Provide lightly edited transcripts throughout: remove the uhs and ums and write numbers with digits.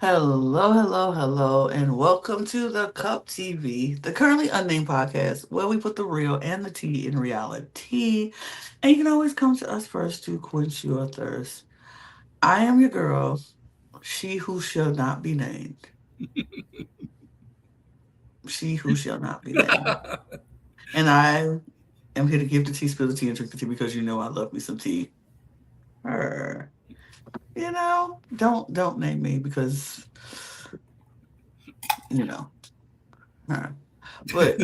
Hello, hello, hello, and welcome to the Cup TV, the Currently Unnamed Podcast, where we put the real and the tea in reality. And you can always come to us first to quench your thirst. I am your girl, she who shall not be named. She who shall not be named. And I am here to give the tea, spill the tea, and drink the tea because you know I love me some tea. Err. Don't name me because, you know. Err. But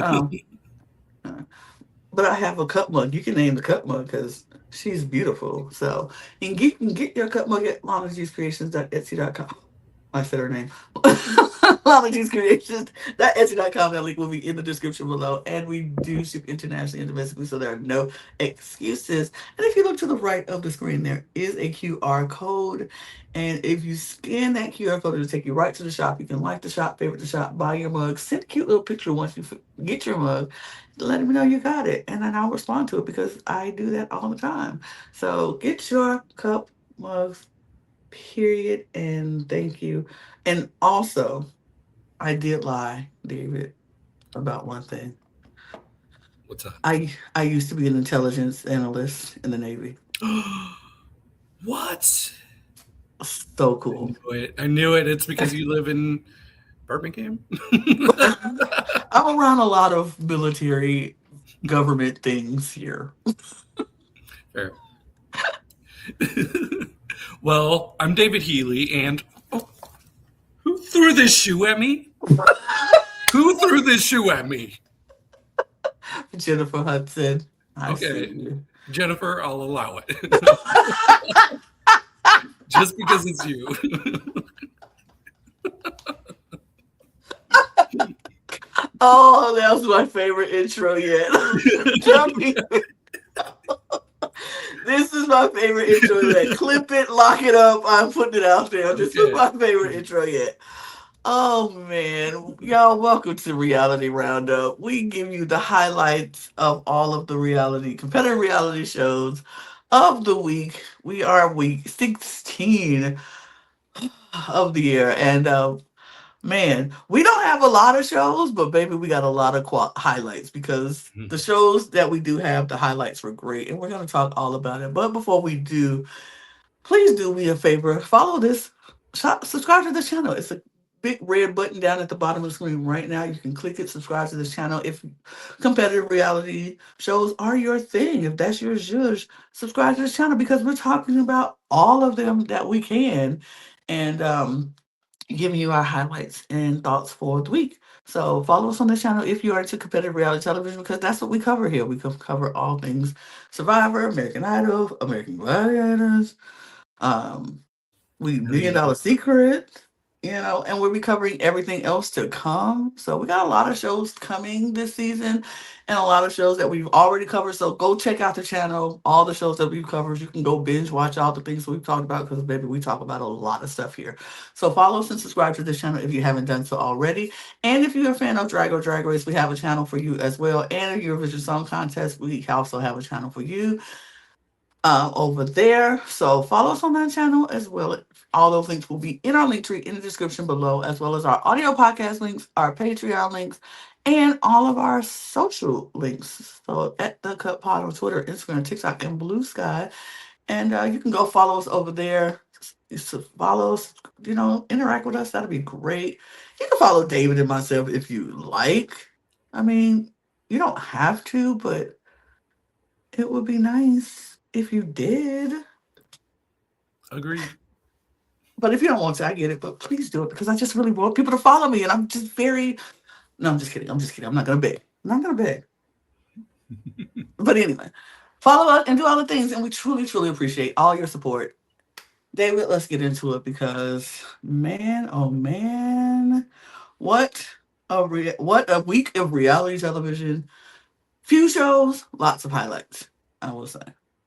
But I have a cup mug. You can name the cup mug because she's beautiful. So you can get your cup mug at lanajuicecreations.etsy.com. I said her name. lanajuicecreations.etsy.com. That link will be in the description below. And we do ship internationally and domestically, so there are no excuses. And if you look to the right of the screen, there is a QR code. And if you scan that QR code, it'll take you right to the shop. You can like the shop, favorite the shop, buy your mug, send a cute little picture once you get your mug, let me know you got it, and then I'll respond to it because I do that all the time. So get your cup mugs, period, and thank you. And also, I did lie, David, about one thing. What's up? I used to be an intelligence analyst in the Navy. What? So I cool. knew it. I knew it. It's because you live in Birmingham. I'm around a lot of military government things here. Fair. Well, I'm David Healy, and who threw this shoe at me? Who threw this shoe at me? Jennifer Hudson, I see Okay, you. Jennifer, I'll allow it. Just because it's you. Oh, that was my favorite intro yet. Tell me, this is my favorite intro yet. Clip it, lock it up. I'm putting it out there. This is Okay. my favorite intro yet. Oh man, y'all, welcome to Reality Roundup. We give you the highlights of all of the competitive reality shows of the week. We are week 16 of the year, and man, we don't have a lot of shows, but baby, we got a lot of highlights because the shows that we do have, the highlights were great, and we're going to talk all about it. But before we do, please do me a favor, follow this, subscribe to this channel. It's a big red button down at the bottom of the screen right now. You can click it, subscribe to this channel. If competitive reality shows are your thing, if that's your zhuzh, subscribe to this channel because we're talking about all of them that we can. And giving you our highlights and thoughts for the week. So follow us on this channel if you are into competitive reality television because that's what we cover here. We cover all things Survivor, American Idol, American Gladiators, um, we Million Dollar Secret, and we'll be covering everything else to come. So we got a lot of shows coming this season and a lot of shows that we've already covered. So go check out the channel, all the shows that we've covered. You can go binge watch all the things we've talked about because baby, we talk about a lot of stuff here. So follow us and subscribe to this channel if you haven't done so already. And if you're a fan of Drag or Drag Race, we have a channel for you as well. And a Eurovision Song Contest, we also have a channel for you over there. So follow us on that channel as well. All those links will be in our link tree in the description below, as well as our audio podcast links, our Patreon links, and all of our social links. So at the Cut Pod on Twitter, Instagram, TikTok, and Blue Sky. And you can go follow us over there. Follow us, interact with us. That'd be great. You can follow David and myself if you like. I mean, you don't have to, but it would be nice if you did. Agreed. But if you don't want to, I get it. But please do it because I just really want people to follow me. And I'm just very. No, I'm just kidding. I'm just kidding. I'm not going to beg. I'm not going to beg. But anyway, follow us and do all the things. And we truly, truly appreciate all your support. David, let's get into it because, man, oh man, what what a week of reality television. Few shows, lots of highlights, I will say.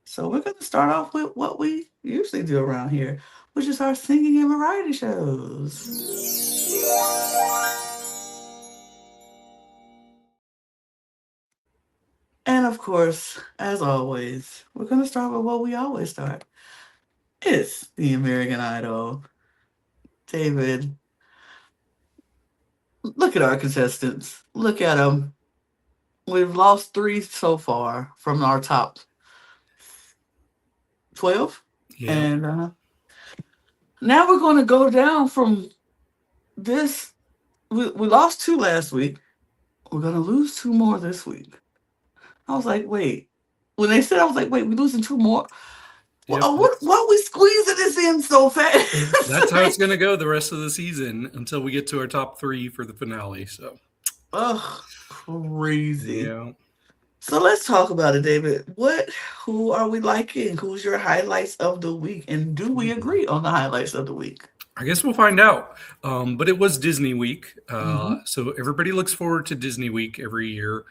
So we're going to start off with what we usually do around here, which is our singing and variety shows. And of course, as always, we're going to start with what we always start. It's the American Idol. David, look at our contestants. Look at them. We've lost three so far from our top 12. Yeah. And now we're going to go down from this. We lost two last week. We're going to lose two more this week. I was like, wait. When they said, I was like, wait, we're losing two more? Yep. Why are we squeezing this in so That's fast? how it's going to go the rest of the season until we get to our top three for the finale. So, Ugh, crazy. yeah. So let's talk about it, David. Who are we liking? Who's your highlights of the week? And do we Hmm. agree on the highlights of the week? I guess we'll find out. But it was Disney Week. Mm-hmm. So everybody looks forward to Disney Week every year.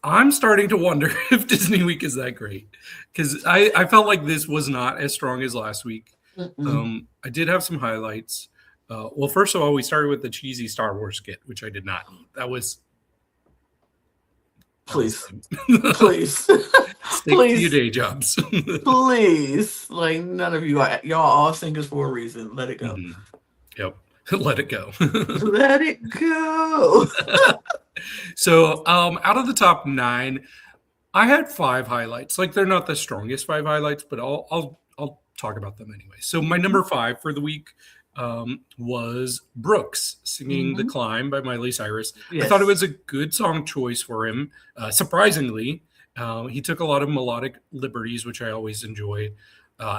I'm starting to wonder if Disney Week is that great because I felt like this was not as strong as last week. Mm-mm. I did have some highlights. Well, first of all, we started with the cheesy Star Wars skit, which I did not need. That was Please, lame. please, Stick to your please, day jobs. please. Like none of you, y'all all singers for a reason. Let it go. Mhm. Yep. Let it go. Let it go. So, out of the top 9, I had 5 highlights. Like they're not the strongest 5 highlights, but I'll talk about them anyway. So my number 5 for the week was Brooks singing "The Hmm. Climb" by Miley Cyrus. I thought it Yes. was a good song choice for him. Surprisingly, he took a lot of melodic liberties, which I always enjoy.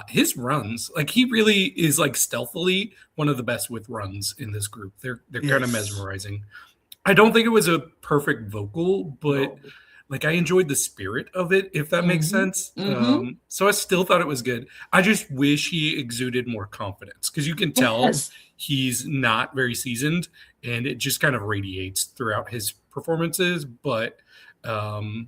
His runs, like he really is like stealthily one of the best with runs in this group. They're kind of Yes. mesmerizing. I don't think it was a perfect vocal, but No. like I enjoyed the spirit of it, if that makes Mm-hmm. sense. Mm-hmm. So I still thought it was good. I just wish he exuded more confidence because you can tell Yes. he's not very seasoned, and it just kind of radiates throughout his performances. But um,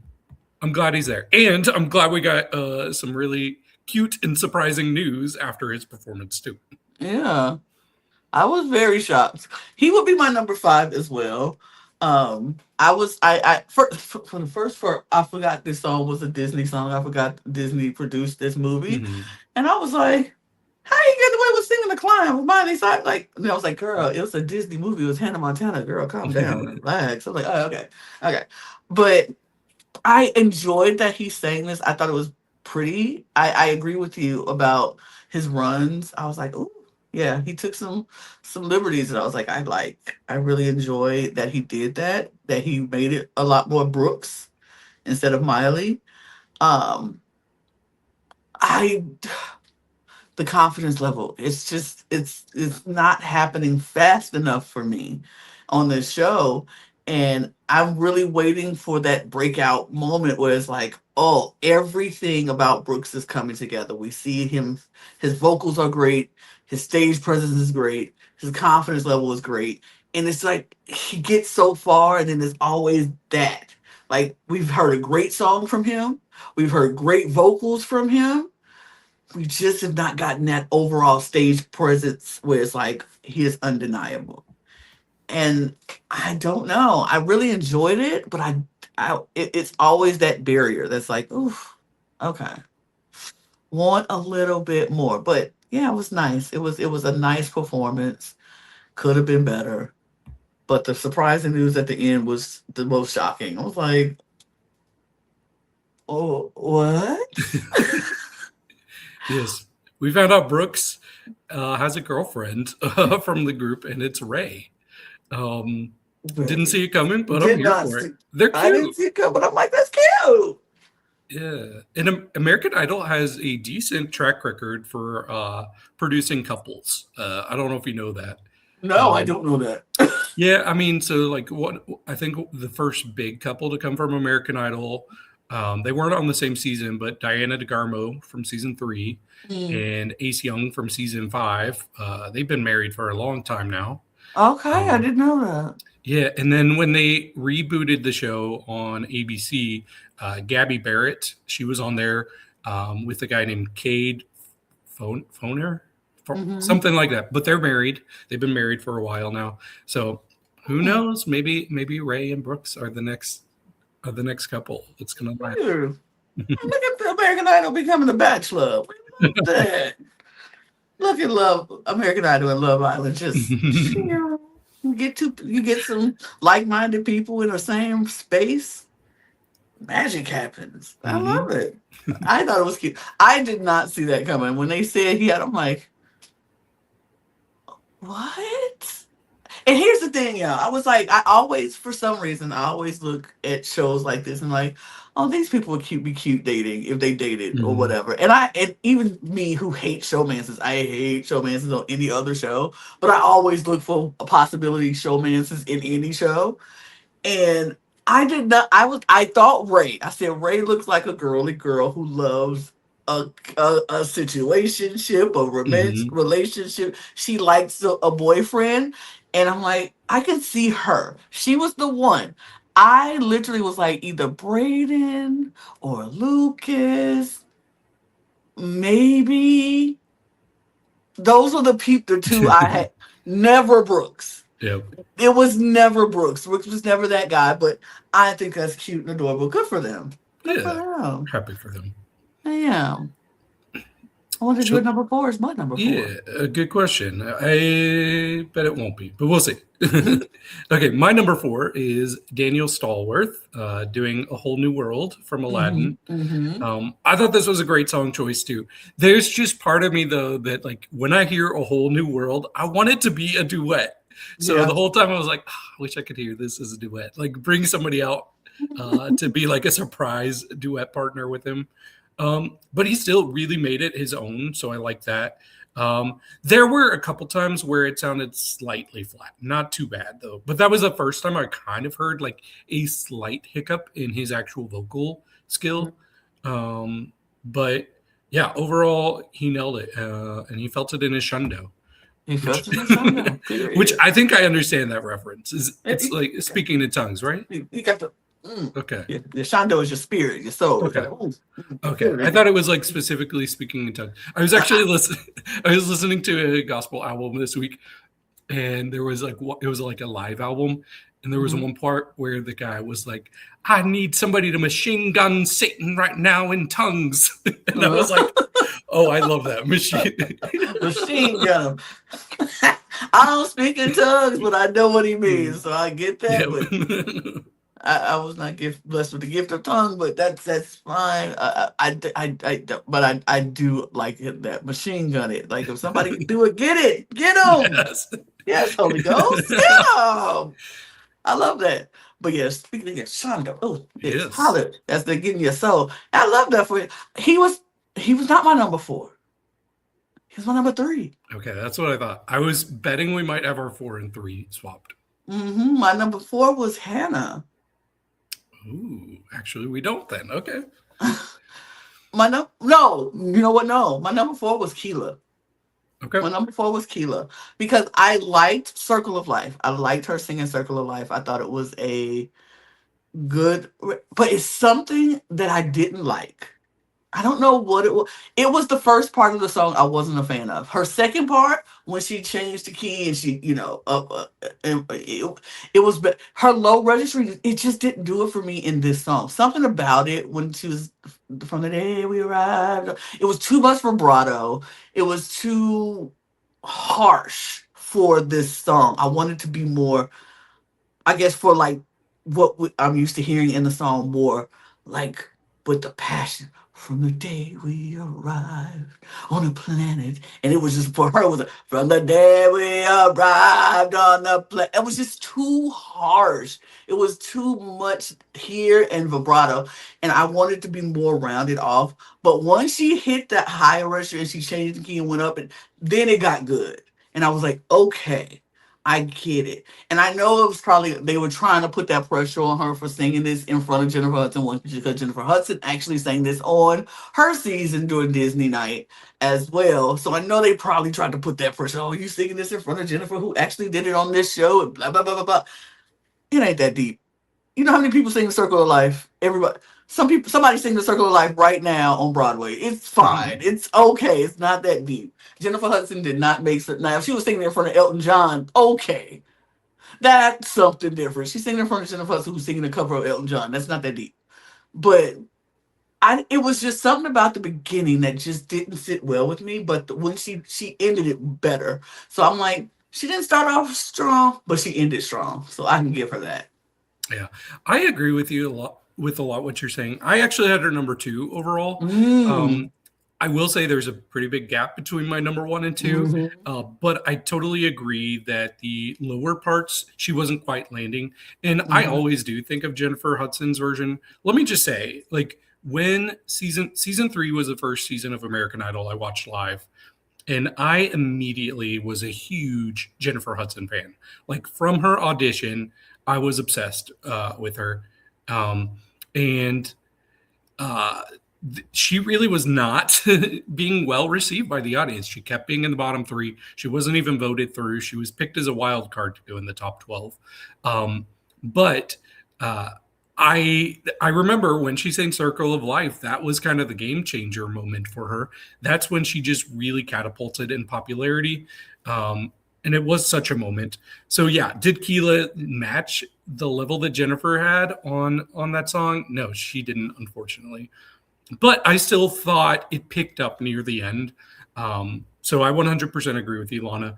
I'm glad he's there, and I'm glad we got some really cute and surprising news after his performance too. Yeah. I was very shocked. He would be my number 5 as well. I was I for the first for I forgot this song was a Disney song. I forgot Disney produced this movie, Mhm. and I was like, "How you get away with singing the climb with Miley Cyrus?" Like, and I was like, "Girl, it was a Disney movie. It was Hannah Montana. Girl, calm down, relax." I'm like, "Oh, okay, okay," but I enjoyed that he sang this. I thought it was pretty. I agree with you about his runs. I was like, ooh, yeah, he took some liberties, and I was like, I really enjoyed that he did that. That he made it a lot more Brooks instead of Miley. Um, I the confidence level. It's just it's not happening fast enough for me on this show. And I'm really waiting for that breakout moment where it's like, oh, everything about Brooks is coming together. We see him, his vocals are great, his stage presence is great, his confidence level is great. And it's like he gets so far, and then there's always that. Like we've heard a great song from him, we've heard great vocals from him, we just have not gotten that overall stage presence where it's like he is undeniable. And I don't know. I really enjoyed it, but it's always that barrier that's like, oof, okay, want a little bit more. But yeah, it was nice. It was a nice performance. Could have been better, but the surprising news at the end was the most shocking. I was like, oh, what? Yes, we found out Brooks has a girlfriend from the group, and it's Ray. Um, didn't Very see it coming, but I'm did here not for it. see. They're I didn't cute. see it come, but I'm like, that's cute. Yeah. And American Idol has a decent track record for producing couples. I don't know if you know that. No, I Um, don't know that. yeah, I mean, so like what I think the first big couple to come from American Idol, they weren't on the same season, but Diana DeGarmo from season 3 Mm. and Ace Young from season 5, they've been married for a long time now. Okay, I Um, didn't know that. Yeah, and then when they rebooted the show on ABC, Gabby Barrett, she was on there with a guy named Cade Foner, Hmm. something like that. But they're married; they've been married for a while now. So who knows? Maybe Ray and Brooks are the next couple. It's gonna last. Look at the American Idol becoming a bachelor. We love that. Look at Love American Idol and Love Island. Just chill. You get some like-minded people in the same space, magic happens. I Hmm. love it. I thought it was cute. I did not see that coming. When they said he had, I'm like, what? And here's the thing, y'all. I was like, I always, for some reason, I always look at shows like this and like, oh, these people would cute be cute dating if they dated or Hmm. whatever. And even me who hate showmances, I hate showmances on any other show, but I always look for a possibility showmances in any show. And I did not. I thought Ray. I said Ray looks like a girly girl who loves a situationship, a romance Hmm. relationship. She likes a boyfriend, and I'm like, I can see her. She was the one. I literally was like either Braden or Lucas, maybe. Those are the two I had. Never Brooks. Yep. It was never Brooks. Brooks was never that guy, but I think that's cute and adorable. Good for them. Good for Yeah. them. Happy for them. Yeah. I wonder if your So number four is my number four. yeah, a good question. I bet it won't be, but we'll see. Mhm. Okay, my number four is Daniel Stallworth doing A Whole New World from Aladdin. Mhm. I thought this was a great song choice too. There's just part of me though that like when I hear A Whole New World, I want it to be a duet. So the Yeah. whole time I was like, "Ah, I wish I could hear this as a duet. Like bring somebody out to be like a surprise duet partner with him. But he still really made it his own, so I like that. There were a couple times where it sounded slightly flat, not too bad though. But that was the first time I kind of heard like a slight hiccup in his actual vocal skill. But yeah, overall he nailed it, and he felt it in his shundo, He which felt it in Sunday. which Period. I think I understand that reference. Is it's He, like speaking in tongues, right? he got the. Mm. Okay. Yeah, the Shondo is your spirit, your soul. It's Okay. like, oh, Okay, feel I it. thought it was like specifically speaking in tongues. I was actually listening. I was listening to a gospel album this week, and there was like it was like a live album, and there was Mhm. one part where the guy was like, "I need somebody to machine gun Satan right now in tongues," and I was like, "Oh, I love that machine." Machine gun him. I don't speak in tongues, but I know what he means, so I get that. Yeah. But I was not blessed with the gift of tongue, but that's fine. But I do like that machine gun it. Like if somebody can do it, get them. Yes. Yes, Holy Ghost, get them. I love that. But yeah, speaking of your Shondo, oh, it's Yes. holler. That's the getting your soul. I love that for you. He was he was not my number four. He was my number three. Okay, that's what I thought. I was betting we might have our 4 and 3 swapped. My number four was Hannah. Ooh, actually, we don't then. Okay. No, you know what? No, my number four was Keela. Okay. My number four was Keela because I liked Circle of Life. I liked her singing Circle of Life. I thought it was a good, but it's something that I didn't like. I don't know what it was. It was the first part of the song I wasn't a fan of. Her second part, when she changed the key and she, it was her low registry. It just didn't do it for me in this song. Something about it when she was from the day we arrived. It was too much vibrato. It was too harsh for this song. I wanted to be more, I guess, for like what I'm used to hearing in the song, more like with the passion from the day we arrived on the planet. And it was just for her, it was from the day we arrived on the planet. It was just too harsh. It was too much here and vibrato. And I wanted to be more rounded off. But once she hit that higher register and she changed the key and went up, and then it got good. And I was like, okay, I get it. And I know it was probably they were trying to put that pressure on her for singing this in front of Jennifer Hudson because Jennifer Hudson actually sang this on her season during Disney night as well. So I know they probably tried to put that pressure. Oh, you singing this in front of Jennifer who actually did it on this show and blah blah blah blah blah. It ain't that deep. You know how many people sing the Circle of Life? Everybody. Somebody sing the Circle of Life right now on Broadway. It's fine. It's okay. It's not that deep. Jennifer Hudson did not make certain. Now, if she was singing in front of Elton John, okay, that's something different. She's singing in front of Jennifer Hudson, who's singing a cover of Elton John. That's not that deep. But it was just something about the beginning that just didn't sit well with me. But when she ended it better, so I'm like, She didn't start off strong, but she ended strong. So I can give her that. Yeah, I agree with you a lot with a lot what you're saying. I actually had her number two overall. Mm. Um, I will say there's a pretty big gap between my number one and two, Hmm. but I totally agree that the lower parts she wasn't quite landing. And I Hmm. always do think of Jennifer Hudson's version. Let me just say, like when season three was the first season of American Idol, I watched live, and I immediately was a huge Jennifer Hudson fan. Like from her audition, I was obsessed with her. Um, and uh, she really was not being well received by the audience. She kept being in the bottom three. She wasn't even voted through. She was picked as a wild card to go in the top 12. But uh, I remember when she sang Circle of Life, that was kind of the game changer moment for her. That's when she just really catapulted in popularity. Um, and it was such a moment. So yeah, did Keela match the level that Jennifer had on that song? No, she didn't, unfortunately. But I still thought it picked up near the end. So I 100% agree with you, Lana.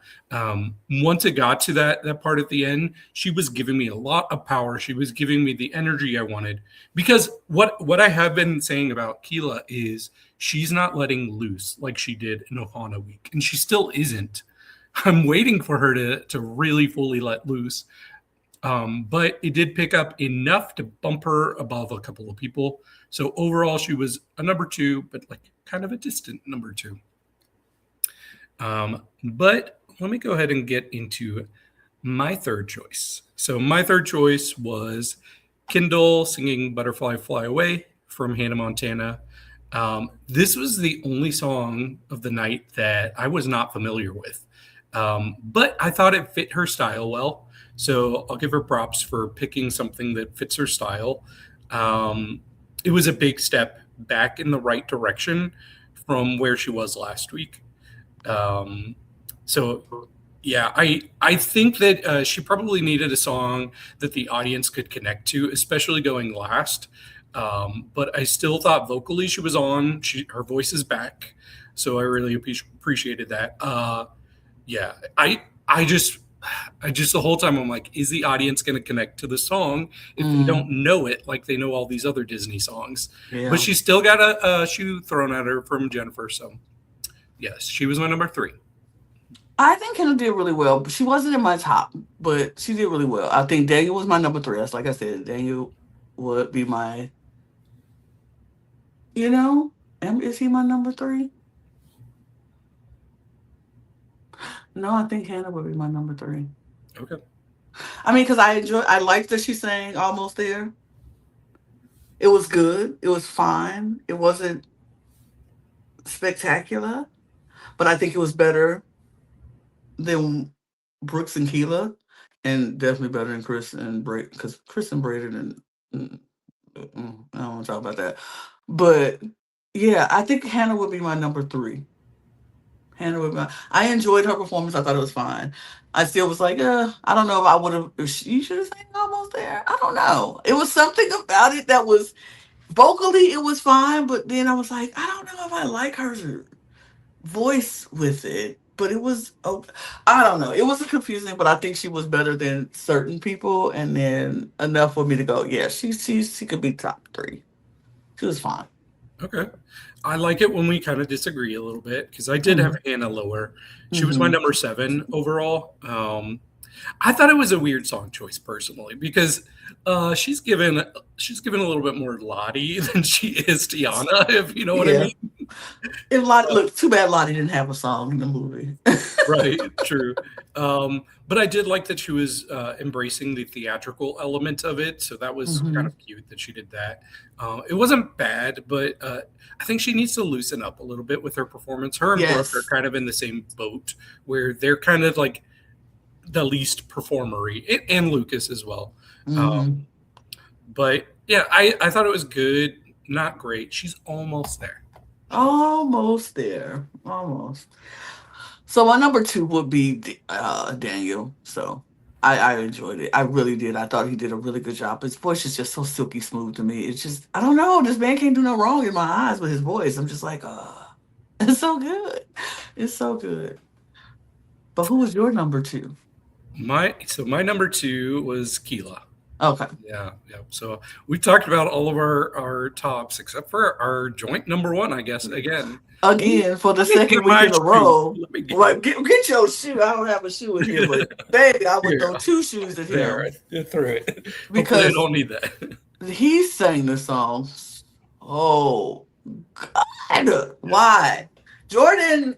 Once it got to that part at the end, she was giving me a lot of power. She was giving me the energy I wanted. Because what I have been saying about Keela is she's not letting loose like she did in Ohana Week, and she still isn't. I'm waiting for her to really fully let loose. But it did pick up enough to bump her above a couple of people. So overall, she was a number two, but like kind of a distant number two. But let me go ahead and get into my third choice. So my third choice was Kindle singing Butterfly Fly Away from Hannah Montana. This was the only song of the night that I was not familiar with, but I thought it fit her style well. So I'll give her props for picking something that fits her style. Um, it was a big step back in the right direction from where she was last week. Um, so yeah, I think that she probably needed a song that the audience could connect to, especially going last. But I still thought vocally she was on. Her voice is back, so I really appreciated that. Yeah, I just the whole time I'm like, is the audience going to connect to the song if they don't Mm. know it like they know all these other Disney songs? But Yeah. she still got a shoe thrown at her from Jennifer. So yes, she was my number three. I think Kendall did really well, but she wasn't in my top, but she did really well. I think Daniel was my number three. That's like I said, Daniel would be my, you know, is he my number three? No, I think Hannah would be my number three. Okay. I mean, because I liked that she sang Almost There. It was good. It was fine. It wasn't spectacular, but I think it was better than Brooks and Keela, and definitely better than Chris and Braden, because Chris and Braden and I don't want to talk about that. But yeah, I think Hannah would be my number three. Hannah would be I enjoyed her performance. I thought it was fine. I still was like, I don't know if I would have. If she should have sang Almost There. I don't know. It was something about it that was vocally it was fine, but then I was like, I don't know if I like her voice with it. But it was, oh, I don't know. It was confusing, but I think she was better than certain people, and then enough for me to go, yeah, she could be top three. She was fine. Okay. I like it when we kind of disagree a little bit because I did have Mm-hmm. Hannah lower. She was my Mm-hmm. number seven overall. I thought it was a weird song choice personally because she's given a little bit more Lottie than she is Tiana, if you know what I Yeah. mean. If Lottie, look, too bad Lottie didn't have a song in the movie. Right, true. But I did like that she was embracing the theatrical element of it, so that was kind Mm-hmm. of cute that she did that. It wasn't bad, but I think she needs to loosen up a little bit with her performance. Her and Brooke are Yes. kind of in the same boat where they're kind of like the least performery, and Lucas as well. Mm-hmm. Um, but yeah, I thought it was good, not great. She's almost there. Almost there. Almost. So my number two would be Daniel. So I enjoyed it. I really did. I thought he did a really good job. His voice is just so silky smooth to me. It's just I don't know. This man can't do no wrong in my eyes with his voice. I'm just like, it's so good. It's so good. But who was your number two? My number two was Keela. Okay. Yeah, yeah. So we talked about all of our tops except for our joint number one, I guess. Again, Again, for the let me get second week my in a shoe. row. Let me get Like, get your shoe. I don't have a shoe in here, but baby, I would here. throw two shoes at There, him I threw it. Hopefully, I because don't need that. he sang the song. Oh God, why? Jordan,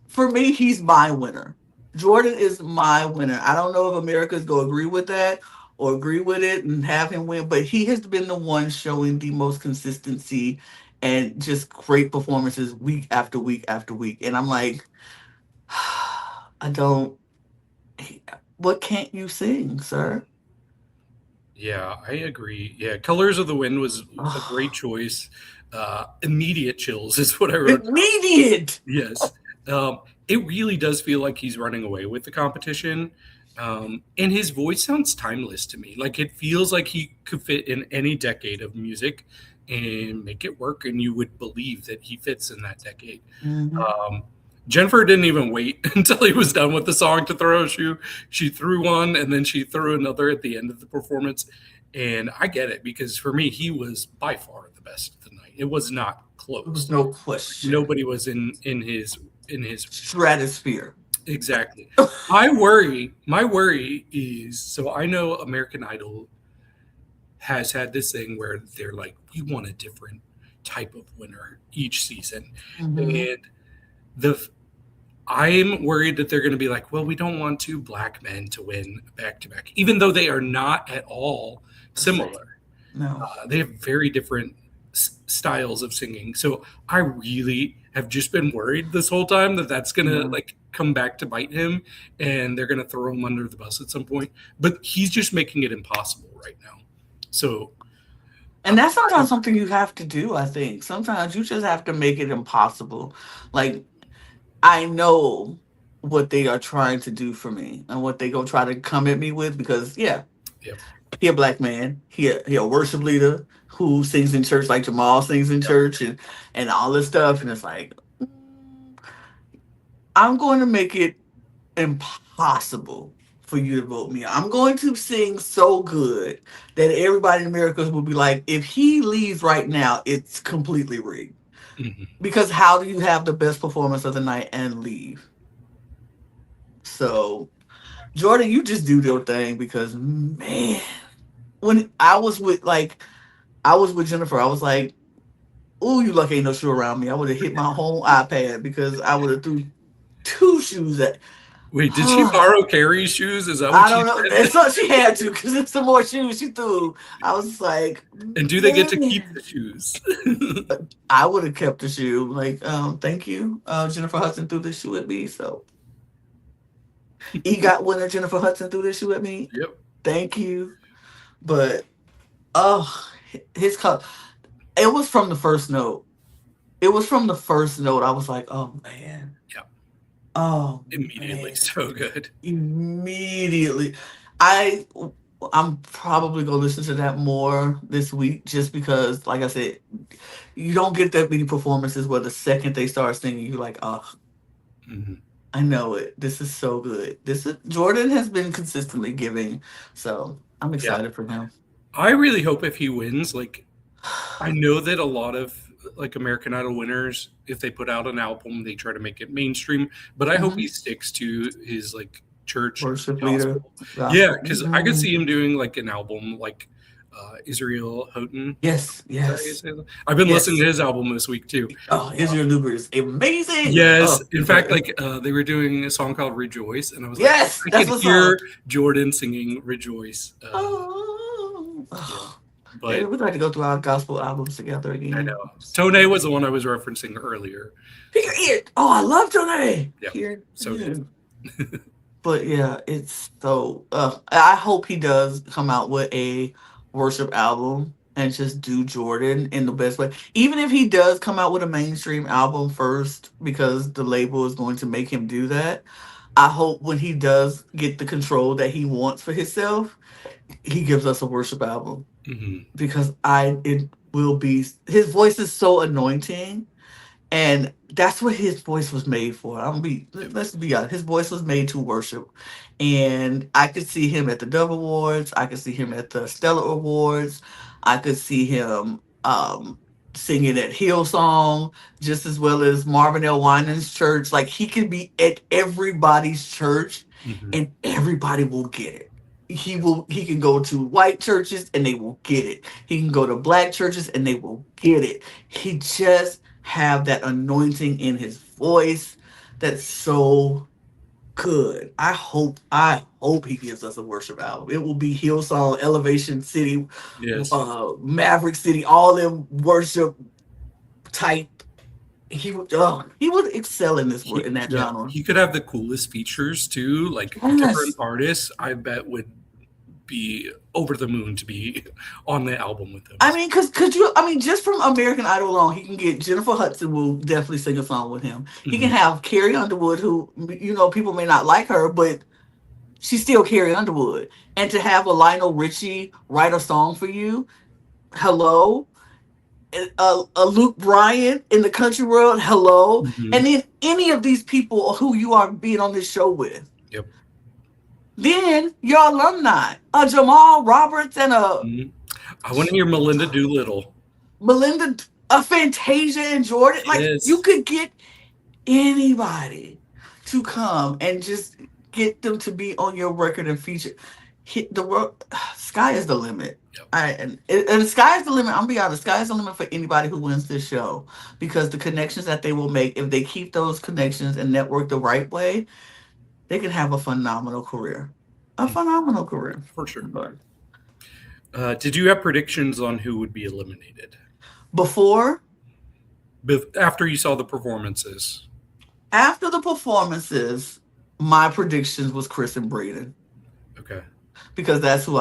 for me, he's my winner. Jordan is my winner. I don't know if America's gonna agree with that or agree with it and have him win, but he has been the one showing the most consistency and just great performances week after week after week. And I'm like, I don't. What can't you sing, sir? Yeah, I agree. Yeah, Colors of the Wind was a great choice. Immediate chills is what I wrote. Immediate. Yes. It really does feel like he's running away with the competition. And his voice sounds timeless to me. Like it feels like he could fit in any decade of music and make it work, and you would believe that he fits in that decade. Mhm. Um, Jennifer didn't even wait until he was done with the song to throw a shoe. She threw one and then she threw another at the end of the performance. And I get it because for me, he was by far the best of the night. It was not There was close. no question. Nobody was in his Stratosphere. exactly. My worry is so I know American Idol has had this thing where they're like, we want a different type of winner each season. Hmm. And the I'm worried that they're going to be like, well, we don't want two black men to win back to back, even though they are not at all similar. No. They have very different styles of singing. So I really have just been worried this whole time that that's going to Yeah. like come back to bite him and they're going to throw him under the bus at some point. But he's just making it impossible right now. So, And that's sometimes something you have to do, I think. Sometimes you just have to make it impossible. Like, I know what they are trying to do for me and what they gonna try to come at me with because yeah, yep, he a black man. He a worship leader who sings in church like Jamal sings in yep. church and all this stuff. And it's like, mm, I'm going to make it impossible for you to vote me. I'm going to sing so good that everybody in America will be like, if he leaves right now, it's completely rigged. Hmm. Because how do you have the best performance of the night and leave? So, Jordan, you just do your thing because man, when I was with Jennifer, I was like, "Ooh, you lucky ain't no shoe around me." I would have hit my whole iPad because I would have threw two shoes at. Wait, did she borrow Carrie's shoes? Is that what I she don't know. said? That's what she had to because it's some more shoes she threw. I was like, And do they get to keep man, the shoes? I would have kept the shoe. Like, thank you. Jennifer Hudson threw this shoe at me. So, EGOT winner Jennifer Hudson threw this shoe at me. Yep. Thank you. But, oh, his color. It was from the first note. It was from the first note. I was like, oh, man. Yep. Oh, Immediately man. so good. Immediately. I I'm probably gonna listen to that more this week just because, like I said, you don't get that many performances where the second they start singing, you're like, oh, Hmm. I know it. This is so good. This is Jordan has been consistently giving, so I'm Yeah. excited for him. I really hope if he wins, like I know that a lot of like American Idol winners, if they put out an album, they try to make it mainstream. But I hope he Mhm. sticks to his like church Worship leader, gospel. Yeah, gospel. because I could Mhm. see him doing like an album like Israel Houghton. Yes, Is that how you yes, say that? I've been listening yes. to his album this week too. Oh, Israel Luber is amazing. Yes, Oh, in fact, like they were doing a song called "Rejoice," and I was like, yes, I that's could my hear song. Jordan singing "Rejoice." Oh, Yeah, oh. Baby, but we'd like to go through our gospel albums together I again. know Tone was the one I was referencing earlier. Period. Oh, I love Jonah. Yeah, so good. Period. But yeah, it's so. I hope he does come out with a worship album and just do Jordan in the best way. Even if he does come out with a mainstream album first, because the label is going to make him do that. I hope when he does get the control that he wants for himself, he gives us a worship album Hmm. because I it will be his voice is so anointing And that's what his voice was made for. Let's be honest. His voice was made to worship. And I could see him at the Dove Awards. I could see him at the Stellar Awards. I could see him singing at Hillsong just as well as Marvin L. Winans church. Like he could be at everybody's church Hmm. and everybody will get it. He can go to white churches and they will get it. He can go to black churches and they will get it. He just have that anointing in his voice that's so good. I hope he gives us a worship album. It will be Hillsong, Elevation City, Yes. Maverick City, all them worship type. He would excel in in that Yeah, genre. he could have the coolest features too. Like different Yes. artists, I bet would be over the moon to be on the album with him. I mean, cause could you? I mean, just from American Idol alone, he can get Jennifer Hudson will definitely sing a song with him. He can Mhm. have Carrie Underwood, who people may not like her, but she's still Carrie Underwood. And to have a Lionel Richie write a song for you, hello. A Luke Bryan in the country world, hello. And Mhm. then any of these people who you are being on this show with. Yep. Then your alumni, a Jamal Roberts and a Mhm. I want to hear Melinda Doolittle. Melinda, a Fantasia and Jordan. Like you Yes. could get anybody to come and just get them to be on your record and feature. Hit the world, sky is the limit. Yep. And the sky is the limit. I'm gonna be honest, sky is the limit for anybody who wins this show because the connections that they will make, if they keep those connections and network the right way, they can have a phenomenal career. A Mm, phenomenal career. for sure. But Did you have predictions on who would be eliminated before, after you saw the performances? after the performances, my predictions was Chris and Braden Okay. because that's who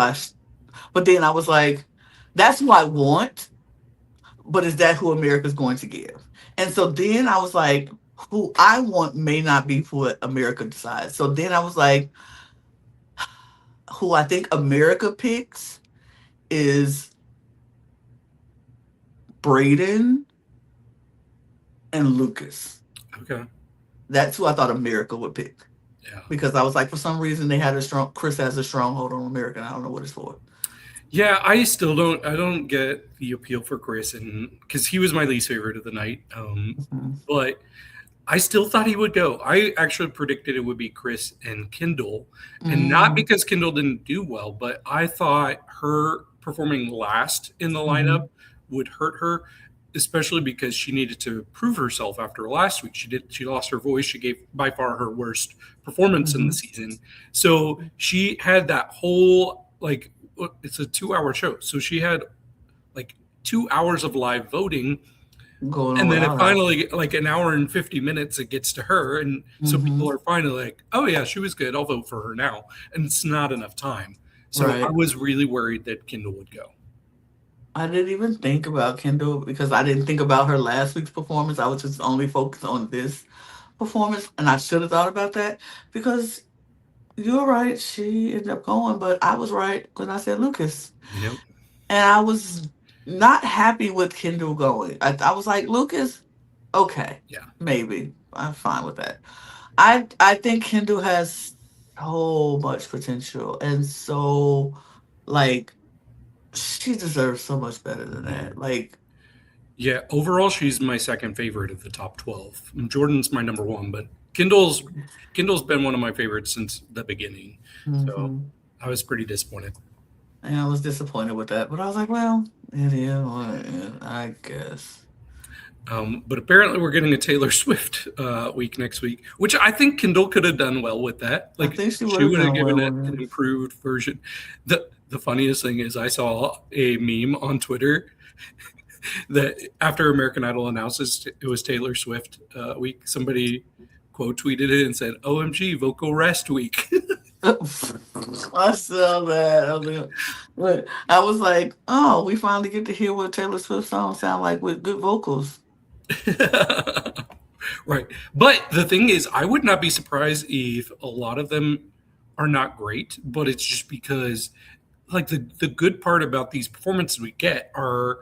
but then I was like, that's who I want, but is that who America's going to give? And so then I was like, who I want may not be what America decides. So then I was like, who I think America picks is Braden and Lucas. Okay. That's who I thought America would pick. Yeah. Because I was like, for some reason they had Chris has a stronghold on America. And I don't know what it's for. Yeah, I still don't. I don't get the appeal for Chris, and because he was my least favorite of the night. Mhm. But I still thought he would go. I actually predicted it would be Chris and Kendall, and not Mm, because Kendall didn't do well, but I thought her performing last in the lineup mhm, would hurt her, especially because she needed to prove herself after last week. She lost her voice. She gave by far her worst performance in the mhm. season. So she had that whole like it's a 2 hour show. So she had like 2 hours of live voting, Going on and then it without her. finally like an hour and 50 minutes it gets to her, and so Hmm. people are finally like, oh yeah, she was good, I'll vote for her now, and it's not enough time. So I Right. was really worried that Kendall would go. I didn't even think about Kendall because I didn't think about her last week's performance. I was just only focused on this performance, and I should have thought about that because you're right. She ended up going, but I was right when I said Lucas, Yep. and I was not happy with Kendall going. I was like Lucas, okay, Yeah. maybe I'm fine with that. I think Kendall has so much potential and so like she deserves so much better than that. Mhm. Like, Yeah, overall she's my second favorite of the top 12. Jordan's my number one, but Kendall's been one of my favorites since the beginning. So hmm I was pretty disappointed. and I was disappointed with that, but I was like, well, it is what it is, I guess. But apparently, we're getting a Taylor Swift week next week, which I think Kendall could have done well with that. I Like think she would she have would have done given well it with an it. improved version. The funniest thing is I saw a meme on Twitter that after American Idol announces it was Taylor Swift week, somebody quote tweeted it and said, "OMG, vocal rest week." I saw that. I was like, oh, we finally get to hear what Taylor Swift songs sound like with good vocals. Right. But the thing is, I would not be surprised if a lot of them are not great, but it's just because like the good part about these performances we get are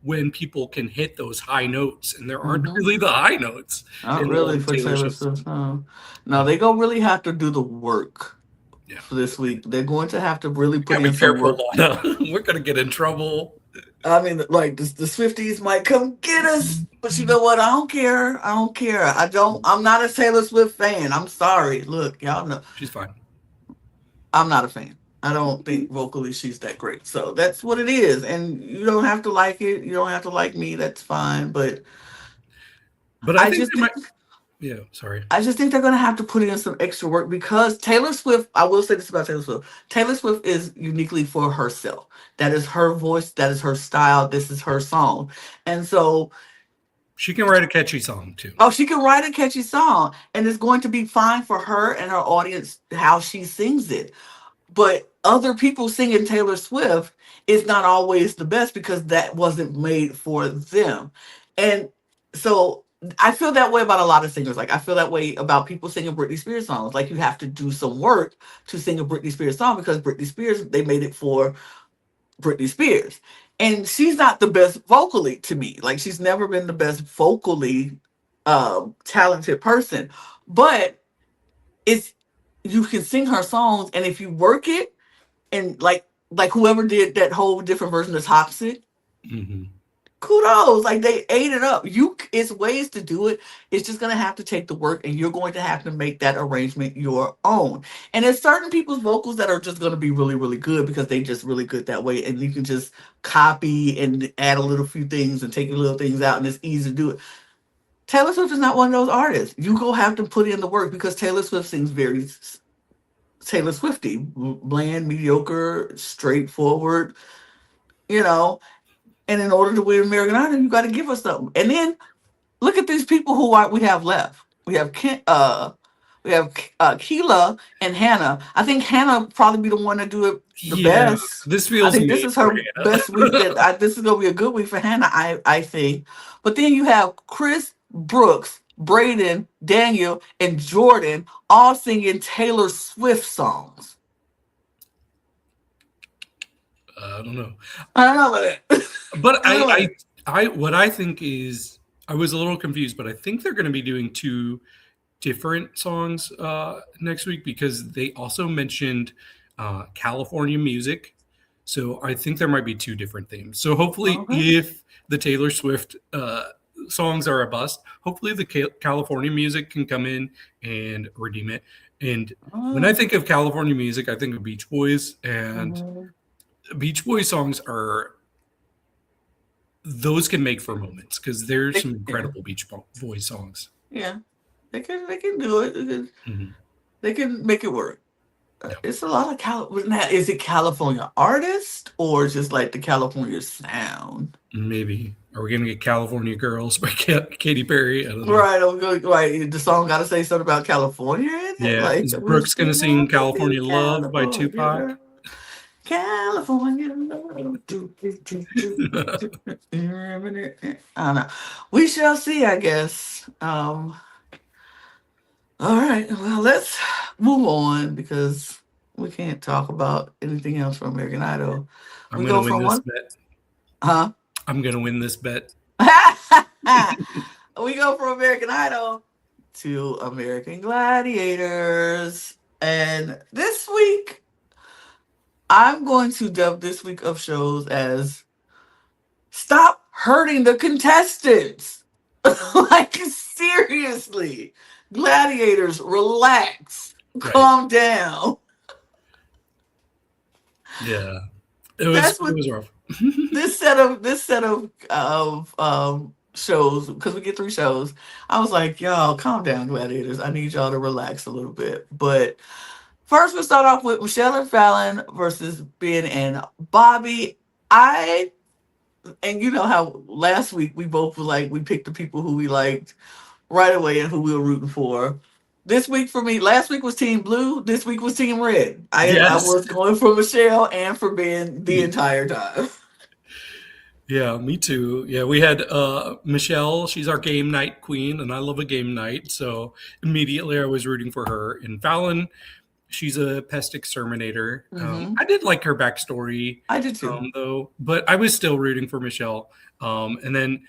when people can hit those high notes, and there aren't Hmm. really the high notes Not in a lot really of for Taylor Taylor Swift Swift. songs. No, no, Uh, they gonna really have to do the work yeah, for this week. They're going to have to really you put gotta be in some careful, work. Lana. We're gonna get in trouble. I mean, like the Swifties might come get us, but you know what? I don't care. I don't care. I don't. I'm not a Taylor Swift fan. I'm sorry. Look, y'all know She's fine. I'm not a fan. I don't think vocally she's that great. So that's what it is. And you don't have to like it. You don't have to like me. That's fine. But But I I think just they might. think Yeah, sorry. I just think they're gonna have to put in some extra work because Taylor Swift, I will say this about Taylor Swift. Taylor Swift is uniquely for herself. That is her voice, that is her style, this is her song. And so, She can write a catchy song too. oh, she can write a catchy song and it's going to be fine for her and her audience how she sings it. But other people singing Taylor Swift is not always the best because that wasn't made for them. And so I feel that way about a lot of singers. Like I feel that way about people singing Britney Spears songs. Like you have to do some work to sing a Britney Spears song because Britney Spears, they made it for Britney Spears. And she's not the best vocally to me. Like she's never been the best vocally talented person. But it's you can sing her songs and if you work it and like whoever did that whole different version of Toxic, Hmm. kudos. Like they ate it up. You it's ways to do it. It's just gonna have to take the work, and you're going to have to make that arrangement your own. And there's certain people's vocals that are just gonna be really, really good because they just really good that way, and you can just copy and add a little few things and take little things out, and it's easy to do it. Taylor Swift is not one of those artists. You go have to put in the work because Taylor Swift sings very Taylor Swifty, bland, mediocre, straightforward, you know. And in order to win American Idol, you got to give us something. And then look at these people we have left. We have Keela and Hannah. I think Hannah probably be the one to do it the Yeah, best. this I feels think this made is for her best week. Hannah. This is gonna be a good week for Hannah. I think. But then you have Chris Brooks, Braden, Daniel, and Jordan all singing Taylor Swift songs. I don't know. I don't know about that. But I don't know about what I think is, I was a little confused, but I think they're going to be doing two different songs next week because they also mentioned California music. So I think there might be two different themes. So that. hopefully, Okay. if the Taylor Swift songs are a bust, hopefully the California music can come in and redeem it. And when I Oh. think of California music, I think of Beach Boys, and Mhm. Beach Boys songs are, those can make for moments because there's some Yeah. incredible Beach Boys songs. Yeah. They can do it. Hmm. They can make it work. Yeah, It's a lot of Now, is it California artist or just like the California sound? maybe. Are we gonna get California Girls by Katy Perry? I don't know. Right. I'm going. Right. The song got to say something about California in it. Yeah, Like is we're Brooks gonna still sing in California Love by California, Tupac? girl. California. Love. Do. I don't know. We shall see. I guess. All right. Well, let's move on because we can't talk about anything else from American Idol. I'm We gonna go win from this one, bet. huh? I'm gonna win this bet. We go from American Idol to American Gladiators. And this week, I'm going to dub this week of shows as Stop Hurting the Contestants. Like, seriously. Gladiators, relax. Right. Calm down. Yeah. That's It what was rough. this set of shows, because we get three shows. I was like, y'all, calm down, gladiators. I need y'all to relax a little bit. But first, we'll start off with Michelle and Fallon versus Ben and Bobby. I and you know how last week we both were like we picked the people who we liked right away and who we were rooting for. This week for me, last week was Team Blue. This week was Team Red. I Yes. was going for Michelle and for Ben the entire time. Yeah, me too. Yeah, we had Michelle. She's our game night queen, and I love a game night. So immediately I was rooting for her. And Fallon, She's a pest exterminator. Mm-hmm. I did like her backstory, I did too. though, but I was still rooting for Michelle. And then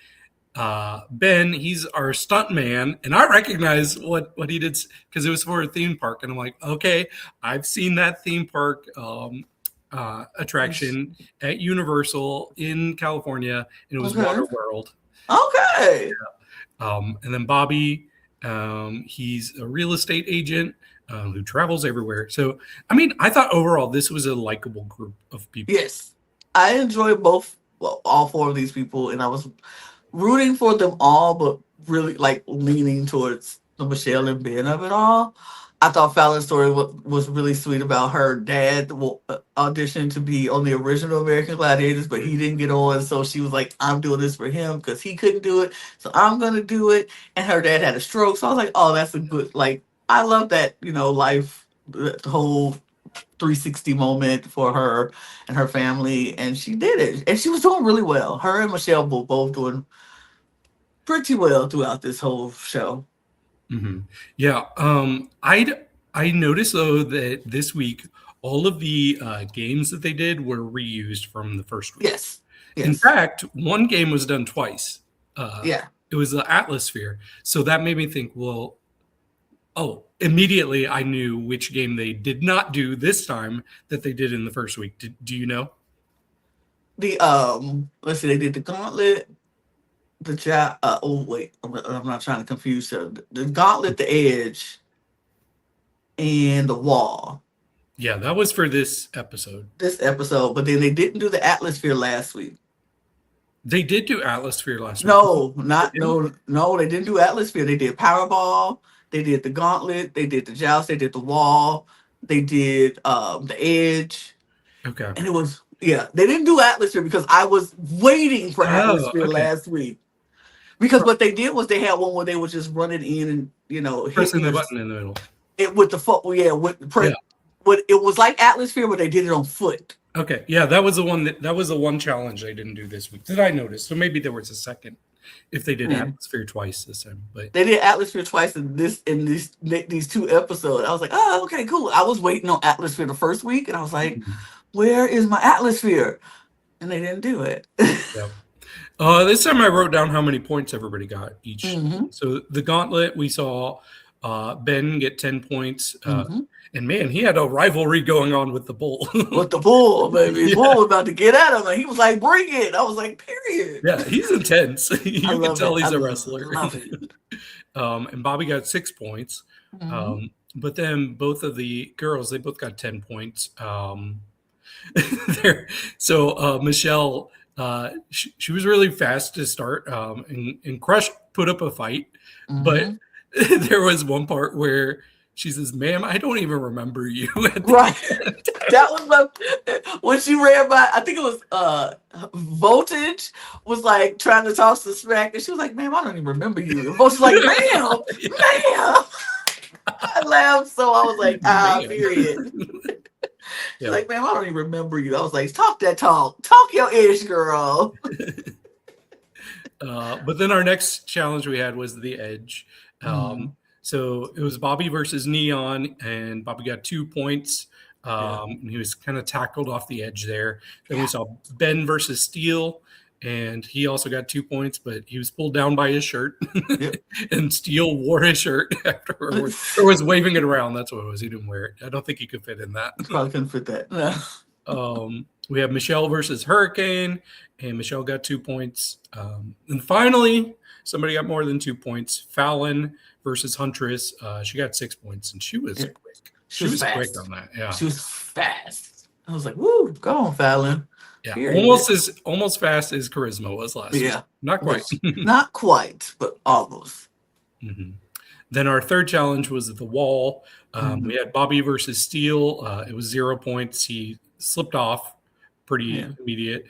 Ben, he's our stunt man, and I recognize what he did because it was for a theme park, and I'm like, okay, I've seen that theme park attraction at Universal in California, and it was Okay. Water World. Okay. And then Bobby, he's a real estate agent who travels everywhere. So, I mean, I thought overall this was a likable group of people. Yes. I enjoy both, well, all four of these people, and I was rooting for them all, but really like leaning towards the Michelle and Ben of it all. I thought Fallon's story was really sweet about her dad auditioned to be on the original American Gladiators, but he didn't get on, so she was like, "I'm doing this for him because he couldn't do it, so I'm gonna do it." And her dad had a stroke, so I was like, "Oh, that's a good like." I love that life, the whole 360 moment for her and her family, and she did it, and she was doing really well. Her and Michelle were both doing pretty well throughout this whole show. Mm-hmm. Yeah. I noticed though that this week all of the games that they did were reused from the first week. Yes, In yes, fact, one game was done twice. yeah. It was the Atmosphere. So that made me think, well, oh, immediately I knew which game they did not do this time that they did in the first week. Do you know? The let's see, they did the gauntlet, the job. Oh wait, I'm not trying to confuse you. The gauntlet, the edge, and the wall. Yeah, that was for this episode. This episode, but then they didn't do the atmosphere last week. They did do Atmosphere last week. No, They not didn't? no. They didn't do atmosphere. They did Powerball. They did the gauntlet. They did the joust. They did the wall. They did the edge, Okay. and it was yeah. They didn't do atmosphere because I was waiting for Oh, atmosphere okay. last week. Because what they did was they had one where they were just running in and hitting Pressing the your button in the middle. it with the foot. Yeah, Yeah. But it was like atmosphere, but they did it on foot. Okay. Yeah, that was the one that was the one challenge they didn't do this week. Did I notice? So maybe there was a second if they did Yeah. Atmosphere twice this time. But They did atmosphere twice in these two episodes. I was like, oh, okay, cool. I was waiting on atmosphere the first week, and I was like, where is my atmosphere? And they didn't do it. yeah. This time I wrote down how many points everybody got each. hmm So the gauntlet, we saw Ben get 10 points. hmm And man, he had a rivalry going on with the bull. With the bull, baby, the Yeah. bull was about to get at him, and he was like, "Bring it!" I was like, "Period." Yeah, he's intense. I You can love tell it. he's a wrestler. Love it. And Bobby got 6 points. hmm But then both of the girls, they both got 10 points. So Michelle, she was really fast to start, and Crush put up a fight. But hmm there was one part where she says, "Ma'am, I don't even remember you." At the Right. end. That was when she ran by. I think it was Voltage was like trying to toss the smack, and she was like, "Ma'am, I don't even remember you." And Voltage was like, "Ma'am, ma'am." I laughed, so I was like, Man. period. She's Yeah. like, "Ma'am, I don't even remember you." I was like, "Talk that talk. Talk your ish, girl." But then our next challenge we had was the edge. Mhm. So it was Bobby versus Neon, and Bobby got 2 points. Yeah. And he was kind of tackled off the edge there. Then we Yeah. saw Ben versus Steele, and he also got 2 points, but he was pulled down by his shirt. Yep. And Steele wore his shirt afterwards, or was waving it around. That's what it was. He didn't wear it. I don't think he could fit in that. Probably couldn't fit that. No. We have Michelle versus Hurricane, and Michelle got 2 points. And finally, somebody got more than 2 points. Fallon versus Huntress. She got 6 points, and she was Yeah. quick. She was quick fast. on that. Yeah, She was fast. I was like, "Woo, go on, Fallon." yeah, Period. almost fast as Charisma was last week. Yeah. Not quite. Not quite, but almost. Mhm. Then our third challenge was the wall. Mhm. We had Bobby versus Steele. It was 0 points. He slipped off pretty Yeah. immediate.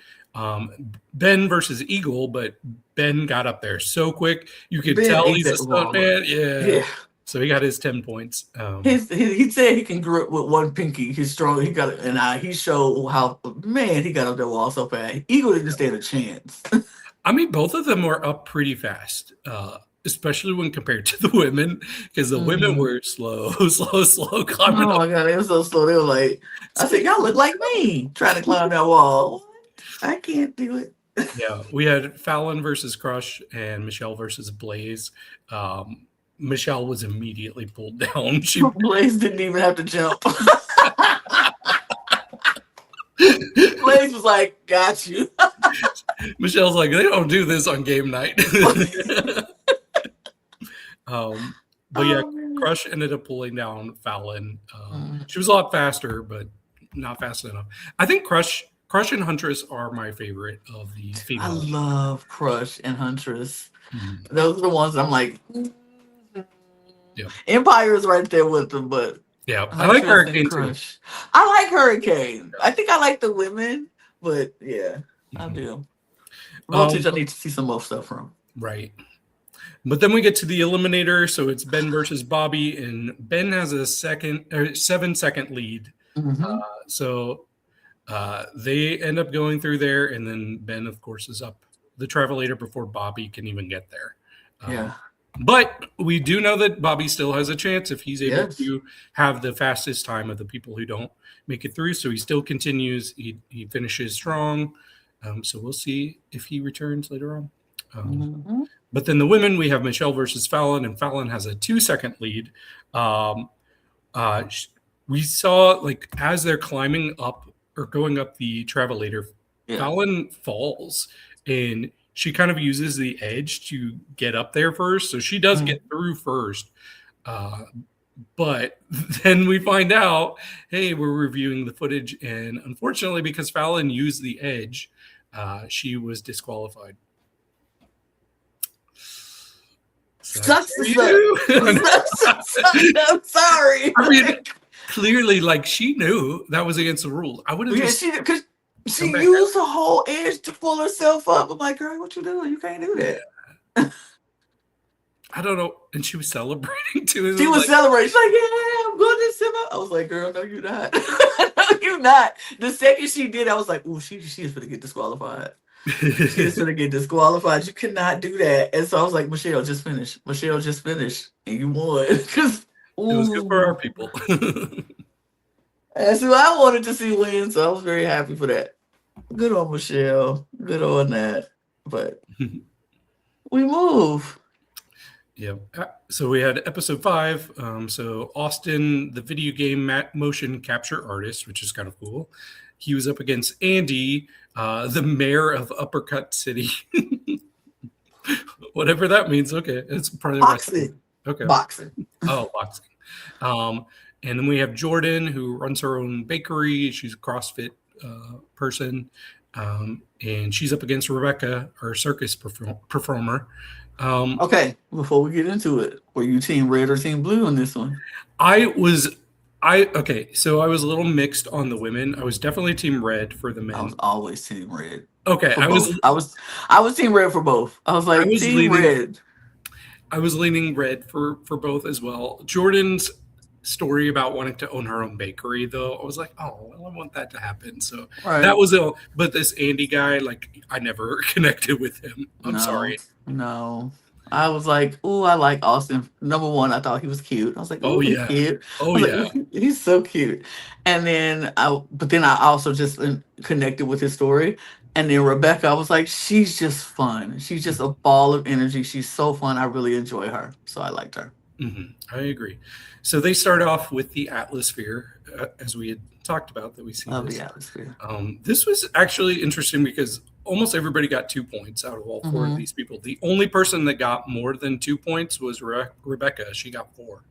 Ben versus Eagle, but Ben got up there so quick. You could Ben tell ate he's a that stunt wall up. man. Yeah. Yeah. So he got his 10 points. He said he can grip with one pinky. He's strong. He got it, and he showed how man he got up that wall so fast. Eagle didn't stand a chance. I mean, both of them were up pretty fast. especially when compared to the women, because the women Mm. were slow, slow climbing Oh up. my god, they were so slow. They were like, I said, y'all look like me trying to climb that wall. What? I can't do it. Yeah, we had Fallon versus Crush and Michelle versus Blaze. Um, Michelle was immediately pulled down. She Blaze didn't even have to jump. Blaze was like, got you. Michelle's like, they don't do this on game night. um, but yeah, Oh man. Crush ended up pulling down Fallon. Mm. She was a lot faster, but not fast enough. I think Crush and Huntress are my favorite of the I female. love Crush and Huntress. Mhm. Those are the ones I'm like, Yeah, Empire is right there with them, but yeah. I like Huntress and Hurricane too. Crush. I like Hurricane. I think I like the women, but yeah, I Mhm. do. Um, Voltage, I need to see some more stuff from. right. But then we get to the eliminator, so it's Ben versus Bobby, and Ben has a 7 second lead. Hmm. So they end up going through there, and then Ben, of course, is up the travelator before Bobby can even get there. Yeah. But we do know that Bobby still has a chance if he's able Yes. to have the fastest time of the people who don't make it through. So he still continues. He finishes strong. So we'll see if he returns later on. Hmm. But then the women, we have Michelle versus Fallon, and Fallon has a 2 second lead. Um, sh- we saw like as they're climbing up or going up the travelator, Yeah. Fallon falls and she kind of uses the edge to get up there first. So she does Mm. get through first. Uh, but then we find out, hey, we're reviewing the footage, and unfortunately, because Fallon used the edge, she was disqualified. Sucks Sucks to for suck. you. Sucks to suck. I'm sorry. I mean, clearly, like she knew that was against the rules. I would have Yeah, just she because she come back used the whole edge to pull herself up. I'm like, girl, what you doing? You can't do out. that. I don't know. And she was celebrating too. It She was was like, celebrating. She's like, yeah, I'm going to Simba. I was like, girl, no, you're not. No, you're not. The second she did, I was like, ooh, she is gonna get disqualified. She is gonna get disqualified. You cannot do that. And so I was like, Michelle, just finish. Michelle, just finish. And you won. Because it was good for our ooh. people. That's who I wanted to see win. So I was very happy for that. Good on Michelle. Good on that. But we move. Yeah. So we had episode 5. So Austin, the video game motion capture artist, which is kind of cool. He was up against Andy, the mayor of Uppercut City. Whatever that means. Okay. It's probably Boxing. okay. Boxing. Oh, boxing. And then we have Jordan, who runs her own bakery. She's a CrossFit person. And she's up against Rebecca, our circus performer. Okay, before we get into it, were you team red or team blue on this one? Okay, so I was a little mixed on the women. I was definitely team red for the I was men. always team red Okay, for both. I was team red for both. I was I like was team leaning red. I was leaning red for both as well. Jordan's story about wanting to own her own bakery, though, I was like, oh, well, I want that to happen. So that Right. was a. But this Andy guy, like, I never connected with him. I'm No, sorry. no. I was like, oh, I like Austin. Number one, I thought he was cute. I was like, oh, Oh he's yeah, cute. oh I was like, yeah. he's so cute. And then but then I also just connected with his story. And then Rebecca, I was like, she's just fun. She's just a ball of energy. She's so fun. I really enjoy her. So I liked her. I agree. So they start off with the atmosphere, as we had talked about that we see Love the this. atmosphere. This was actually interesting because almost everybody got 2 points out of all 4 of Hmm. these people. The only person that got more than 2 points was Rebecca. She got 4.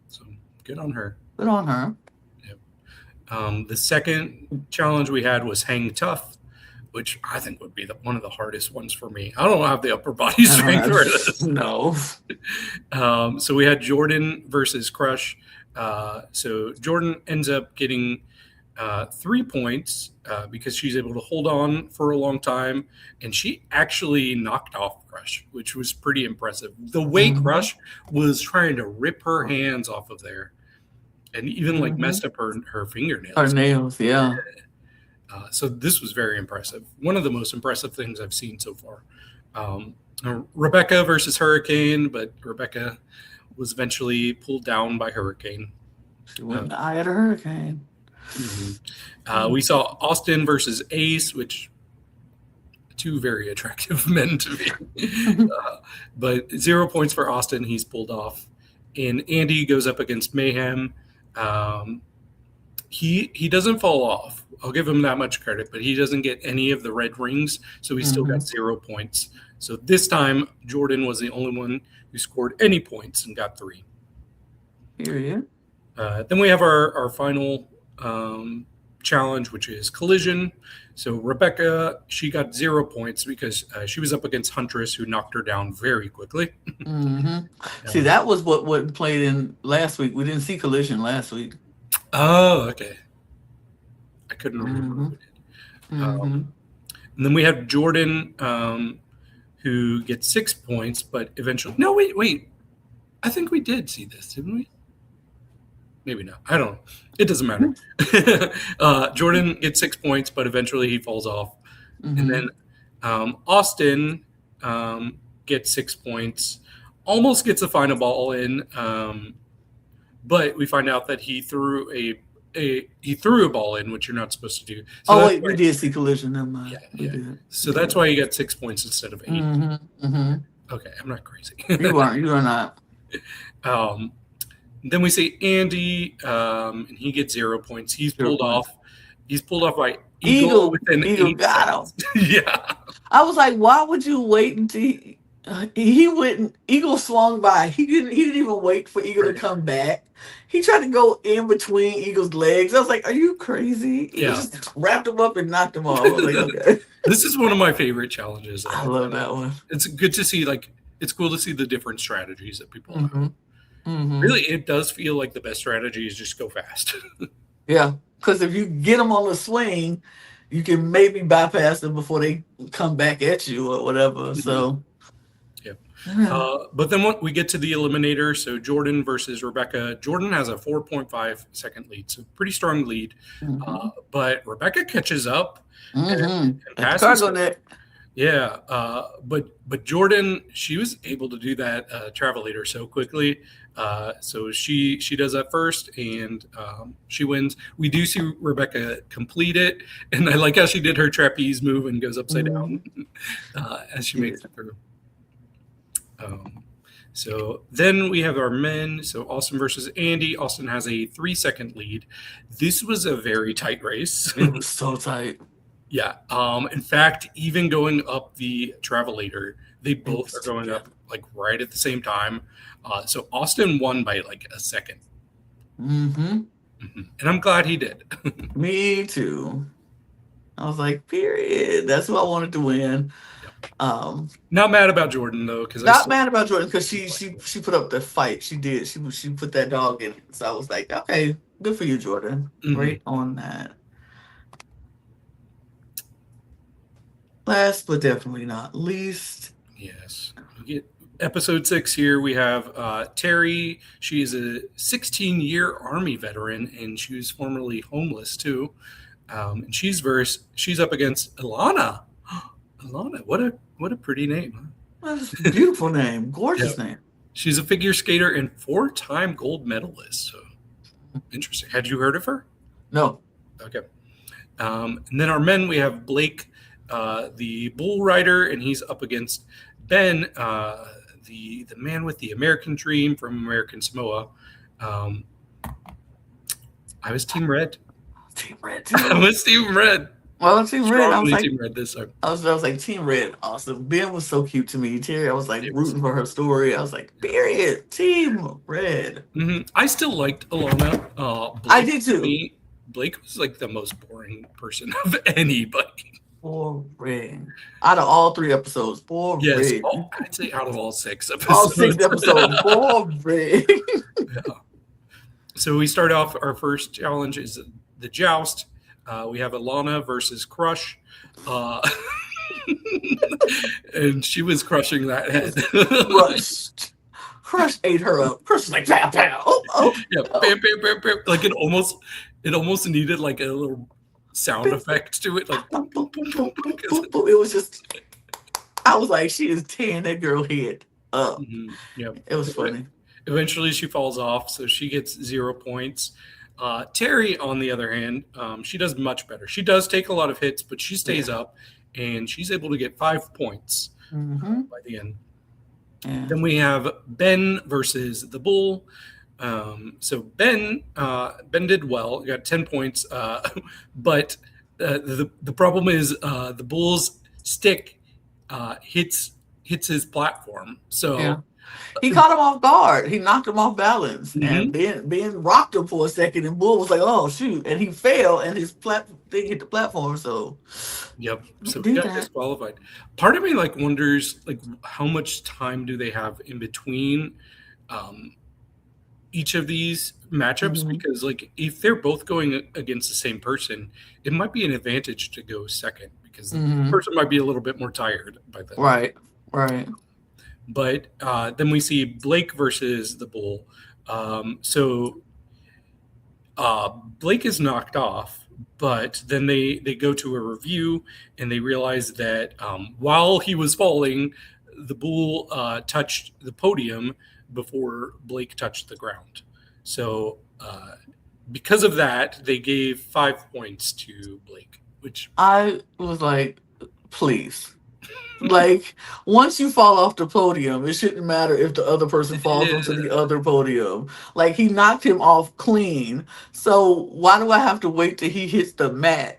So good on her. Good on her. The second challenge we had was hang tough, which I think would be one of the hardest ones for me. I don't have the upper body strength for this. No. So we had Jordan versus Crush. So Jordan ends up getting 3 points because she's able to hold on for a long time, and she actually knocked off Crush, which was pretty impressive. The way Mhm. Crush was trying to rip her hands off of there, and even like Mhm. messed up her Her fingernails. nails, yeah. So this was very impressive. One of the most impressive things I've seen so far. Rebecca versus Hurricane, but Rebecca was eventually pulled down by Hurricane. She went in the eye of the hurricane. We saw Austin versus Ace, which two very attractive men to me. But 0 points for Austin. He's pulled off. And Andy goes up against Mayhem. He doesn't fall off. I'll give him that much credit, but he doesn't get any of the red rings, so he still got 0 points. So this time, Jordan was the only one who scored any points and got 3. Period. Then we have our final challenge, which is collision. So Rebecca, she got 0 points because she was up against Huntress, who knocked her down very quickly. See, that was what played in last week. We didn't see collision last week. Oh, okay. I couldn't remember. And then we have Jordan, who gets 6 points, but eventually... No, wait. I think we did see this, didn't we? Maybe not. I don't know. It doesn't matter. Jordan gets 6 points, but eventually he falls off. And then Austin gets 6 points, almost gets a final ball in, but we find out that he threw a ball in, which you're not supposed to do. So we did see collision. Never mind. Yeah. So that's why he got 6 points instead of 8. Okay, I'm not crazy. You are not. Then we see Andy, and he gets 0 points. He's pulled off. He's pulled off by Eagle within Eagle 8 got seconds. Yeah. I was like, why would you wait until he went? Eagle swung by. He didn't even wait for Eagle to come back. He tried to go in between Eagle's legs. I was like, are you crazy? He just wrapped him up and knocked him off. I was like, okay. This is one of my favorite challenges. I love that one. It's good to see, it's cool to see the different strategies that people have. Really, it does feel like the best strategy is just go fast. Yeah, because if you get them on the swing, you can maybe bypass them before they come back at you or whatever. So, but then we get to the eliminator. So Jordan versus Rebecca. Jordan has a 4.5 second lead, so pretty strong lead. But Rebecca catches up and passes. Yeah, but Jordan, she was able to do that travelator so quickly. So she does that first, and she wins. We do see Rebecca complete it, and I like how she did her trapeze move and goes upside down as she makes it through. So then we have our men. So Austin versus Andy. Austin has a 3-second lead. This was a very tight race. It was so tight. Yeah. In fact, even going up the travelator, they both are going up right at the same time. So Austin won by a second. And I'm glad he did. Me too. I was like, period. That's who I wanted to win. Not mad about Jordan though, because she put up the fight. She did. She put that dog in it. So I was like, okay, good for you, Jordan. Great on that. Last but definitely not least. Yes. We get episode 6 here. We have Terry. She is a 16-year Army veteran, and she was formerly homeless too. And she's up against Lana. Lana, what a pretty name. Huh? That's a beautiful name. Gorgeous name. She's a figure skater and 4-time gold medalist. So interesting. Had you heard of her? No. Okay. And then our men, we have Blake, the bull rider, and he's up against Ben, the man with the American dream from American Samoa. I was Team Red. Team Red too. I was Team Red. Well, Team Red. I was like, Team Red this time. I was like, Team Red, awesome. Ben was so cute to me. Terry, I was like rooting for her story. I was like, period. Team Red. I still liked Alana. I did too. Blake was the most boring person of anybody. Boring. Out of all 3 episodes, boring. Yes, I'd say out of all 6 episodes. All 6 episodes, boring. Yeah. So we start off, our first challenge is the joust. We have Alana versus Crush. And she was crushing that head. Crush ate her up. Crush was like, pow, pow. Yeah, bam, bam, bam, bam. It almost needed a little sound effect to it. It was just... I was like, she is tearing that girl head up. Yep. It was funny. Eventually, she falls off, so she gets 0 points. Terry, on the other hand, she does much better. She does take a lot of hits, but she stays Yeah. up, and she's able to get 5 points Mm-hmm. by the end. Yeah. Then we have Ben versus the Bull. So Ben did well, got 10 points, but the problem is the Bull's stick hits his platform. Yeah. So He caught him off guard. He knocked him off balance, and mhm, Ben rocked him for a second, and Bull was like, "Oh shoot!" And he fell, and his thing hit the platform. So yep. don't So he do got that. disqualified. Part of me like wonders like how much time do they have in between um, each of these matchups Hmm. because like if they're both going against the same person, it might be an advantage to go second because the Hmm. person might be a little bit more tired by then. Right. Right. But then we see Blake versus the Bull. So Blake is knocked off, but then they go to a review and they realize that while he was falling, the Bull touched the podium before Blake touched the ground. So because of that, they gave 5 points to Blake, which I was like, please. Like, once you fall off the podium, it shouldn't matter if the other person falls onto the other podium. Like, he knocked him off clean. So, why do I have to wait till he hits the mat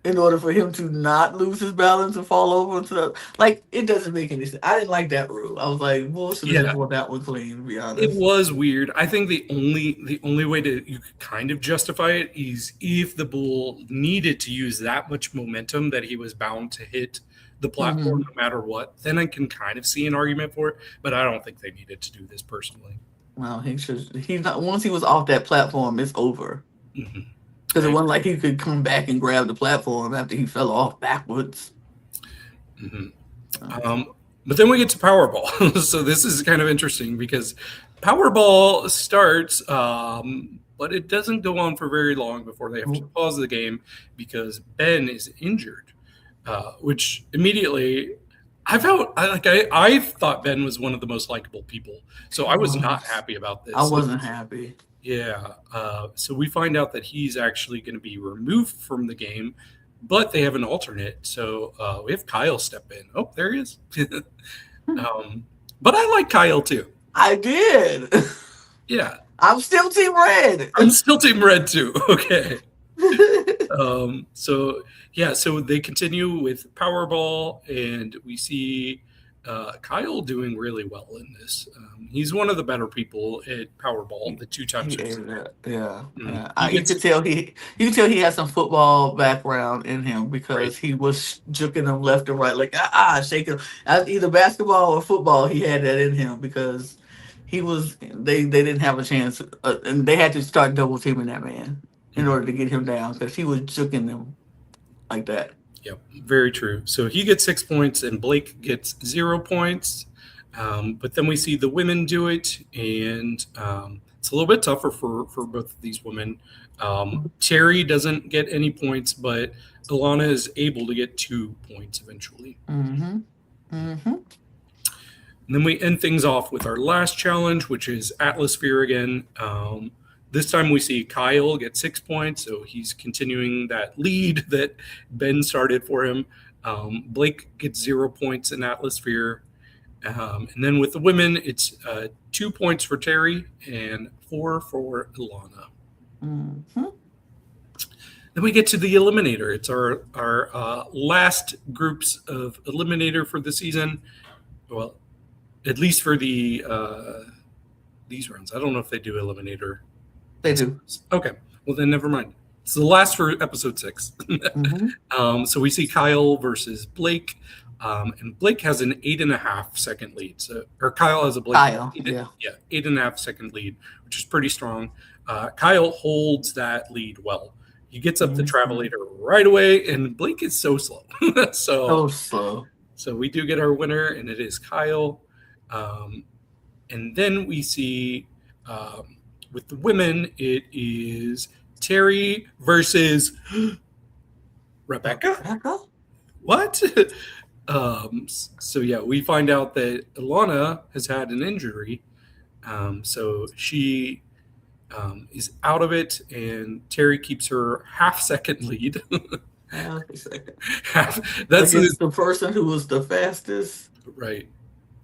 in order for him to not lose his balance and fall over into the. Like, it doesn't make any sense. I didn't like that rule. I was like, well, should have just yeah, won that one clean, to be it honest. was weird. I think the only way to you could kind of justify it is if the Bull needed to use that much momentum that he was bound to hit the platform Hmm. no matter what. Then I can kind of see an argument for it, but I don't think they needed to do this personally. Well, he should. He's not. Once he was off that platform, it's over. Hmm. Because it wasn't like he could come back and grab the platform after he fell off backwards. Hmm. Uh, Um, but then we get to Powerball. So this is kind of interesting because Powerball starts, but it doesn't go on for very long before they have to pause the game because Ben is injured, which immediately I thought Ben was one of the most likable people, so he I was not was. happy about I this. wasn't happy. Yeah. So we find out that he's actually going to be removed from the game, but they have an alternate. So we have Kyle step in. Oh, there he is. But I like Kyle too. I did. Yeah. I'm still Team Red. I'm still Team Red too. Okay. So yeah, so they continue with Powerball, and we see Kyle doing really well in this. He's one of the better people at Powerball, the two He times ate succeeded. it. Yeah, yeah. He You gets could tell he had some football background in him right. because he was juking them left and right, like shaking. Either basketball or football, he had that in him because he was. They didn't have a chance, and they had to start double teaming that man in Mhm. order to get him down because he was juking them like that. Yep, very true. So he gets 6 points, and Blake gets 0 points. But then we see the women do it, and it's a little bit tougher for both of these women. Terry doesn't get any points, but Alana is able to get 2 points eventually. Mm-hmm. Mm-hmm. And then we end things off with our last challenge, which is Atmosphere again. This time we see Kyle get 6 points, so he's continuing that lead that Ben started for him. Blake gets 0 points in Atmosphere. And then with the women, it's 2 points for Terry and 4 for Ilana. Mm-hmm. Then we get to the Eliminator. It's our last groups of Eliminator for the season. Well, at least for these rounds. I don't know if they do Eliminator. They do. Okay, well then never mind. It's the last for episode 6. Mm-hmm. So we see Kyle versus Blake, and Blake has an 8.5 second lead. So, or Kyle has a Blake, Kyle, yeah. 8.5 second lead, which is pretty strong. Kyle holds that lead well. He gets up the Mm-hmm. Travelator right away, and Blake is so slow. so, So slow. so we do get our winner, and it is Kyle. Um, and then we see with the women, it is Terry versus Rebecca. Rebecca? What? So yeah, we find out that Lana has had an injury. So she is out of it, and Terry keeps her half second lead. Half a second. half, that's Against the person who was the fastest. right.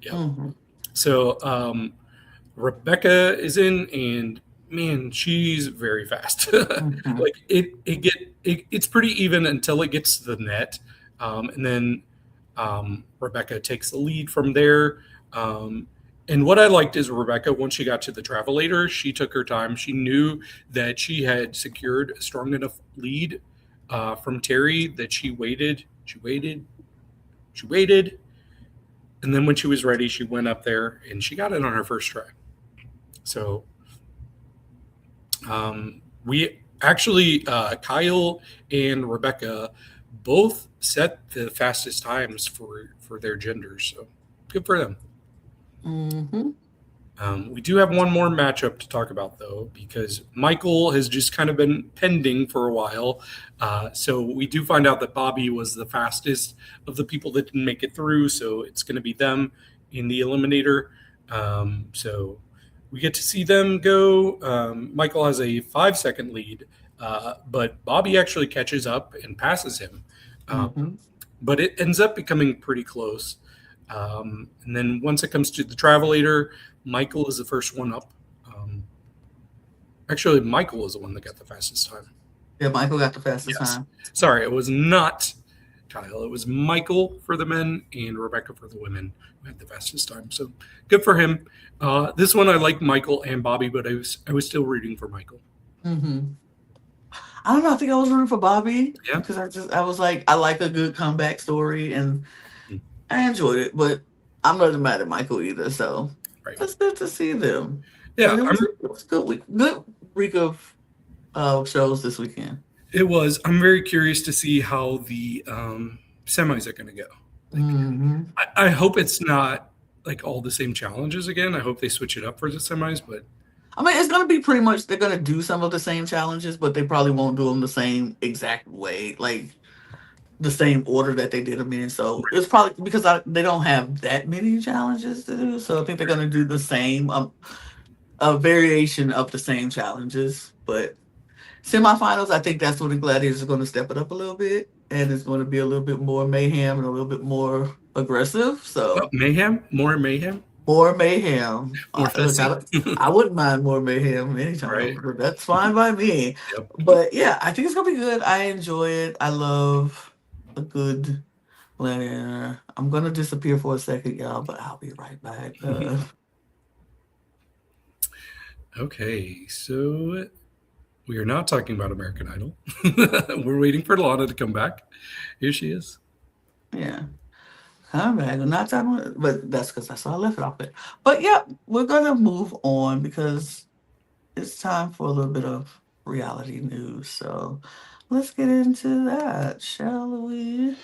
Yeah. Mm-hmm. So Rebecca is in, and man, she's very fast. Mm-hmm. Like it's pretty even until it gets to the net, and then Rebecca takes the lead from there. Um, and what I liked is Rebecca, once she got to the travelator, she took her time. She knew that she had secured a strong enough lead from Terry that she waited, and then when she was ready, she went up there and she got it on her first try. So we actually, Kyle and Rebecca both set the fastest times for their genders. So good for them. Mm-hmm. We do have one more matchup to talk about, though, because Michael has just kind of been pending for a while. So we do find out that Bobby was the fastest of the people that didn't make it through. So it's going to be them in the eliminator. So we get to see them go. Michael has a 5 second lead, but Bobby actually catches up and passes him. Um, Mm-hmm. but it ends up becoming pretty close. And then once it comes to the travelator, Michael is the first one up. Um, Actually, Michael is the one that got the fastest time. Yeah, Michael got the fastest Yes. time. Sorry, it was not Kyle. It was Michael for the men and Rebecca for the women who had the fastest time. So good for him. This one I like Michael and Bobby, but I was still rooting for Michael. Mm-hmm. I don't know. I think I was rooting for Bobby Yeah. because I was like, I like a good comeback story and I enjoyed it, but I'm not mad at Michael either. So Right. it's good to see them, Yeah. and it was good week of shows this weekend. It was. I'm very curious to see how the semis are going to go. Like, Mm-hmm. I hope it's not like all the same challenges again. I hope they switch it up for the semis, but I mean, it's gonna be pretty much they're gonna do some of the same challenges, but they probably won't do them the same exact way, like the same order that they did them in. So it's probably because they don't have that many challenges to do. So I think they're gonna do the same, a variation of the same challenges. But semifinals, I think that's when the Gladiators are going to step it up a little bit, and it's going to be a little bit more mayhem and a little bit more aggressive. well, So mayhem, more mayhem. more Look, fussy. I wouldn't mind more mayhem anytime. Right. But that's fine by me. Yep. But yeah, I think it's gonna be good. I enjoy it. I love a good Gladiator. I'm gonna disappear for a second, y'all, but I'll be right back. Okay, so we are not talking about American Idol. We're waiting for Lana to come back. Here she is. Yeah. I'm back. Not talking, but that's because I left it off it. But yeah, we're gonna move on because it's time for a little bit of reality news. So let's get into that, shall we?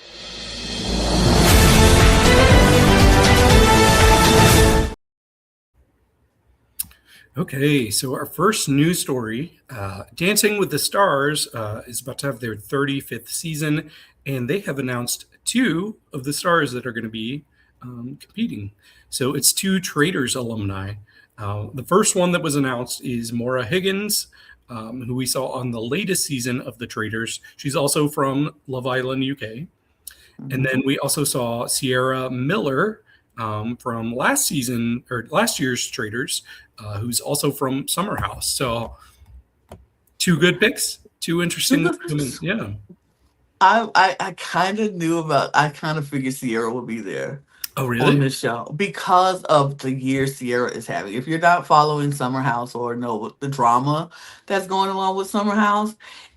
Okay, so our first news story, Dancing with the Stars, is about to have their 35th season, and they have announced two of the stars that are going to be competing. So it's two Traders alumni. The first one that was announced is Maura Higgins, who we saw on the latest season of the Traders. She's also from Love Island, UK. And then we also saw Sierra Miller from last season or last year's Traders, who's also from Summer House. So two good picks, two interesting women. Yeah. I kind of knew about. I kind of figured Sierra would be there Oh, on really? this show because of the year Sierra is having. If you're not following Summer House or know what the drama that's going along with Summer House,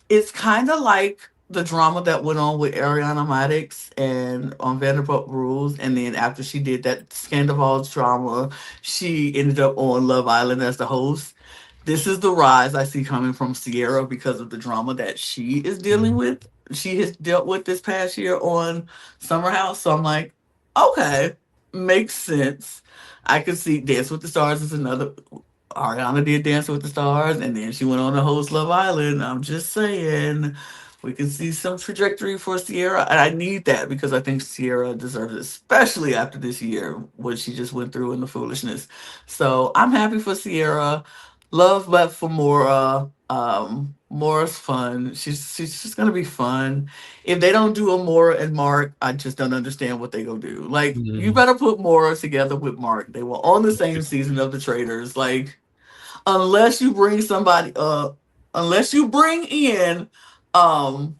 it's kind of like the drama that went on with Ariana Madix and on Vanderpump Rules, and then after she did that Scandal's drama, she ended up on Love Island as the host. This is the rise I see coming from Sierra because of the drama that she is dealing Mhm. with. She has dealt with this past year on Summer House. So I'm like, okay, makes sense. I could see Dance with the Stars is another. Ariana did Dance with the Stars, and then she went on to host Love Island. I'm just saying, We can see some trajectory for Sierra, and I need that because I think Sierra deserves it, especially after this year, what she just went through in the foolishness. So I'm happy for Sierra. Love, but for Mora. Mora's fun. She's just gonna be fun. If they don't do a Mora and Mark, I just don't understand what they gonna do. Like, you Mm. better put Mora together with Mark. They were on the same season of the Traders. Like, unless you bring somebody unless you bring in um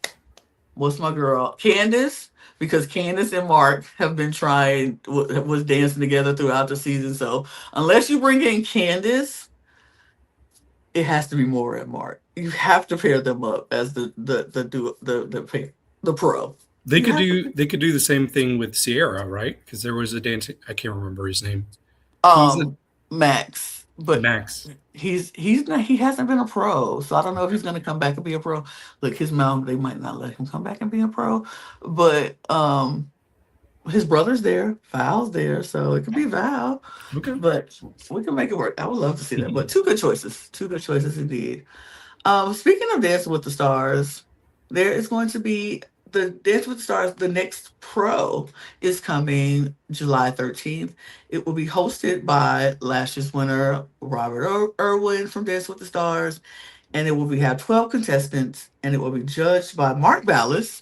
what's my girl Candace, because Candace and Mark have been trying was dancing together throughout the season. So unless you bring in Candace, it has to be more and Mark. You have to pair them up as the pro. They You could have to. do the same thing with Sierra, right? Because there was a dancing. I can't remember his name. He's a um Max, but Max. he's not, he hasn't been a pro, so I don't know if he's going to come back and be a pro. Look, his mom, they might not let him come back and be a pro, but his brother's there, Val's there, so it could be Val, Okay. but we can make it work. I would love to see that. But two good choices indeed. Speaking of Dancing with the Stars, there is going to be the Dance with the Stars. The next pro is coming July 13th. It will be hosted by last year's winner Robert Irwin from Dance with the Stars, and it will be have 12 contestants, and it will be judged by Mark Ballas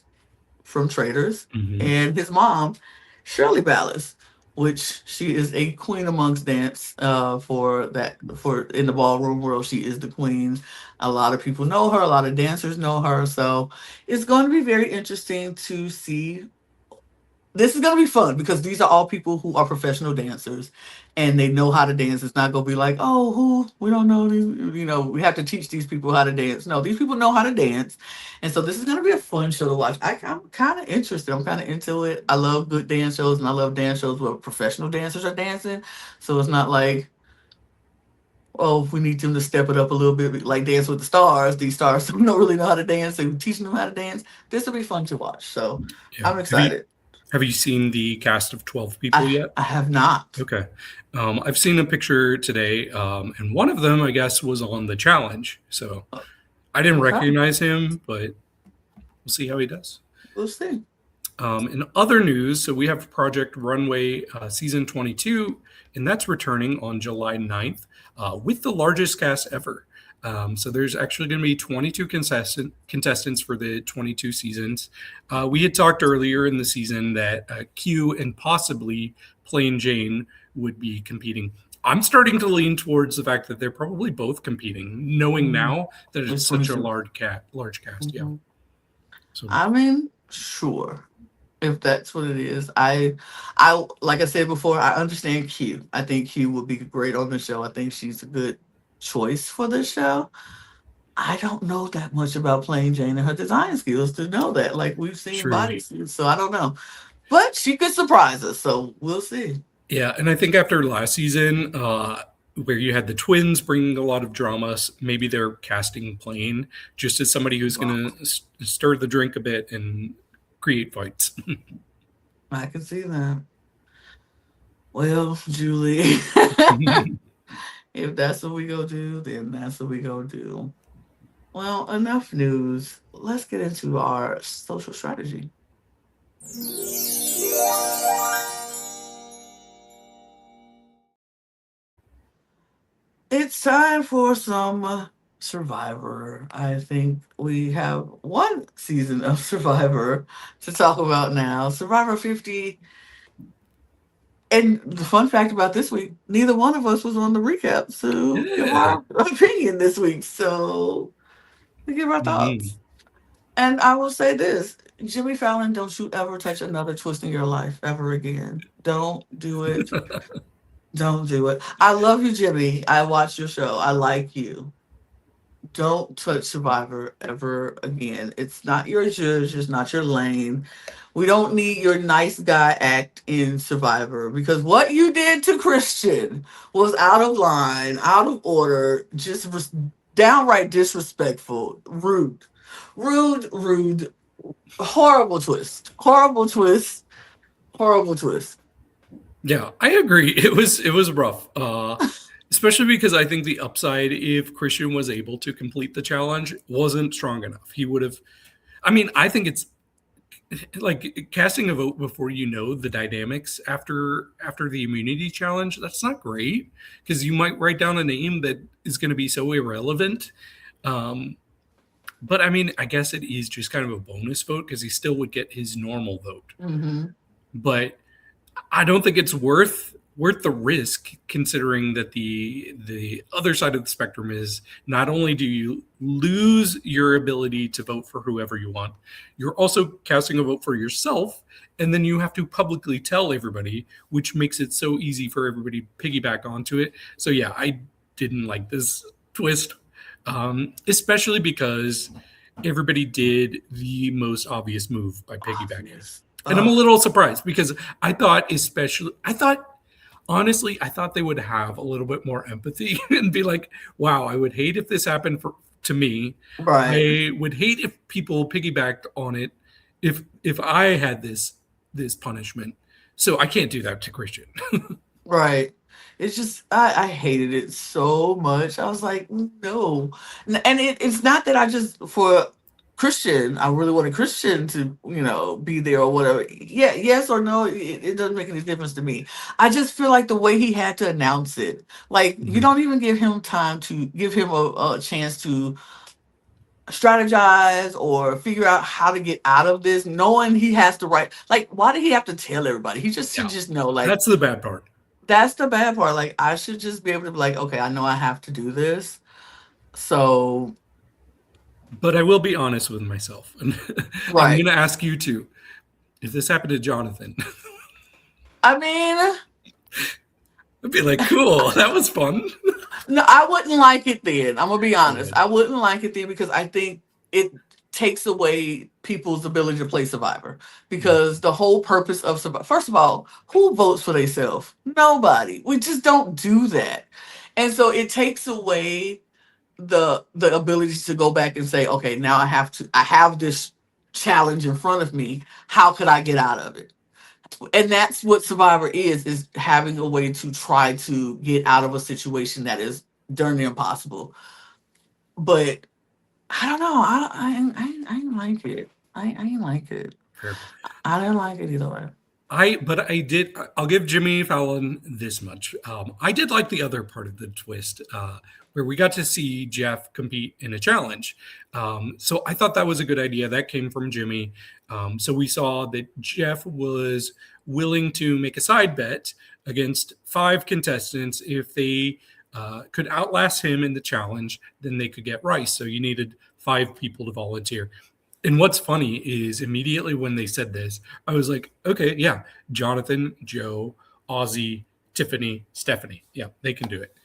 from Traders Hmm. and his mom, Shirley Ballas, which she is a queen amongst dance for in the ballroom world. She is the queen. A lot of people know her, a lot of dancers know her. So it's going to be very interesting to see. This is going to be fun because these are all people who are professional dancers and they know how to dance. It's not going to be like, oh, who we don't know these, we have to teach these people how to dance. No, these people know how to dance. And so this is going to be a fun show to watch. I'm kind of interested. I'm kind of into it. I love good dance shows and I love dance shows where professional dancers are dancing. So it's not like, oh, we need them to step it up a little bit, like Dance with the Stars. These stars don't really know how to dance, so we're teaching them how to dance. This will be fun to watch. So Yeah. I'm excited. Have you seen the cast of 12 people yet? I have not. Okay. I've seen a picture today, and one of them, I guess, was on the challenge. So I didn't Okay, recognize him, but we'll see how he does. we'll see. In other news, so we have Project Runway season 22, and that's returning on July 9th with the largest cast ever. So there's actually going to be 22 contestants for the 22 seasons. We had talked earlier in the season that Q and possibly Plain Jane would be competing. I'm starting to lean towards the fact that they're probably both competing, knowing Mhm. now that it's It's such a 22. large cast. Yeah. Mhm. So I mean, sure. If that's what it is, I like I said before, I understand Q. I think Q would be great on the show. I think she's a good choice for the show. I don't know that much about Plain Jane and her design skills to know that. Like we've seen true. bodysuits, so I don't know. But she could surprise us, so we'll see. Yeah, and I think after last season, where you had the twins bringing a lot of drama, maybe they're casting Plain just as somebody who's going to stir the drink a bit and create fights. I can see that. Well, Julie, if that's what we go do, then that's what we go do. Well, enough news. Let's get into our social strategy. It's time for some Survivor. I think we have one season of Survivor to talk about now. Survivor 50. And the fun fact about this week, neither one of us was on the recap to give Yeah. our opinion this week. So we give our Mhm. thoughts. And I will say this, Jimmy Fallon, don't you ever touch another twist in your life ever again. Don't do it. Don't do it. I love you, Jimmy. I watch your show. I like you. Don't touch Survivor ever again. It's not your judge, it's not your lane. We don't need your nice guy act in Survivor because what you did to Christian was out of line, out of order, just downright disrespectful, rude. Rude, horrible twist. Horrible twist. Horrible twist. Yeah, I agree. It was rough, especially because I think the upside, if Christian was able to complete the challenge, wasn't strong enough. He would have. I mean, I think it's like casting a vote before you know the dynamics after the immunity challenge. That's not great because you might write down a name that is going to be so irrelevant. Um, but I mean, I guess it is just kind of a bonus vote because he still would get his normal vote. Mm-hmm. But I don't think it's worth the risk, considering that the other side of the spectrum is not only do you lose your ability to vote for whoever you want, you're also casting a vote for yourself, and then you have to publicly tell everybody, which makes it so easy for everybody to piggyback onto it. So yeah, I didn't like this twist, especially because everybody did the most obvious move by piggybacking. Obvious. And I'm a Ugh. little surprised because honestly, I thought they would have a little bit more empathy and be like, wow, I would hate if this happened to me. Right. I would hate if people piggybacked on it if I had this punishment. So I can't do that to Christian. Right. It's just I hated it so much. I was like, no. And it's not that I just for Christian, I really wanted Christian to, be there or whatever. Yeah, yes or no, it doesn't make any difference to me. I just feel like the way he had to announce it, like you Mhm. don't even give him time to give him a chance to strategize or figure out how to get out of this, knowing he has to write. Like, why did he have to tell everybody? He just should Yeah. just know, like, That's the bad part. that's the bad part. Like, I should just be able to be like, okay, I know I have to do this. So, But I will be honest with myself. And I'm going right. to ask you too. If this happened to Jonathan, I mean, I'd be like, cool, that was fun. no, I wouldn't like it then. I'm gonna be I honest. would. I wouldn't like it then because I think it takes away people's ability to play Survivor. Because the whole purpose of Survivor, first of all, who votes for themselves? Nobody. We just don't do that. And so it takes away the ability to go back and say, okay, now I have this challenge in front of me. How could I get out of it? And that's what Survivor is having a way to try to get out of a situation that is darn near impossible. But I don't know. I didn't like it. I didn't like it. Fair. I didn't like it either way. But I did. I'll give Jimmy Fallon this much. I did like the other part of the twist, where we got to see Jeff compete in a challenge. So I thought that was a good idea. That came from Jimmy. So we saw that Jeff was willing to make a side bet against 5 contestants. If they could outlast him in the challenge, then they could get rice. So you needed 5 people to volunteer. And what's funny is immediately when they said this, I was like, okay, yeah, Jonathan, Joe, Ozzy, Tiffany, Stephanie. Yeah, they can do it.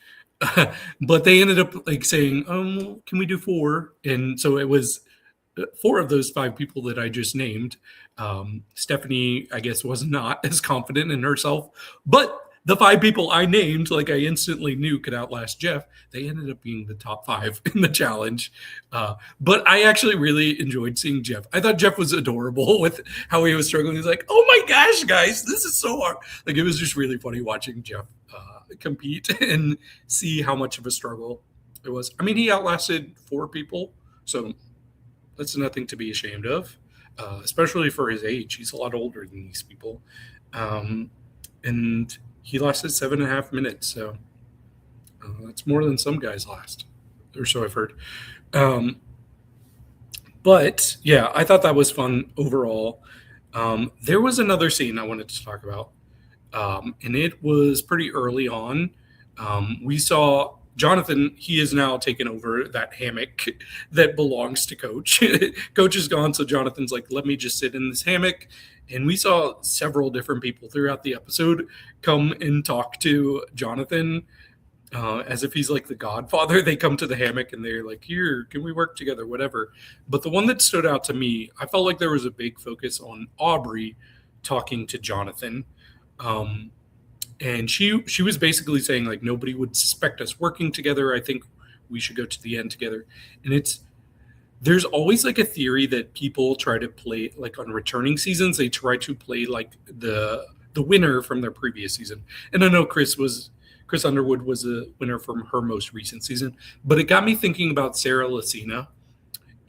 But they ended up like saying, can we do 4? And so it was 4 of those 5 people that I just named. Stephanie, I guess, was not as confident in herself, but the 5 people I named, like I instantly knew could outlast Jeff, they ended up being the top 5 in the challenge. But I actually really enjoyed seeing Jeff. I thought Jeff was adorable with how he was struggling. He's like, oh my gosh, guys, this is so hard. Like, it was just really funny watching Jeff compete and see how much of a struggle it was. I mean, he outlasted 4 people, so that's nothing to be ashamed of, especially for his age. He's a lot older than these people. And he lasted 7.5 minutes, so that's more than some guys last, or so I've heard. Um, but yeah, I thought that was fun overall. There was another scene I wanted to talk about, and it was pretty early on. We saw Jonathan. He is now taken over that hammock that belongs to Coach. Coach is gone, so Jonathan's like, "Let me just sit in this hammock." And we saw several different people throughout the episode come and talk to Jonathan as if he's like the godfather. They come to the hammock and they're like, here, can we work together, whatever. But the one that stood out to me, I felt like there was a big focus on Aubrey talking to Jonathan. Um, and she was basically saying like nobody would suspect us working together. I think we should go to the end together. And there's always like a theory that people try to play like on returning seasons, they try to play like the winner from their previous season. And I know Chris Underwood was a winner from her most recent season, but it got me thinking about Sarah Lacina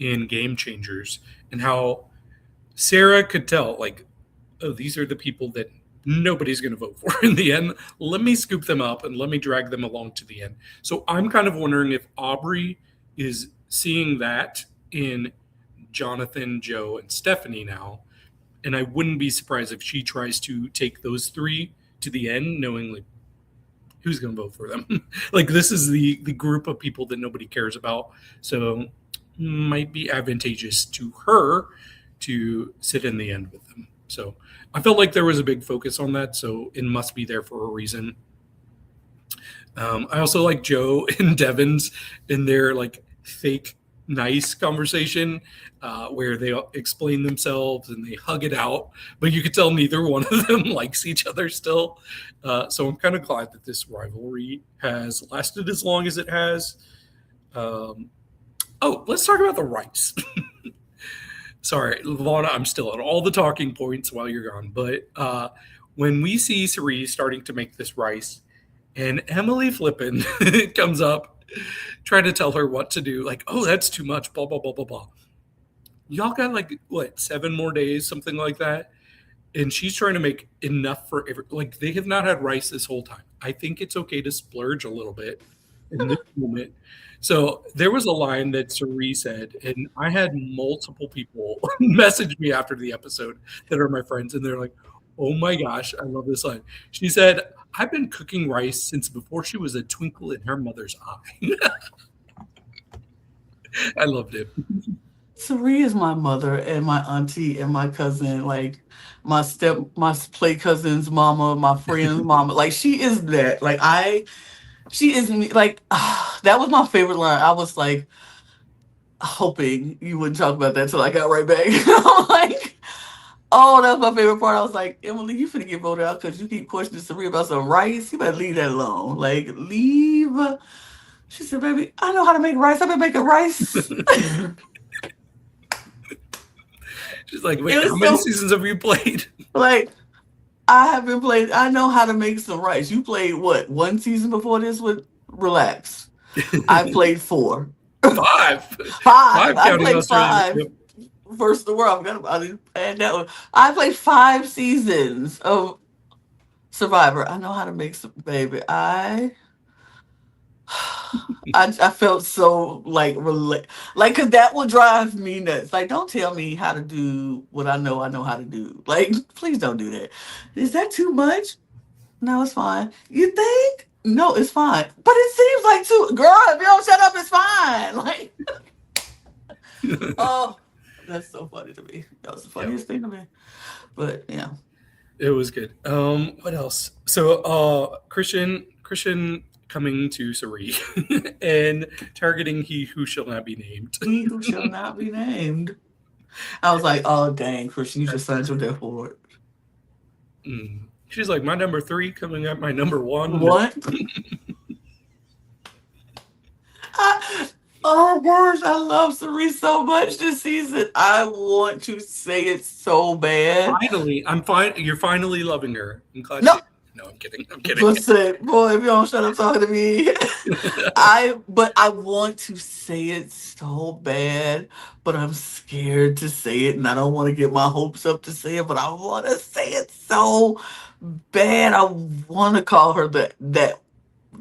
in Game Changers, and how Sarah could tell, like, oh, these are the people that nobody's going to vote for in the end. Let me scoop them up and let me drag them along to the end. So I'm kind of wondering if Aubrey is seeing that in Jonathan, Joe, and Stephanie now. And I wouldn't be surprised if she tries to take those three to the end, knowing like who's going to vote for them. Like this is the group of people that nobody cares about. So might be advantageous to her to sit in the end with them. So I felt like there was a big focus on that. So it must be there for a reason. I also like Joe and Devon's in their like fake nice conversation where they explain themselves and they hug it out, but you could tell neither one of them likes each other still. So I'm kind of glad that this rivalry has lasted as long as it has. Let's talk about the rice. Sorry, Lana, I'm still on all the talking points while you're gone. But when we see Cerise starting to make this rice, and Emily Flippin comes up trying to tell her what to do, like, oh, that's too much, blah, blah, blah, blah, blah. Y'all got like, what, 7 more days, something like that? And she's trying to make enough for like, they have not had rice this whole time. I think it's okay to splurge a little bit in this moment. So there was a line that Cerise said, and I had multiple people message me after the episode that are my friends, and they're like, oh my gosh, I love this line. She said, I've been cooking rice since before she was a twinkle in her mother's eye. I loved it. Sari is my mother and my auntie and my cousin, like my play cousin's mama, my friend's mama. Like she is that. She is me. Like that was my favorite line. I was like hoping you wouldn't talk about that till I got right back. I'm like, oh, that was my favorite part. I was like, Emily, you finna get voted out because you keep questioning Sari about some rice. You better leave that alone. Like leave. She said, baby, I know how to make rice. I've been making rice. She's like, wait, how many seasons have you played? Like, I have been playing. I know how to make some rice. You played what? 1 season before this with Relax. I played 4. Five. Five. I Counting played Australia. 5. First of the world. I forgot about it. And that one. I played 5 seasons of Survivor. I know how to make some, baby. I felt so like like because that will drive me nuts. Like, don't tell me how to do what I know how to do. Like, please don't do that. Is that too much? No, it's fine. You think? No, it's fine. But it seems like too. Girl, if you don't shut up, it's fine. Like, oh, that's so funny to me. That was the funniest thing to me. But yeah, it was good. What else? So Christian coming to Sari and targeting he who shall not be named. he who shall not be named. I was like, oh dang, Christian, you just signed your death warrant. She's like, my number 3 coming up, my number 1. What? Oh gosh, I love Cerise so much this season. I want to say it so bad. Finally, I'm fine. You're finally loving her. I'm glad. No, no, I'm kidding. I'm kidding. listen, boy, if you don't shut up talking to me, I want to say it so bad, but I'm scared to say it, and I don't want to get my hopes up to say it, but I want to say it so bad. I want to call her that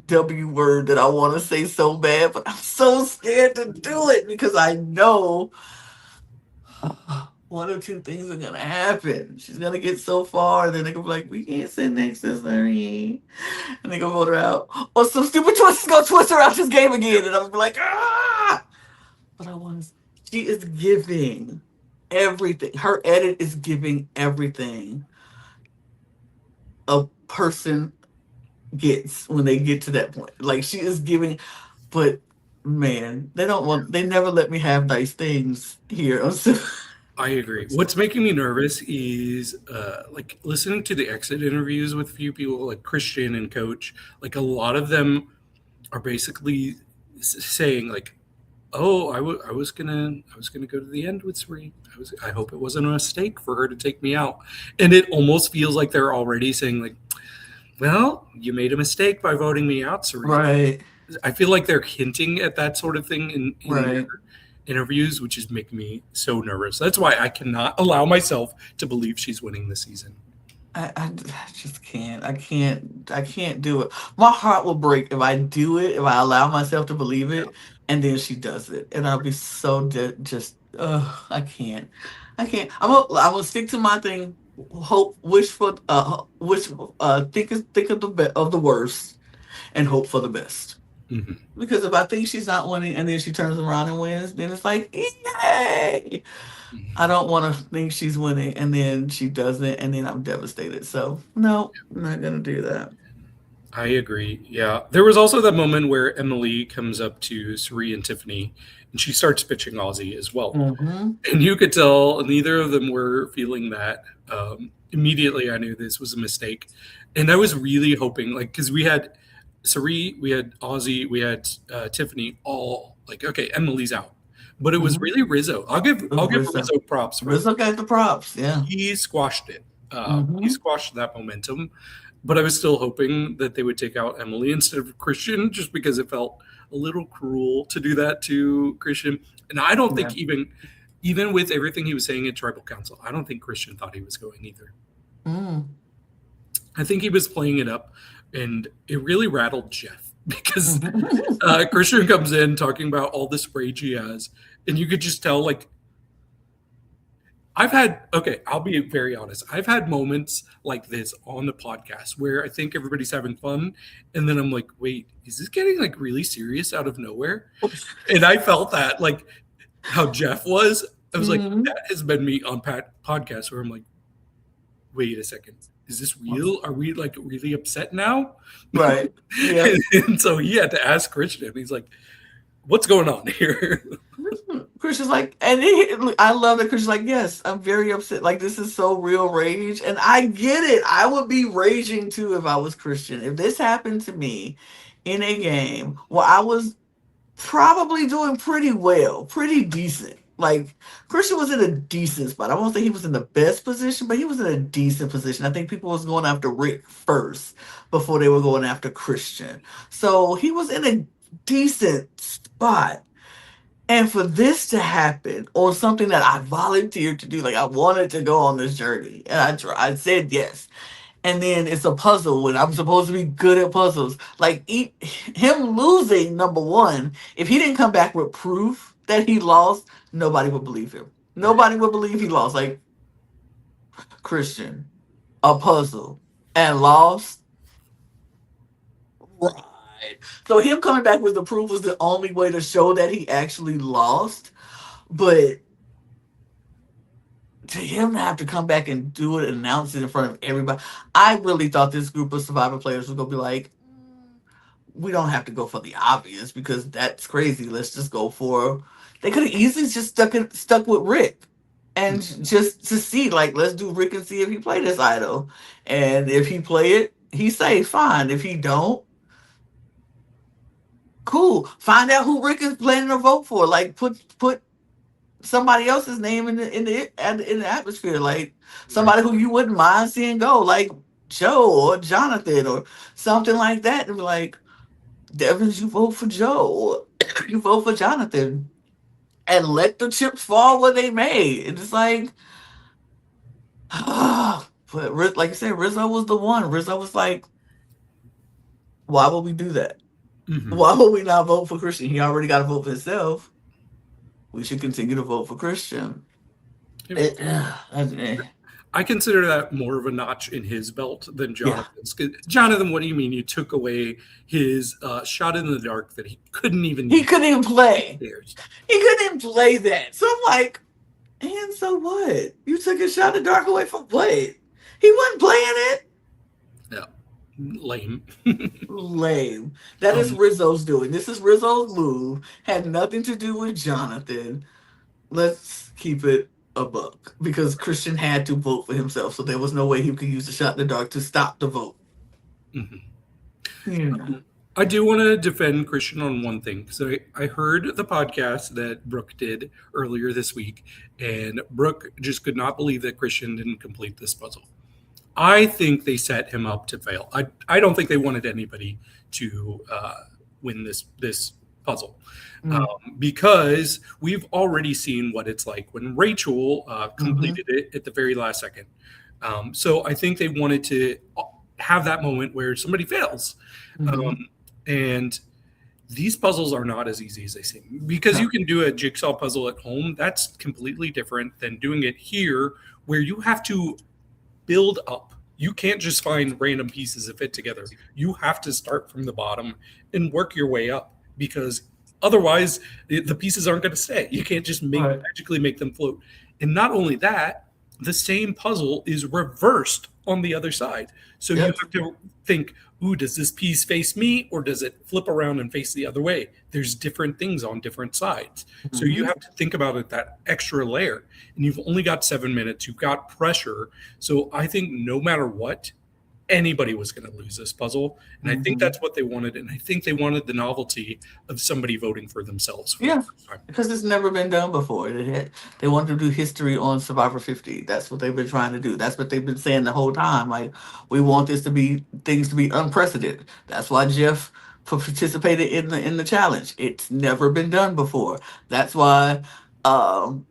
W word that I want to say so bad, but I'm so scared to do it because I know one or two things are gonna happen. She's gonna get so far, and then they're gonna be like, "We can't sit next to Sari," and they gonna vote her out. Or some stupid twist is gonna twist her out this game again, and I'm gonna be like, "Ah!" But I want to. She is giving everything. Her edit is giving everything a person gets when they get to that point. Like she is giving, but man, they never let me have nice things here. I agree. What's making me nervous is like listening to the exit interviews with a few people like Christian and Coach. Like a lot of them are basically saying like, "Oh, I was gonna go to the end with Sari. I hope it wasn't a mistake for her to take me out." And it almost feels like they're already saying like, "Well, you made a mistake by voting me out, Sari." Right. I feel like they're hinting at that sort of thing in right. interviews, which is making me so nervous. That's why I cannot allow myself to believe she's winning this season. I just can't. I can't do it. My heart will break if I do it, if I allow myself to believe Yeah. it, and then she does it. And I'll be so just, I can't. I can't. I'm gonna stick to my thing. Hope, think of of the worst and hope for the best. Hmm. Because if I think she's not winning and then she turns around and wins, then it's like, yay! I don't want to think she's winning and then she doesn't and then I'm devastated. So, no, I'm not going to do that. I agree. Yeah. There was also that moment where Emily comes up to Suri and Tiffany and she starts pitching Ozzy as well. Mm-hmm. And you could tell neither of them were feeling that. Immediately, I knew this was a mistake. And I was really hoping, like, because we had Suri, we had Ozzy, we had Tiffany, all like, okay, Emily's out. But it was Mm-hmm. really Rizzo. Oh, I'll give Rizzo. Rizzo props for Rizzo got the props. Yeah. he squashed it. He Mm-hmm. squashed that momentum. But I was still hoping that they would take out Emily instead of Christian, just because it felt a little cruel to do that to Christian. And I don't Yeah. think even with everything he was saying at tribal council, I don't think Christian thought he was going either. Mm. I think he was playing it up, and it really rattled Jeff because Mm-hmm. Christian comes in talking about all this rage he has, and you could just tell like I'll be very honest. I've had moments like this on the podcast where I think everybody's having fun. And then I'm like, wait, is this getting like really serious out of nowhere? And I felt that like how Jeff was. I was like, that has been me on podcasts where I'm like, wait a second. Is this real? Are we like really upset now? Right. Yeah. And so he had to ask Christian. He's like, what's going on here? Christian's like, I love that Christian's like, yes, I'm very upset. Like, this is so real rage. And I get it. I would be raging too if I was Christian. If this happened to me in a game where I was probably doing pretty well, pretty decent. Like, Christian was in a decent spot. I won't say he was in the best position, but he was in a decent position. I think people was going after Rick first before they were going after Christian. So he was in a decent spot. And for this to happen on something that I volunteered to do, like I wanted to go on this journey, and I said yes. And then it's a puzzle when I'm supposed to be good at puzzles. Like him losing, number one, if he didn't come back with proof that he lost, nobody would believe him. Nobody would believe he lost. Like Christian, a puzzle and lost. Right. So him coming back with the proof was the only way to show that he actually lost. But to him to have to come back and do it and announce it in front of everybody, I really thought this group of Survivor players was gonna be like, we don't have to go for the obvious because that's crazy. Let's just go for. They could have easily just stuck with Rick, and just to see like let's do Rick and see if he play this idol, and if he play it, he say fine. If he don't, cool. Find out who Rick is planning to vote for. Like put somebody else's name in the atmosphere, like Right. somebody who you wouldn't mind seeing go, like Joe or Jonathan or something like that, and be like, Devins, you vote for Joe, you vote for Jonathan, and let the chips fall where they may. It's just like, but like you said, Rizzo was the one. Rizzo was like, why would we do that? Hmm. Why would we not vote for Christian? He already got to vote for himself. We should continue to vote for Christian. It, I consider that more of a notch in his belt than yeah. Jonathan's. 'Cause Jonathan, what do you mean? You took away his shot in the dark that he couldn't even He use. couldn't even play. Theirs. He couldn't even play that. So I'm like, and so what? You took a shot of dark away from what? He wasn't playing it. Yeah, lame. Lame. That is um, Rizzo's doing. This is Rizzo's move. Had nothing to do with Jonathan. Let's keep it a buck. Because Christian had to vote for himself, so there was no way he could use the shot in the dark to stop the vote. mhm. Yeah. I do want to defend Christian on one thing. So I heard the podcast that Brooke did earlier this week, and Brooke just could not believe that Christian didn't complete this puzzle. I think they set him up to fail. I don't think they wanted anybody to win this puzzle. Mm. Because we've already seen what it's like when Rachel Mm-hmm. completed it at the very last second. So I think they wanted to have that moment where somebody fails. Mm-hmm. And these puzzles are not as easy as they seem because you No. can do a jigsaw puzzle at home. That's completely different than doing it here, where you have to build up. You can't just find random pieces that fit together. You have to start from the bottom and work your way up because otherwise the pieces aren't going to stay. You can't just Right. magically make them float. And not only that, the same puzzle is reversed on the other side. So you Yep. have to think, ooh, does this piece face me or does it flip around and face the other way? There's different things on different sides. So you Mm-hmm. have to think about it that extra layer. And you've only got 7 minutes. You've got pressure. So I think no matter what, anybody was going to lose this puzzle. And I think Mm-hmm. that's what they wanted. And I think they wanted the novelty of somebody voting for themselves for the Yeah. first time. Because it's never been done before. They want to do history on Survivor 50. That's what they've been trying to do. That's what they've been saying the whole time. Like, we want this to be things to be unprecedented. That's why Jeff participated in the challenge. It's never been done before. That's why um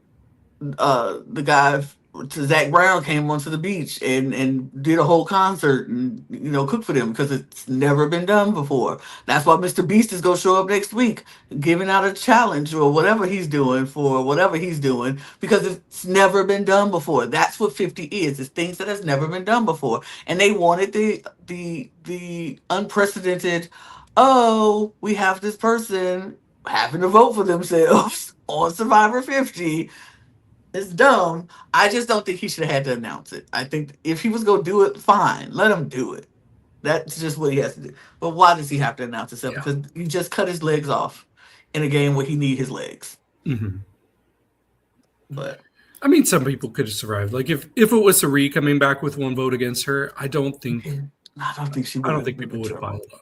the guy Zach Brown came onto the beach and did a whole concert and cooked for them because it's never been done before. That's why Mr. Beast is gonna show up next week, giving out a challenge or whatever he's doing for whatever he's doing because it's never been done before. That's what 50 is. It's things that has never been done before, and they wanted the unprecedented. Oh, we have this person having to vote for themselves on Survivor 50. It's dumb. I just don't think he should have had to announce it. I think if he was gonna do it, fine, let him do it. That's just what he has to do. But why does he have to announce himself? Yeah. Because you just cut his legs off in a game where he need his legs. Hmm. But I mean, some people could have survived. Like if it was Sari coming back with one vote against her, I don't think she I would don't have think been people in would have trouble. piled on.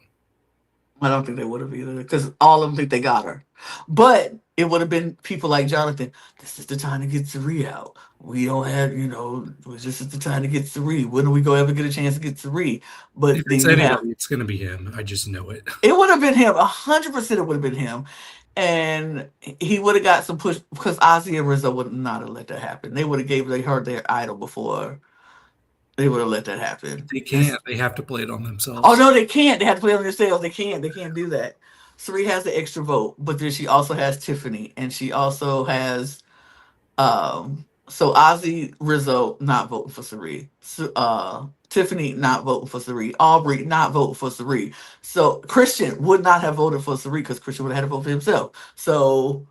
I don't think they would have either, because all of them think they got her. But it would have been people like Jonathan. This is the time to get Sari out. We don't have, this is the time to get Sari. When are we gonna ever get a chance to get Sari? If But it's then you have anybody, it's going to be him. I just know it. it would have been him. 100% it would have been him. And he would have got some push because Ozzy and Rizzo would not have let that happen. They would have gave they heard their idol before they would have let that But happen. they This can't. They have to play it on Oh themselves. no, they can't. They have to play on themselves. They can't. They can't do that. Sari has the extra vote, but then she also has Tiffany, and she also has so Ozzy Rizzo not voting for Sari. Tiffany not voting for Sari. Aubrey not voting for Sari. So Christian would not have voted for Sari because Christian would have had to vote for himself. So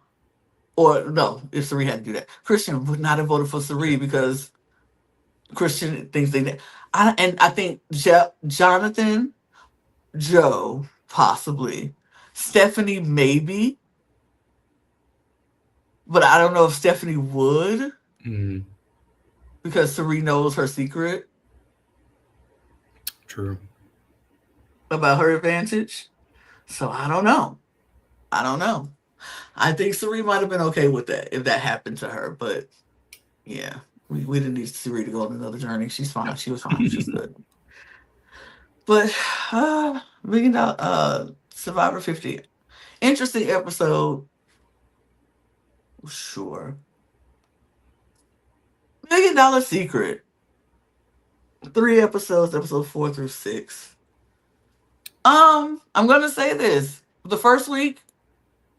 or no, if Sari had to do that, Christian would not have voted for Sari because Christian thinks I think Jonathan, Joe, possibly. Stephanie, maybe. But I don't know if Stephanie would Mm, because Sari knows her secret true. about her advantage. So I don't know. I don't know. I think Sari might have been okay with that if that happened to her. But yeah, we didn't need Sari to go on another journey. She's fine. No. She was fine. She's good. But Million Dollar Survivor 50. Interesting episode. Sure. $1 million Secret. 3 episodes, episode 4 through 6. I'm gonna say this. The first week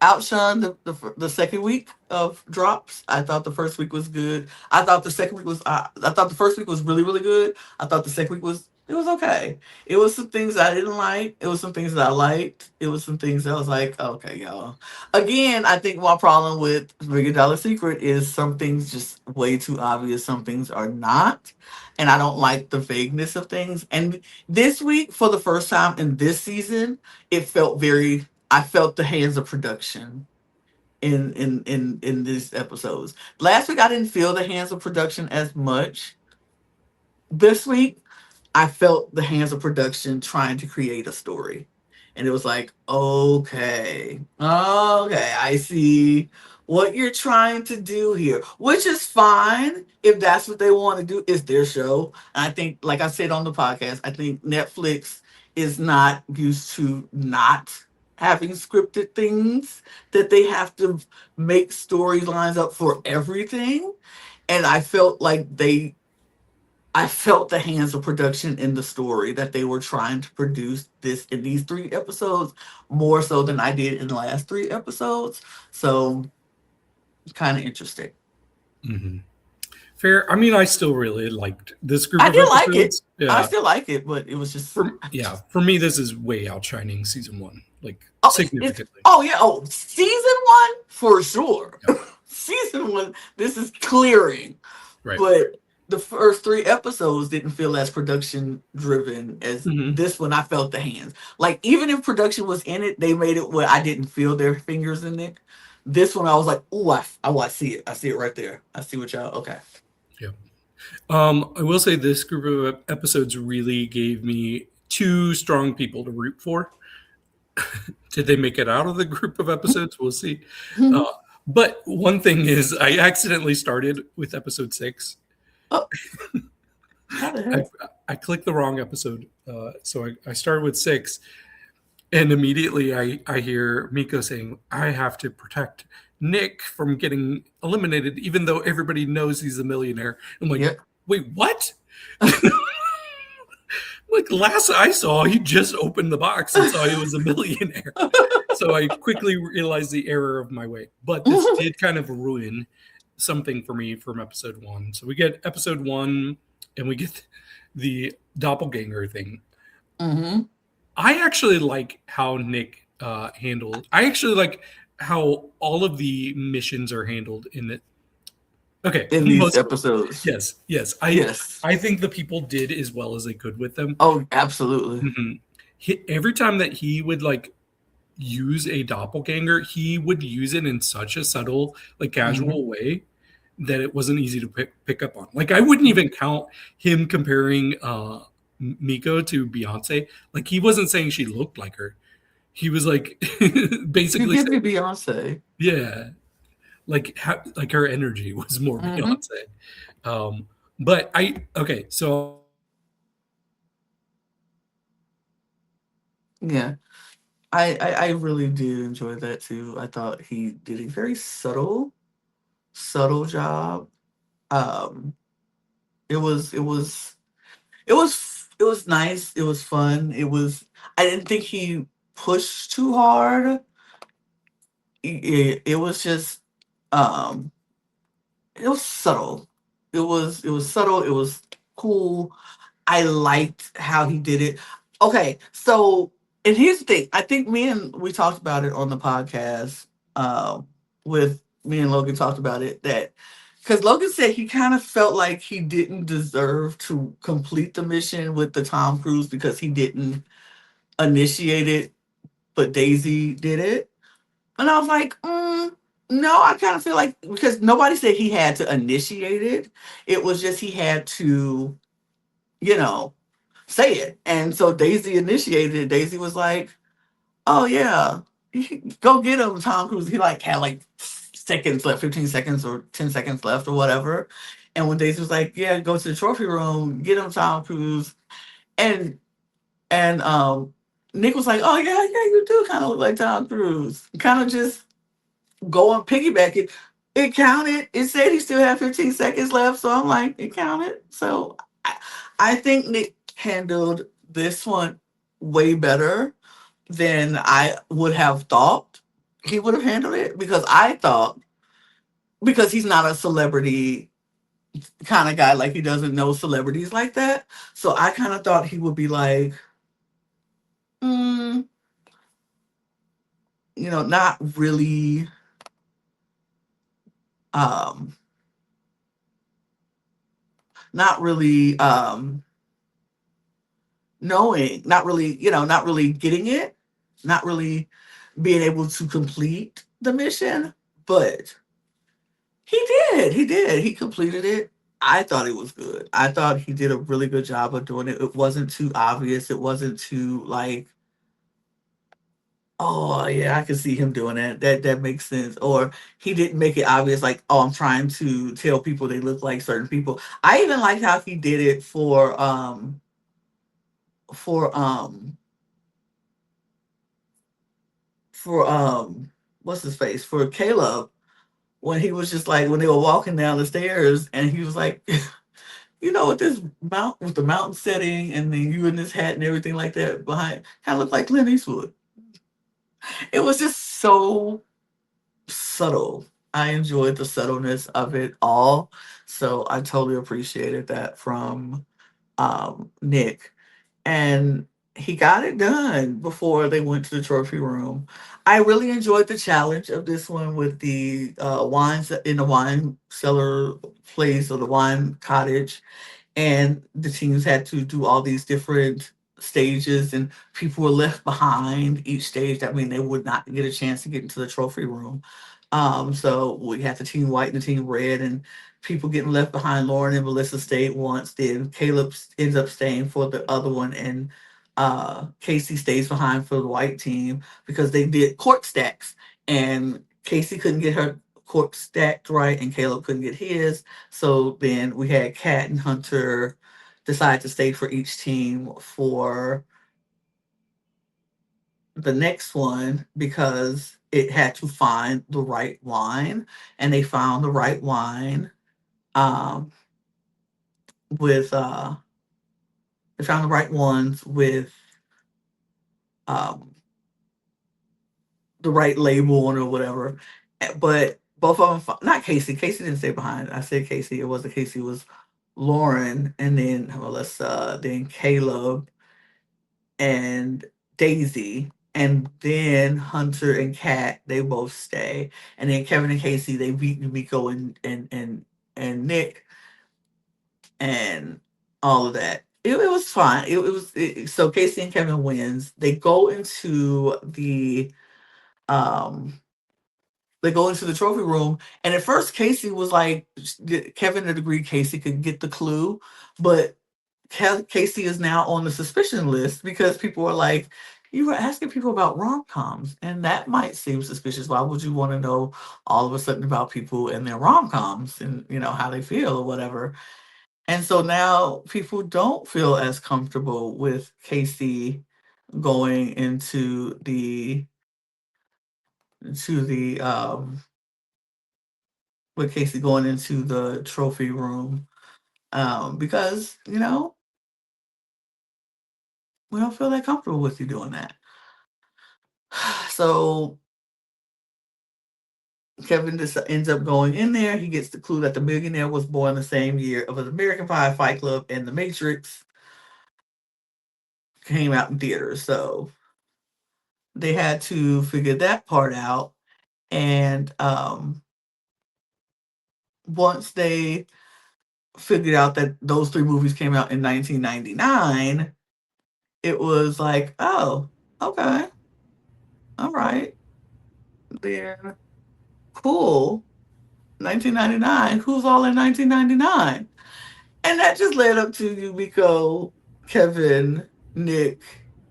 outshone the second week of drops. I thought the first week was good. I thought the second week was. I thought the first week was really really good. I thought the second week was. It was okay. It was some things I didn't like. It was some things that I liked. It was some things that I was like, okay, y'all. Again, I think my problem with $1 million Secret is some things just way too obvious. Some things are not, and I don't like the vagueness of things. And this week, for the first time in this season, it felt very I felt the hands of production in these episodes. Last week I didn't feel the hands of production as much. This week I felt the hands of production trying to create a story. And it was like, okay, okay, I see what you're trying to do here, which is fine if that's what they want to do. It's their show. And I think, like I said on the podcast, I think Netflix is not used to not having scripted things that they have to make storylines up for everything. And I felt the hands of production in the story that they were trying to produce this in these 3 episodes more so than I did in the last 3 episodes. So kind of interesting. Hmm. Fair. I mean, I still really liked this group I of did like it. episodes. I Yeah. still like it, but it was just For me, this is way outshining season one, like oh it's significantly. oh yeah, oh season 1 for sure. Yeah. Season 1, this is clearing. Right. But the first 3 episodes didn't feel as production driven as Hmm. this one. I felt the hands. Like even if production was in it, they made it where I didn't feel their fingers in it. This one I was like, ooh, I see it. I see it right there. I see what y'all okay. Yeah. I will say this group of episodes really gave me two strong people to root for. Did they make it out of the group of episodes? We'll see. Uh, but one thing is, I accidentally started with episode 6. Oh, how the I, heck? I clicked the wrong episode. So I started with 6, and immediately I hear Miko saying, I have to protect Nick from getting eliminated, even though everybody knows he's a millionaire. I'm like, Yep. wait, what? Like last I saw, he just opened the box and saw he was a millionaire. So I quickly realized the error of my way. But this did kind of ruin something for me from episode 1. So we get episode 1 and we get the doppelganger thing. Mm-hmm. I actually like how Nick handled. I actually like how all of the missions are handled in it. Okay, In these most episodes. yes, yes. Yes. I think the people did as well as they could with them. Oh, absolutely. Mhm. Every time that he would like use a doppelganger, he would use it in such a subtle, like Mm-hmm. casual way that it wasn't easy to pick up on. Like I wouldn't even count him comparing Miko to Beyonce. Like he wasn't saying she looked like her. He was like You basically give saying, me Beyonce. yeah, like her energy was more Mm-hmm. Beyonce. But I okay, so Yeah. I really did enjoy that too. I thought he did a very subtle job. Um, it was nice. It was fun. I didn't think he pushed too hard. It was just um it was subtle. It was subtle. It was cool. I liked how he did it. Okay, so and here's the thing. I think we talked about it on the podcast. With me and Logan talked about it that because Logan said he kind of felt like he didn't deserve to complete the mission with the Tom Cruise because he didn't initiate it, but Daisy did it. And I was like, no, I kind of feel like because nobody said he had to initiate it. It was just he had to, you know, say it. And so Daisy initiated it. Daisy was like, "Oh yeah, go get him, Tom Cruise." He like had like seconds left, 15 seconds or 10 seconds left or whatever. And when Daisy was like, "Yeah, go to the trophy room, get him, Tom Cruise," and and Nick was like, "Oh yeah, yeah, you do kind of look like Tom Cruise." Kind of just go and piggyback it. It counted. It said he still had 15 seconds left, so I'm like, it counted. So I, I think Nick handled this one way better than I would have thought he would have handled it because I thought because he's not a celebrity kind of guy, like he doesn't know celebrities like that. So I kind of thought he would be like, mm, not really, um, not really knowing, not really, not really getting it, not really being able to complete the mission, but he completed it. I thought it was good. I thought he did a really good job of doing it. It wasn't too obvious. It wasn't too like, oh yeah, I can see him doing that. That makes sense. Or he didn't make it obvious like, oh, I'm trying to tell people they look like certain people. I even liked how he did it for for what's his face, for Caleb, when he was just like, when they were walking down the stairs and he was like, you know, with this mount, with the mountain setting and then you in this hat and everything like that behind, kind of looked like Clint Eastwood. It was just so subtle. I enjoyed the subtleness of it all. So I totally appreciated that from Nick. And he got it done before they went to the trophy room. I really enjoyed the challenge of this one with the wines in the wine cellar place or the wine cottage, and the teams had to do all these different stages and people were left behind each stage. That mean they would not get a chance to get into the trophy room. So we had the team white and the team red, and people getting left behind. Lauren and Melissa stayed once, then Caleb ends up staying for the other one, and Casey stays behind for the white team because they did court stacks, and Casey couldn't get her court stacked right and Caleb couldn't get his. So then we had Kat and Hunter decide to stay for each team for the next one because it had to find the right wine, and they found the right wine um, with they found the right ones with um, the right label on or whatever. But both of them, not Casey. Casey didn't stay behind. I said Casey. It wasn't Casey. It was Lauren, and then Melissa, then Caleb, and Daisy, and then Hunter and Kat. They both stay, and then Kevin and Casey. They beat Miko and Nick and all of that. It was fine. So Casey and Kevin wins. Um they go into the trophy room, and at first Casey was like, Kevin had agreed Casey could get the clue, but Casey is now on the suspicion list because people are like, you were asking people about rom coms, and that might seem suspicious. Why would you want to know all of a sudden about people and their rom coms and how they feel or whatever? And so now people don't feel as comfortable with Casey going to the with Casey going into the trophy room because we don't feel that comfortable with you doing that. So Kevin just ends up going in there. He gets the clue that the millionaire was born the same year of an American Pie, Fight Club, and The Matrix came out in theaters. So they had to figure that part out. And once they figured out that those three movies came out in 1999, it was like, oh, okay, all right, they're cool. 1999, who's all in 1999? And that just led up to Yumiko, Kevin, Nick,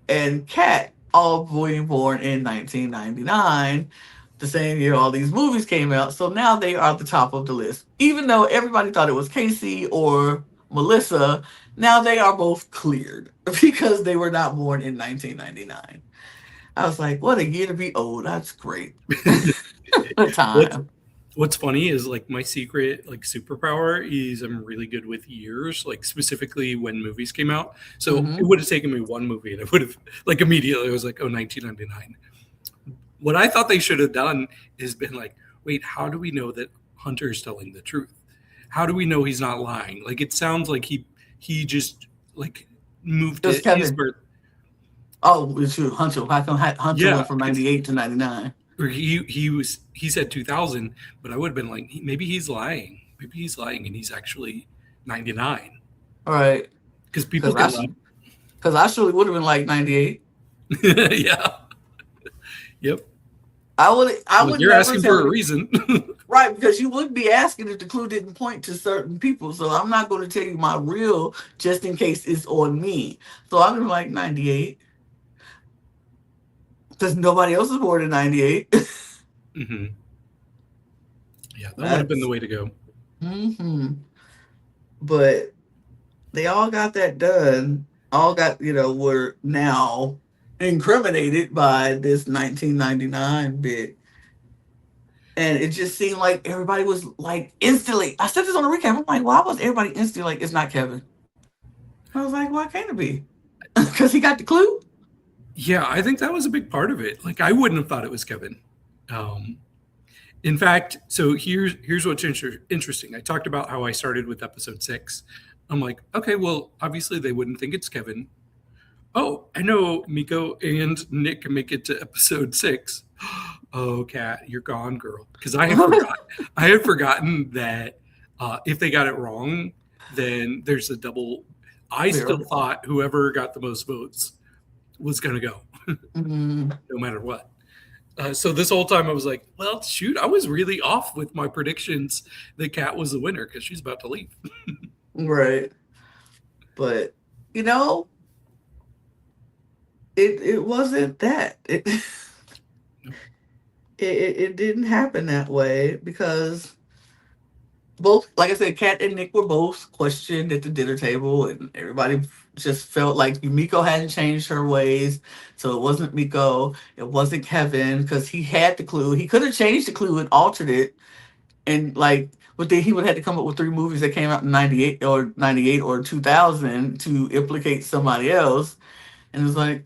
and Kat all being born in 1999, the same year all these movies came out. So now they are at the top of the list. Even though everybody thought it was Casey or Melissa, now they are both cleared because they were not born in 1999. I was like, what a year to be old. That's great. The What's time. What's funny is like my secret like superpower is I'm really good with years, like specifically when movies came out. So it Hmm. would have taken me one movie and I would have like immediately I was like, oh, 1999. What I thought they should have done is been like, wait, how do we know that Hunter is telling the truth? How do we know he's not lying? Like it sounds like he just like moved It was it his Kevin. birth. Oh, it's true. Hunter. How come Hunter Yeah, went from because 98 to 99? or he said 2000, but I would have been like maybe he's lying. Maybe he's lying and he's actually 99 All right. because people Because I, can lie. cause I surely would have been like 98. Yeah. Yep. I Well, would you're never asking for tell a you. reason. Right, because you would be asking if the clue didn't point to certain people. So I'm not going to tell you my real just in case it's on me. So I'm like 98 because nobody else is born in 98. Hmm. Yeah, that would have been the That's, way to go. hmm. But they all got that done. All got, were now. incriminated by this 1999 bit. And it just seemed like everybody was like instantly. I said this on the recap. I'm like, why was everybody instantly like, it's not Kevin? I was like, why can't it be? Because he got the clue. Yeah, I think that was a big part of it. Like, I wouldn't have thought it was Kevin. Um, in fact, so here's what's interesting. I talked about how I started with episode 6. I'm like, okay, well, obviously they wouldn't think it's Kevin. Oh, I know Miko and Nick can make it to episode 6. Oh, Kat, you're gone, girl. Because I had forgotten that if they got it wrong, then there's a double. I still Miracle. thought whoever got the most votes was going to go, Mm, no matter what. So this whole time I was like, well, shoot, I was really off with my predictions that Kat was the winner because she's about to leave. right. But, you know, it wasn't that. It didn't happen that way because both, like I said, Kat and Nick were both questioned at the dinner table, and everybody just felt like Miko hadn't changed her ways. So it wasn't Miko, it wasn't Kevin, because he had the clue. He could have changed the clue and altered it, and like, but then he would have had to come up with 3 movies that came out in '98 or 2000 to implicate somebody else. And it's like,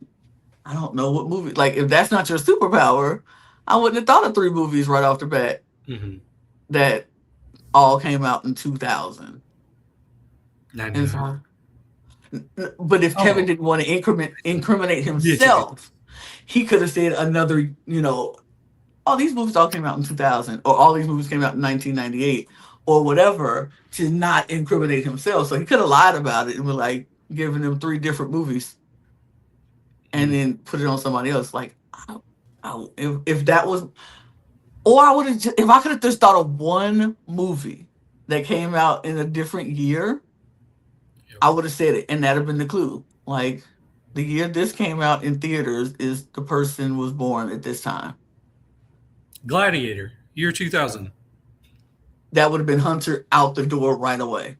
I don't know what movie. Like, if that's not your superpower, I wouldn't have thought of 3 movies right off the bat Mm-hmm. that all came out in 2000. And 99. so, but if Kevin Oh, didn't want to incriminate yes, yes, yes. himself, he could have said another, all these movies all came out in 2000, or all these movies came out in 1998, or whatever, to not incriminate himself. So he could have lied about it and was like giving them 3 different movies and Mm. then put it on somebody else. Like, if that was, or I would have, if I could have just thought of one movie that came out in a different year, Yep. I would have said it, and that'd have been the clue. Like, the year this came out in theaters is the person was born at this time. Gladiator, year 2000. That would have been Hunter out the door right away.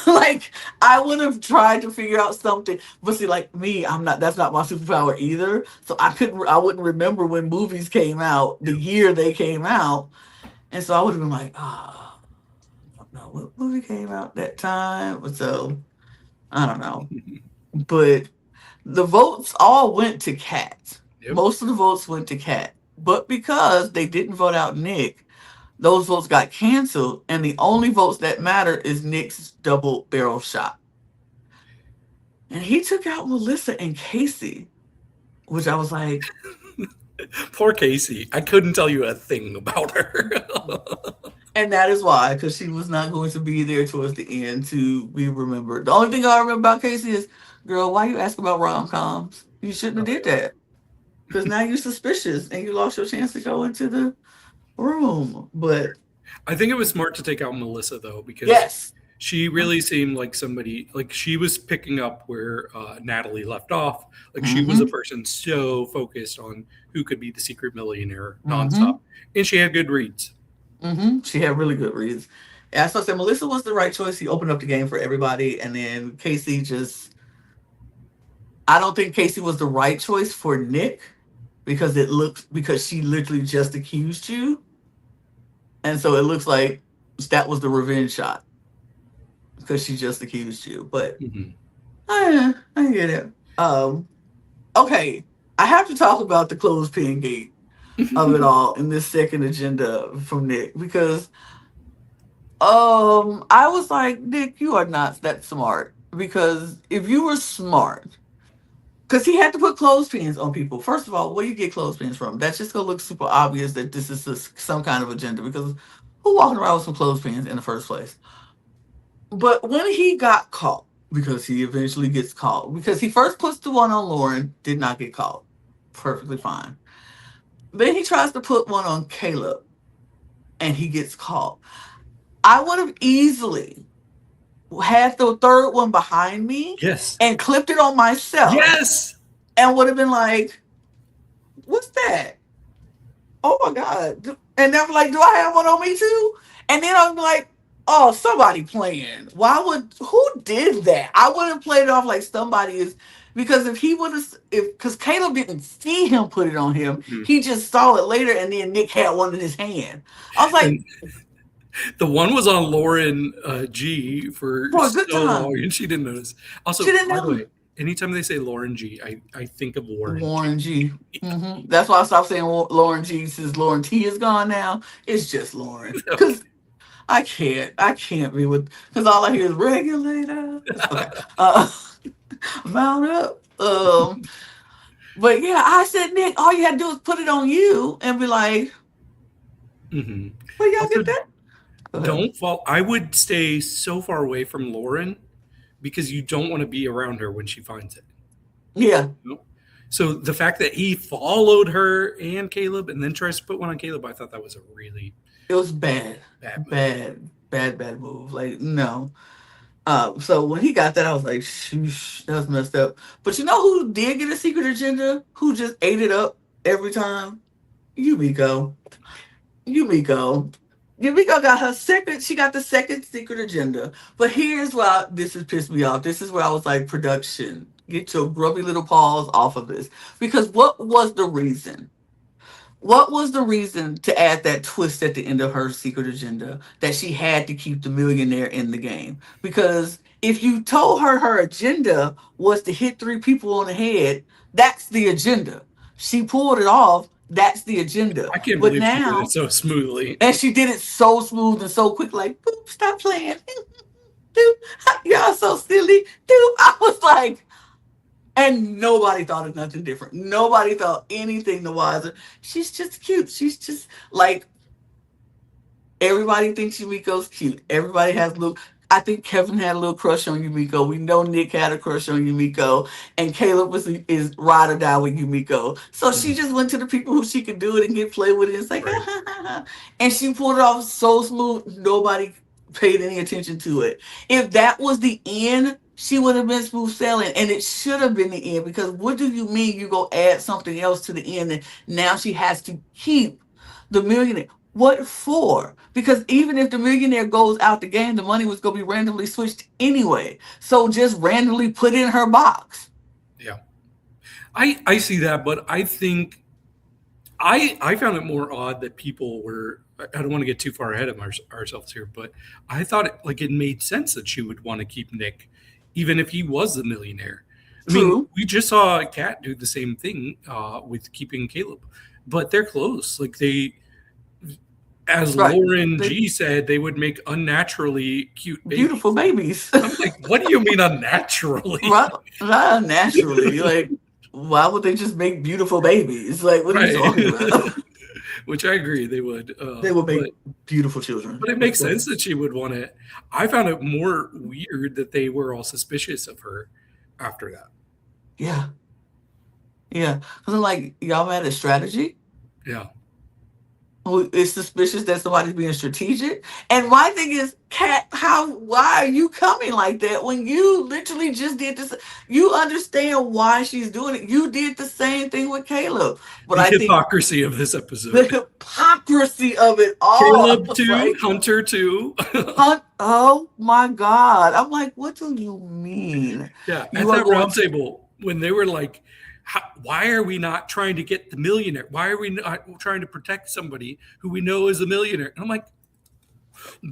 Like, I would have tried to figure out something, but see, like me, I'm not. That's not my superpower either. So I couldn't. I wouldn't remember when movies came out, the year they came out, and so I would have been like, ah, I don't know what movie came out that time. So I don't know, but the votes all went to Kat. Yep. Most of the votes went to Kat. But because they didn't vote out Nick, those votes got canceled. And the only votes that matter is Nick's double barrel shot. And he took out Melissa and Casey, which I was like, Poor Casey. I couldn't tell you a thing about her. and that is why, because she was not going to be there towards the end to be remembered. The only thing I remember about Casey is, girl, why you ask about rom coms? You shouldn't have Oh, did that. Because now you're suspicious and you lost your chance to go into the room. But I think it was smart to take out Melissa though, because yes. she really seemed like somebody like she was picking up where Natalie left off. Like she was a Mm-hmm. person so focused on who could be the secret millionaire Mm-hmm. nonstop, and she had good reads. Mm-hmm. She had really good reads. And so I said Melissa was the right choice. He opened up the game for everybody. And then Casey just, I don't think Casey was the right choice for Nick because she literally just accused you. And so it looks like that was the revenge shot because she just accused you. But Mhm. I get it. Okay. I have to talk about the clothespin gate of it all in this second agenda from Nick because I was like, Nick, you are not that smart. Because if you were smart, because he had to put clothespins on people. First of all, where do you get clothespins from? That's just gonna look super obvious that this is some kind of agenda. Because who walking around with some clothespins in the first place? But when he got caught, because he eventually gets caught, because he first puts the one on Lauren, did not get caught, perfectly fine. Then he tries to put one on Caleb, and he gets caught. I would have easily had the third one behind me Yes. and clipped it on myself Yes. and would have been like, what's that? Oh my God. And then I'm like, do I have one on me too? And then I'm like, oh, somebody playing. Who did that? I would have played it off like somebody is Because if he would have, if because Caleb didn't see him put it on him, Mhm. he just saw it later, and then Nick had one in his hand. I was like, And the one was on Lauren G for for a good so long, time. and she didn't notice. She Also, didn't by the know. way, anytime they say Lauren G, I think of Warren G. Warren G. That's why I stopped saying Lauren G since Lauren T is gone now. It's just Lauren. Because I can't be with, because all I hear is regulators. Okay. Mount up. But yeah, I said, Nick, all you had to do is put it on you and be like, Hmm. where y'all Also, get that? Go ahead. don't fall. I would stay so far away from Lauren because you don't want to be around her when she finds it. Yeah, You know? So the fact that he followed her and Caleb and then tries to put one on Caleb, I thought that was a really it was bad. bad move. Bad move. Like, no. So when he got that, I was like, shoosh, that was messed up. But you know who did get a secret agenda? Who just ate it up every time? Yumiko. Yumiko. Yumiko got her second, she got the second secret agenda. But here's why this has pissed me off. This is where I was like, production, get your grubby little paws off of this. Because what was the reason? What was the reason to add that twist at the end of her secret agenda that she had to keep the millionaire in the game? Because if you told her her agenda was to hit three people on the head, that's the agenda. She pulled it off. That's the agenda. I can't But believe she did it now, so smoothly. and she did it so smooth and so quick, like, boop, stop playing. Doop, y'all so silly. Doop. I was like, and nobody thought of nothing different. Nobody thought anything the wiser. She's just cute. She's just like everybody thinks Yumiko's cute. Everybody has a little. I think Kevin had a little crush on Yumiko. We know Nick had a crush on Yumiko, and Caleb is ride or die with Yumiko. So she Mhm. just went to the people who she could do it and get play with it. It's like, Right. and she pulled it off so smooth. Nobody paid any attention to it. If that was the end, she would have been smooth sailing, and it should have been the end. Because what do you mean you go add something else to the end, and now she has to keep the millionaire? What for? Because even if the millionaire goes out the game, the money was going to be randomly switched anyway. So just randomly put in her box. Yeah. I see that, but I think I found it more odd that people were. I don't want to get too far ahead of ourselves here, but I thought it made sense that she would want to keep Nick, even if he was the millionaire. I mean, True. we just saw Kat do the same thing with keeping Caleb, but they're close. Like they, as Right. Lauren They G said, they would make unnaturally cute beautiful babies. babies. I'm like, what do you mean unnaturally? Right. Not naturally. Like, why would they just make beautiful babies? Like, what are you Right. talking about? Which I agree they would. They would make But beautiful children. it makes sense that she would want to. I found it more weird that they were all suspicious of her after that. Yeah. Yeah. Because I'm like, y'all mad at strategy? Yeah. Who is suspicious that somebody's being strategic. And my thing is, Kat, why are you coming like that when you literally just did this? You understand why she's doing it. You did the same thing with Caleb. But The I think hypocrisy of this the episode. hypocrisy of it all, I Caleb was too, like, Hunter too. Oh my God. I'm like, what do you mean? Yeah, at You are that going round to, table when they were like, why are we not trying to get the millionaire? Why are we not trying to protect somebody who we know is a millionaire? And I'm like,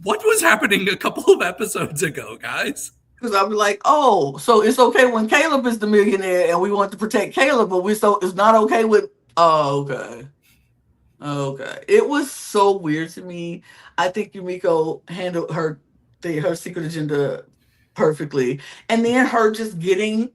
what was happening a couple of episodes ago, guys? because I'll be like, oh, so it's okay when Caleb is the millionaire and we want to protect Caleb, but it's not okay with, oh, okay. Okay. It was so weird to me. I think Yumiko handled her secret agenda perfectly. And then her just getting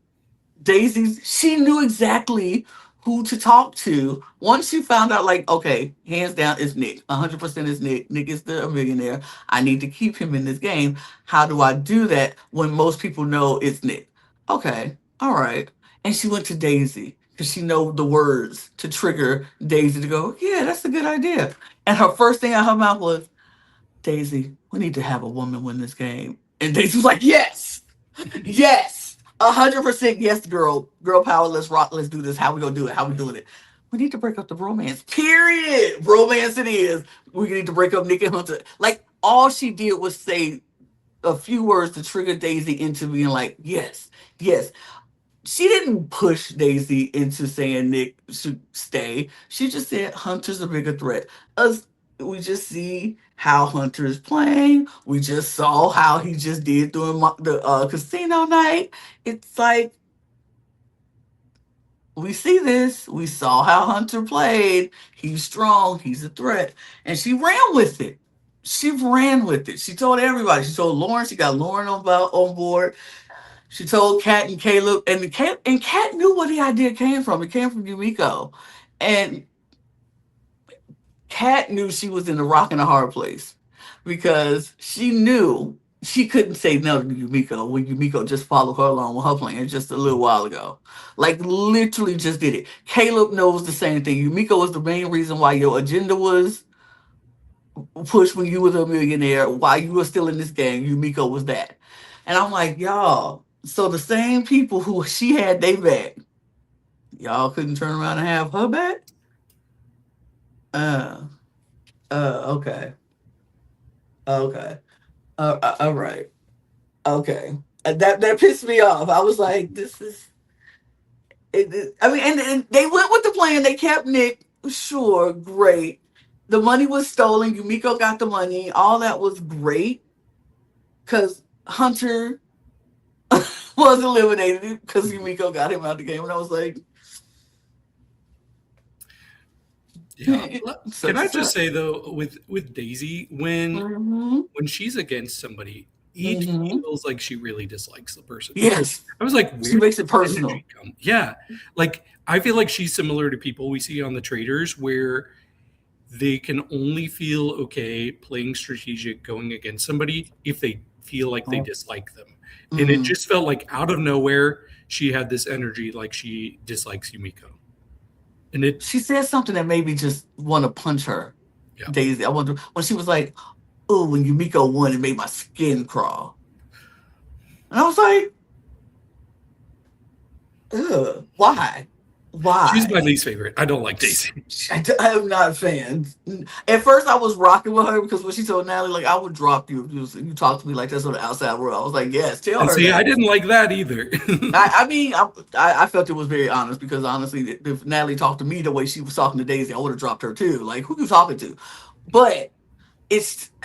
Daisy's, she knew exactly who to talk to. Once she found out, like, okay, hands down, it's Nick. 100% is Nick. Nick is the millionaire. I need to keep him in this game. How do I do that when most people know it's Nick? Okay, all right. And she went to Daisy because she know the words to trigger Daisy to go, yeah, that's a good idea. And her first thing out her mouth was, Daisy, we need to have a woman win this game. And Daisy was like, yes. Yes, 100% yes, girl. Girl power. Let's rock. Let's do this. How we gonna do it? How we doing it? We need to break up the romance. Period. Romance it is. We need to break up Nick and Hunter. Like all she did was say a few words to trigger Daisy into being like, yes, yes. she didn't push Daisy into saying Nick should stay. She just said Hunter's a bigger threat. Us, we just see how Hunter is playing. We just saw how he just did during the casino night. It's like we see this. We saw how Hunter played. He's strong. He's a threat, and she ran with it. She ran with it. She told everybody. She told Lauren. She got Lauren on board. She told Kat and Caleb, and Kat knew where the idea came from. It came from Yumiko, and Kat knew she was in a rock and a hard place because she knew she couldn't say no to Yumiko when Yumiko just followed her along with her plan just a little while ago. Like literally just did it. Caleb knows the same thing. Yumiko was the main reason why your agenda was pushed when you was a millionaire, why you were still in this game. Yumiko was that. And I'm like, y'all, so the same people who she had they back, y'all couldn't turn around and have her back? Uh, okay. Okay. All right. Okay. That pissed me off. I was like, this is. I mean, and they went with the plan. They kept Nick. Sure, great. The money was stolen. Yumiko got the money. All that was great because Hunter was eliminated because Yumiko got him out of the game. And I was like, Yeah. Can such a I just suck. say though, with Daisy, Mm-hmm. when she's against somebody, it Mm-hmm. feels like she really dislikes the person. Yes. I was like, She where did makes it this personal. energy come? Yeah. Like I feel like she's similar to people we see on the traders where they can only feel okay playing strategic going against somebody if they feel like they dislike them. And it Mm-hmm. just felt like out of nowhere she had this energy like she dislikes Yumiko. And it She said something that made me just want to punch her, yeah. Daisy. I wonder when she was like, "Oh, when Yumiko won, it made my skin crawl," and I was like, "Ugh, why? She's my Why?" least favorite. I don't like Daisy. I am not a fan. At first, I was rocking with her because when she told Natalie, like, I would drop you if you talk to me like this on the outside world. I was like, yes, tell And her see, I that. didn't like that either. I mean, I felt it was very honest because honestly, if Natalie talked to me the way she was talking to Daisy, I would have dropped her too. Like, who you talking to? But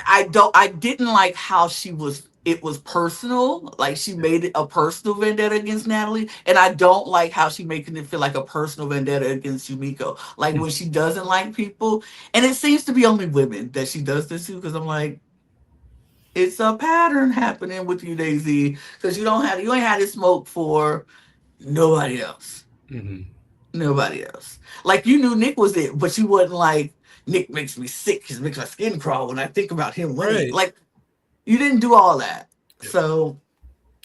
I didn't like how she was it was personal, like she made it a personal vendetta against Natalie, and I don't like how she making it feel like a personal vendetta against Yumiko, like when she doesn't like people. And it seems to be only women that she does this to, because I'm like, it's a pattern happening with you, Daisy, because you ain't had this smoke for nobody else. Mhm. Nobody else. Like you knew Nick was it, but you wasn't like, Nick makes me sick. He makes my skin crawl when I think about him winning. Right. Like you didn't do all that. Yep. So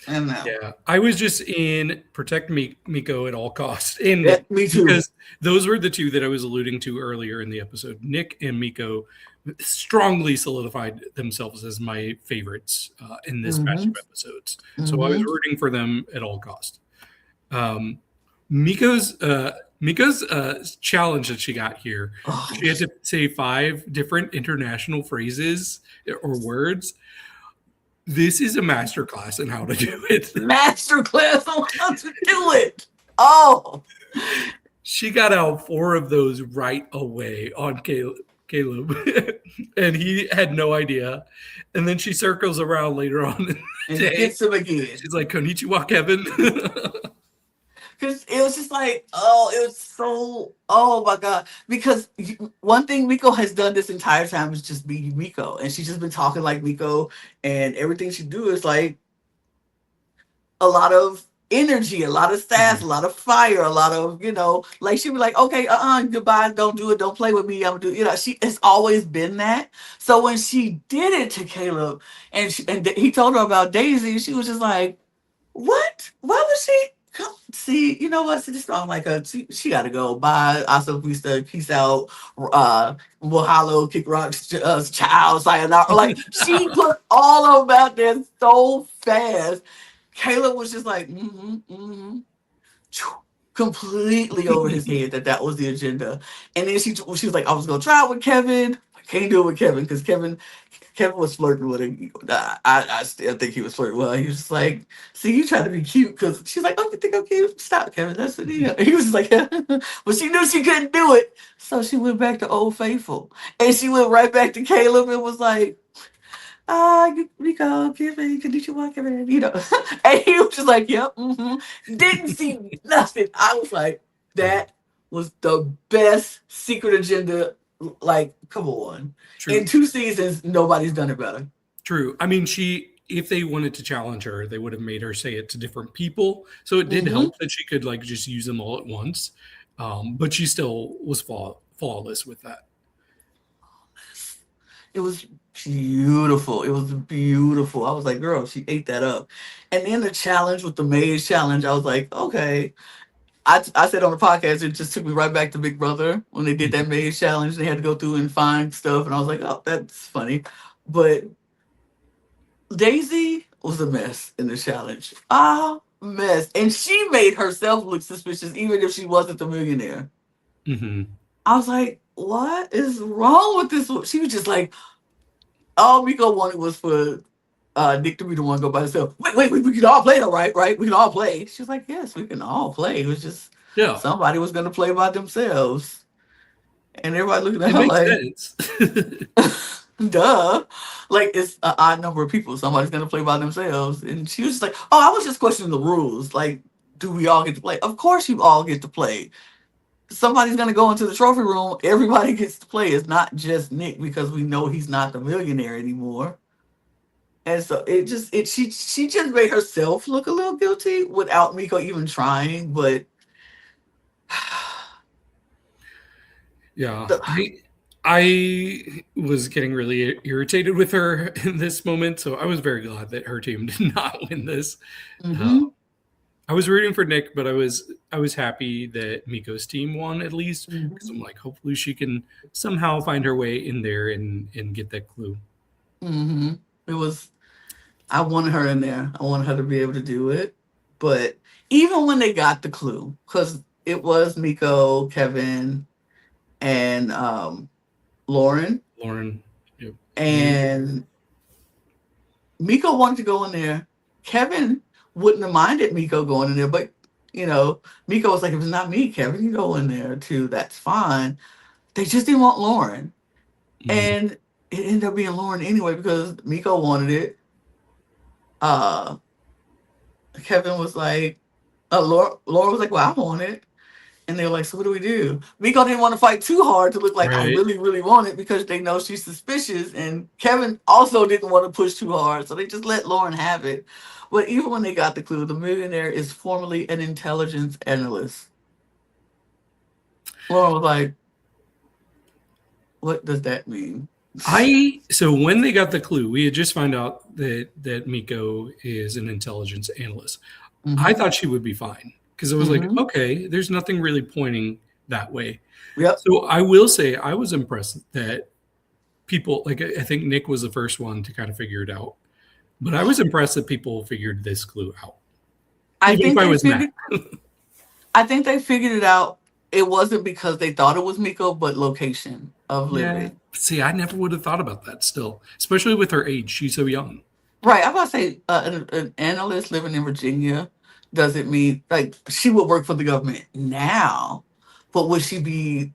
I don't know. Yeah, I was just in protect Miko at all costs, and Yeah, Nick, me too. because those were the two that I was alluding to earlier in the episode. Nick and Miko strongly solidified themselves as my favorites in this batch Mm-hmm. of episodes. So I was Mm-hmm. rooting for them at all costs. Um, Miko's challenge that she got here, Oh, she had to say 5 different international phrases or words. This is a masterclass in how to do it. masterclass on how to do it. Oh, She got out 4 of those right away on Caleb, and he had no idea. And then she circles around later on in the and day. gets him again. She's like, "Konnichiwa, Kevin." Because it was just like, oh, it was so, oh my God. Because one thing Miko has done this entire time is just be Miko. And she's just been talking like Miko. And everything she do is like a lot of energy, a lot of sass, a Mhm. lot of fire, a lot of, like she'd be like, okay, goodbye, don't do it, don't play with me. I'm gonna do, she has always been that. So when she did it to Caleb and he told her about Daisy, she was just like, what? Why was she? Come, see, you know what? See, this song like a she got to go. Bye. Hasta vista. Peace out. Mahalo. Kick rocks. Child. Sayonara. Like she put all of them out there so fast. Caleb was just like, completely over his head that was the agenda. And then she was like, I was gonna try it with Kevin. Can't do it with Kevin because Kevin was flirting with her. I still think he was flirting with her. He was just like, see, you try to be cute because she's like, oh, you think I'm cute? Stop, Kevin. That's what he was just like, but she knew she couldn't do it. So she went back to Old Faithful. And she went right back to Caleb and was like, Rico, Kevin, Konnichiwa, Kevin, And he was just like, yep, Didn't see nothing. I was like, Yeah, that was the best secret agenda. Like, come on. In true. 2 seasons, nobody's done it better. True. I mean, if they wanted to challenge her, they would have made her say it to different people. So it did hmm help that she could like just use them all at once. But she still was flawless with that. It was beautiful. It was beautiful. I was like, girl, she ate that up. And then the challenge with the maze challenge, I was like, okay. I said on the podcast, it just took me right back to Big Brother when they did that maze challenge. They had to go through and find stuff, and I was like, oh, that's funny. But Daisy was a mess in the challenge. Ah, mess. And she made herself look suspicious, even if she wasn't the millionaire. Hmm. I was like, what is wrong with this? She was just like, all Miko wanted was for Nick to be the one to go by himself. Wait, we can all play though, right? Right? We can all play. She was like, yes, we can all play. It was just Yeah, somebody was going to play by themselves. And everybody looking at it her makes like, sense. duh. Like, it's an odd number of people. Somebody's going to play by themselves. And she was just like, oh, I was just questioning the rules. Like, do we all get to play? Of course you all get to play. Somebody's going to go into the trophy room. Everybody gets to play. It's not just Nick because we know he's not the millionaire anymore. And so she just made herself look a little guilty without Miko even trying. But Yeah, the, I was getting really irritated with her in this moment, so I was very glad that her team did not win this. Uh, hmm I was rooting for Nick, but I was happy that Miko's team won at least because I'm hmm like, hopefully she can somehow find her way in there and get that clue. hmm it was. I wanted her in there. I wanted her to be able to do it. But even when they got the clue, because it was Miko, Kevin, and Lauren, Lauren, yep. and Miko wanted to go in there. Kevin wouldn't have minded Miko going in there, but Miko was like, if it's not me, Kevin, you go in there too. That's fine. They just didn't want Lauren. Mm, And it ended up being Lauren anyway because Miko wanted it. Uh Kevin was like, Laura was like, well, I want it. And they were like, so what do we do? Miko didn't want to fight too hard to look like I right. really, really want it because they know she's suspicious. And Kevin also didn't want to push too hard. So they just let Lauren have it. But even when they got the clue, the millionaire is formerly an intelligence analyst. Lauren was like, what does that mean? So when they got the clue, we had just found out that Miko is an intelligence analyst. I hmm thought she would be fine because I was like, hmm okay, there's nothing really pointing that way. Yep. So I will say I was impressed that people like I think Nick was the first one to kind of figure it out, but I was impressed that people figured this clue out, I even if think I they was mad. figured I think they figured it out. It wasn't because they thought it was Miko, but location of Yeah. living. See, I never would have thought about that still, especially with her age. She's so young. Right. I'm about to say an analyst living in Virginia doesn't mean like she would work for the government now, but would she be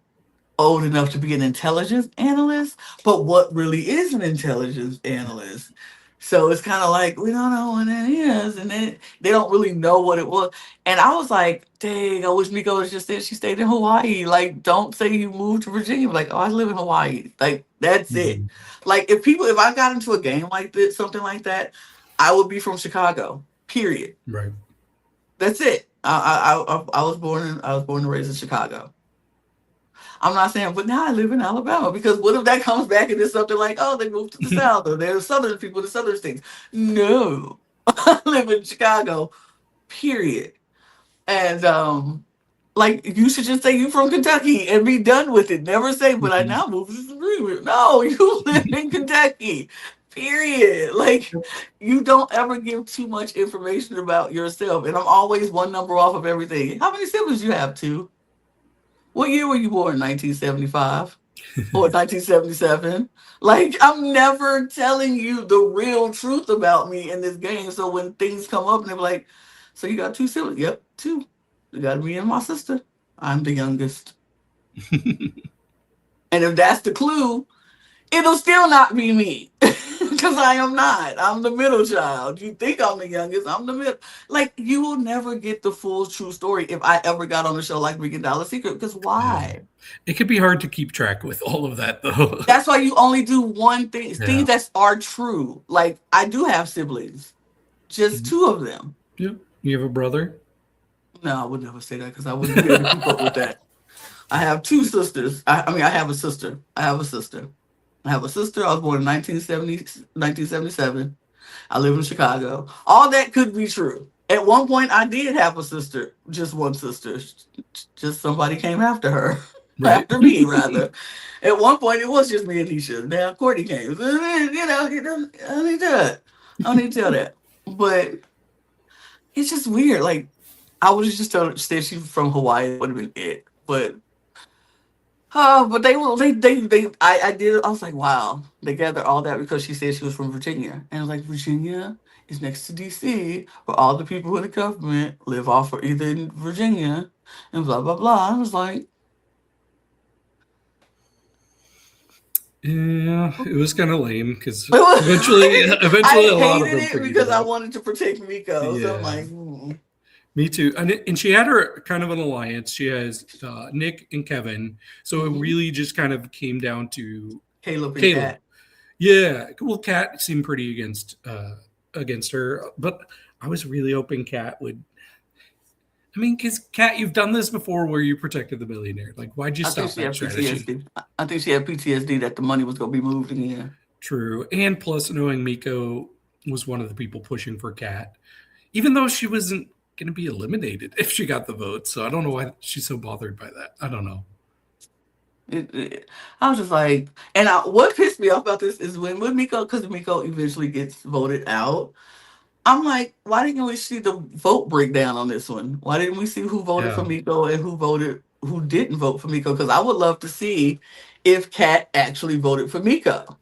old enough to be an intelligence analyst? But what really is an intelligence analyst? So it's kind of like we don't know what it is, and then they don't really know what it was. And I was like, dang, I wish Miko was just said she stayed in Hawaii. Like, don't say you moved to Virginia. Like, oh, I live in Hawaii. Like, that's it. Mhm. Like, if I got into a game like this, something like that, I would be from Chicago. Period. Right. That's it. I was born and raised in Chicago. I'm not saying, but now I live in Alabama because what if that comes back and it's something like, oh, they moved to the South or they're Southern people, the Southern states. No, I live in Chicago, period. And like you should just say you from Kentucky and be done with it. Never say, but I Mhm. now move to Greenwood. No, you live in Kentucky. Period. Like you don't ever give too much information about yourself. And I'm always one number off of everything. How many siblings you have? Two. What year were you born? 1975. or 1977. Like, I'm never telling you the real truth about me in this game. So when things come up and they're like, so you got two siblings? Yep, two. You got me and my sister. I'm the youngest. And if that's the clue, it'll still not be me. Because I am not. I'm the middle child. You think I'm the youngest. I'm the middle. Like, you will never get the full true story if I ever got on a show like Million Dollar Secret. Because Yeah. why? It could be hard to keep track with all of that, though. That's why you only do one thing, Yeah. things that are true. Like, I do have siblings, just two of them. Yep. You have a brother? No, I would never say that because I wouldn't be able to keep up with that. I have two sisters. I mean, I have a sister. I have a sister. I have a sister. I was born in 1977. I live in Chicago. All that could be true. At one point, I did have a sister, just one sister. Just somebody came after her, Right. after me, rather. At one point, it was just me and Nisha. Now, Courtney came. You know, I don't need that. I don't need to tell that. But it's just weird. Like, I would have just told her, said she was from Hawaii. That would have been it. But they will. I did. I was like, wow. They gathered all that because she said she was from Virginia, and I was like, Virginia is next to D.C., where all the people in the government live off or either in Virginia, and blah blah blah. I was like, Yeah, it was kind of lame because it was, eventually, I a lot of hated them it figured it because I out. wanted to protect Miko. So I'm Yeah, like, me too. And she had her kind of an alliance. She has Nick and Kevin. So it mm-hmm. really just kind of came down to Caleb and Caleb. Kat. Yeah, well, Kat seemed pretty against her, but I was really hoping Kat would. I mean, because Kat, you've done this before where you protected the millionaire. Like, why'd you I think stop she that had strategy? PTSD. I think she had PTSD that the money was gonna be moved again. True. And plus, knowing Miko was one of the people pushing for Kat, even though she wasn't going to be eliminated if she got the vote. So I don't know why she's so bothered by that. I don't know. I was just like, what pissed me off about this is when Miko, because Miko eventually gets voted out. I'm like, why didn't we see the vote breakdown on this one? Why didn't we see who voted for Yeah. Miko and who didn't vote for Miko? Because I would love to see if Kat actually voted for Miko,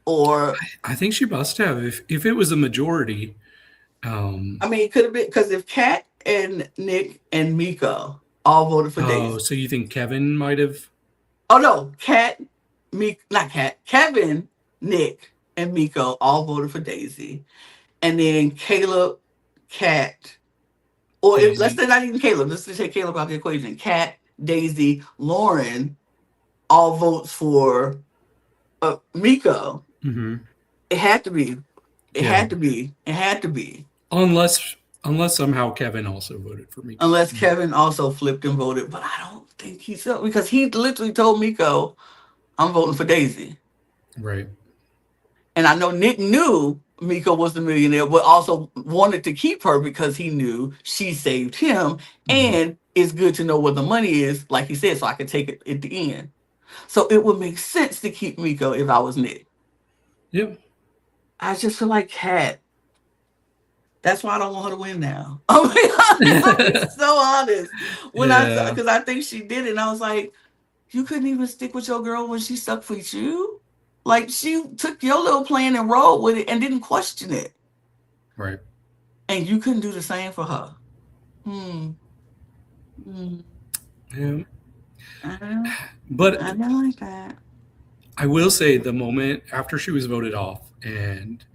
or I think she must have. If it was a majority, I mean, it could have been because if Kat and Nick and Miko all voted for oh, Daisy. so you think Kevin might have? Oh no, not Kat, Kevin, Nick, and Miko all voted for Daisy. And then Caleb, Kat, or if let's Daisy. say not even Caleb, let's just take Caleb out of the equation. Kat, Daisy, Lauren, all votes for Miko. Hmm. It had to be. It Yeah. had to be. It had to be. Unless unless somehow Kevin also voted for Miko. Unless Kevin also flipped and voted, but I don't think he so because he literally told Miko, "I'm voting for Daisy." Right. And I know Nick knew Miko was the millionaire, but also wanted to keep her because he knew she saved him. Hmm. And it's good to know where the money is, like he said, so I can take it at the end. So it would make sense to keep Miko if I was Nick. Yep. I just feel like Kat. That's why I don't want her to win now. I'll be honest. I'll be so honest. Yeah. Because I think she did it, and I was like, you couldn't even stick with your girl when she stuck with you. Like she took your little plan and rolled with it and didn't question it. Right. And you couldn't do the same for her. Hmm. Hmm. Yeah. I don't, But I don't like that. I will say the moment after she was voted off and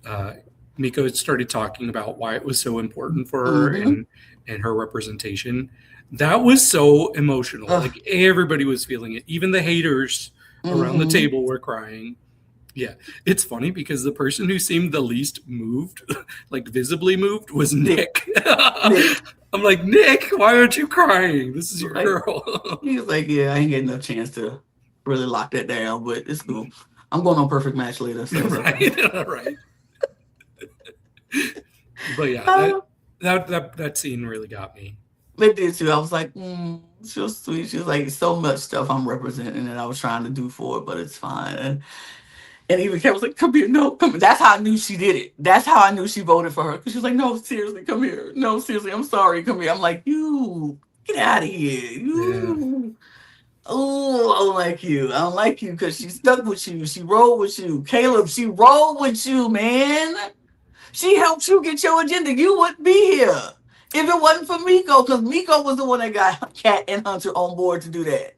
uh, Miko started talking about why it was so important for her Mm-hmm. and her representation, that was so emotional. Ugh. Like everybody was feeling it. Even the haters around the Mm-hmm. table were crying. Yeah, it's funny because the person who seemed the least moved, like visibly moved, was Nick. Nick. Nick. I'm like, Nick, why aren't you crying? This is your Like girl. he was like, yeah, I ain't getting no chance to really lock that down, but it's cool. I'm going on perfect match later, so it's okay. Right, right. But yeah, Uh, that scene really got me. they did too. I was like, she was sweet. She was like, so much stuff I'm representing and I was trying to do for it, but it's fine. And even Kevin was like, come here, no, come here. That's how I knew she did it. That's how I knew she voted for her. Because she was like, no, seriously, come here. No, seriously, I'm sorry, come here. I'm like, you, get out of here. Yeah. You. Oh, I don't like you. I don't like you because she stuck with you. She rolled with you. Caleb, she rolled with you, man. She helped you get your agenda. You wouldn't be here if it wasn't for Miko, because Miko was the one that got Cat and Hunter on board to do that.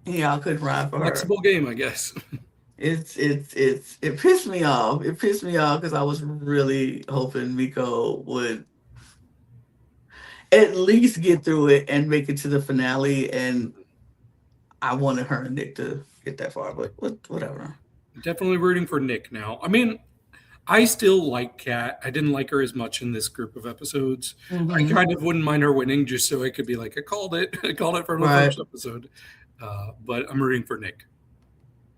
Yeah, I couldn't ride for her. Flexible game, I guess. It pissed me off. It pissed me off because I was really hoping Miko would at least get through it and make it to the finale. And I wanted her and Nick to get that far, but whatever. Definitely rooting for Nick now. I mean, I still like Kat. I didn't like her as much in this group of episodes. I Hmm. kind of wouldn't mind her winning just so I could be like, I called it. I called it from the Right. first episode. But I'm rooting for Nick.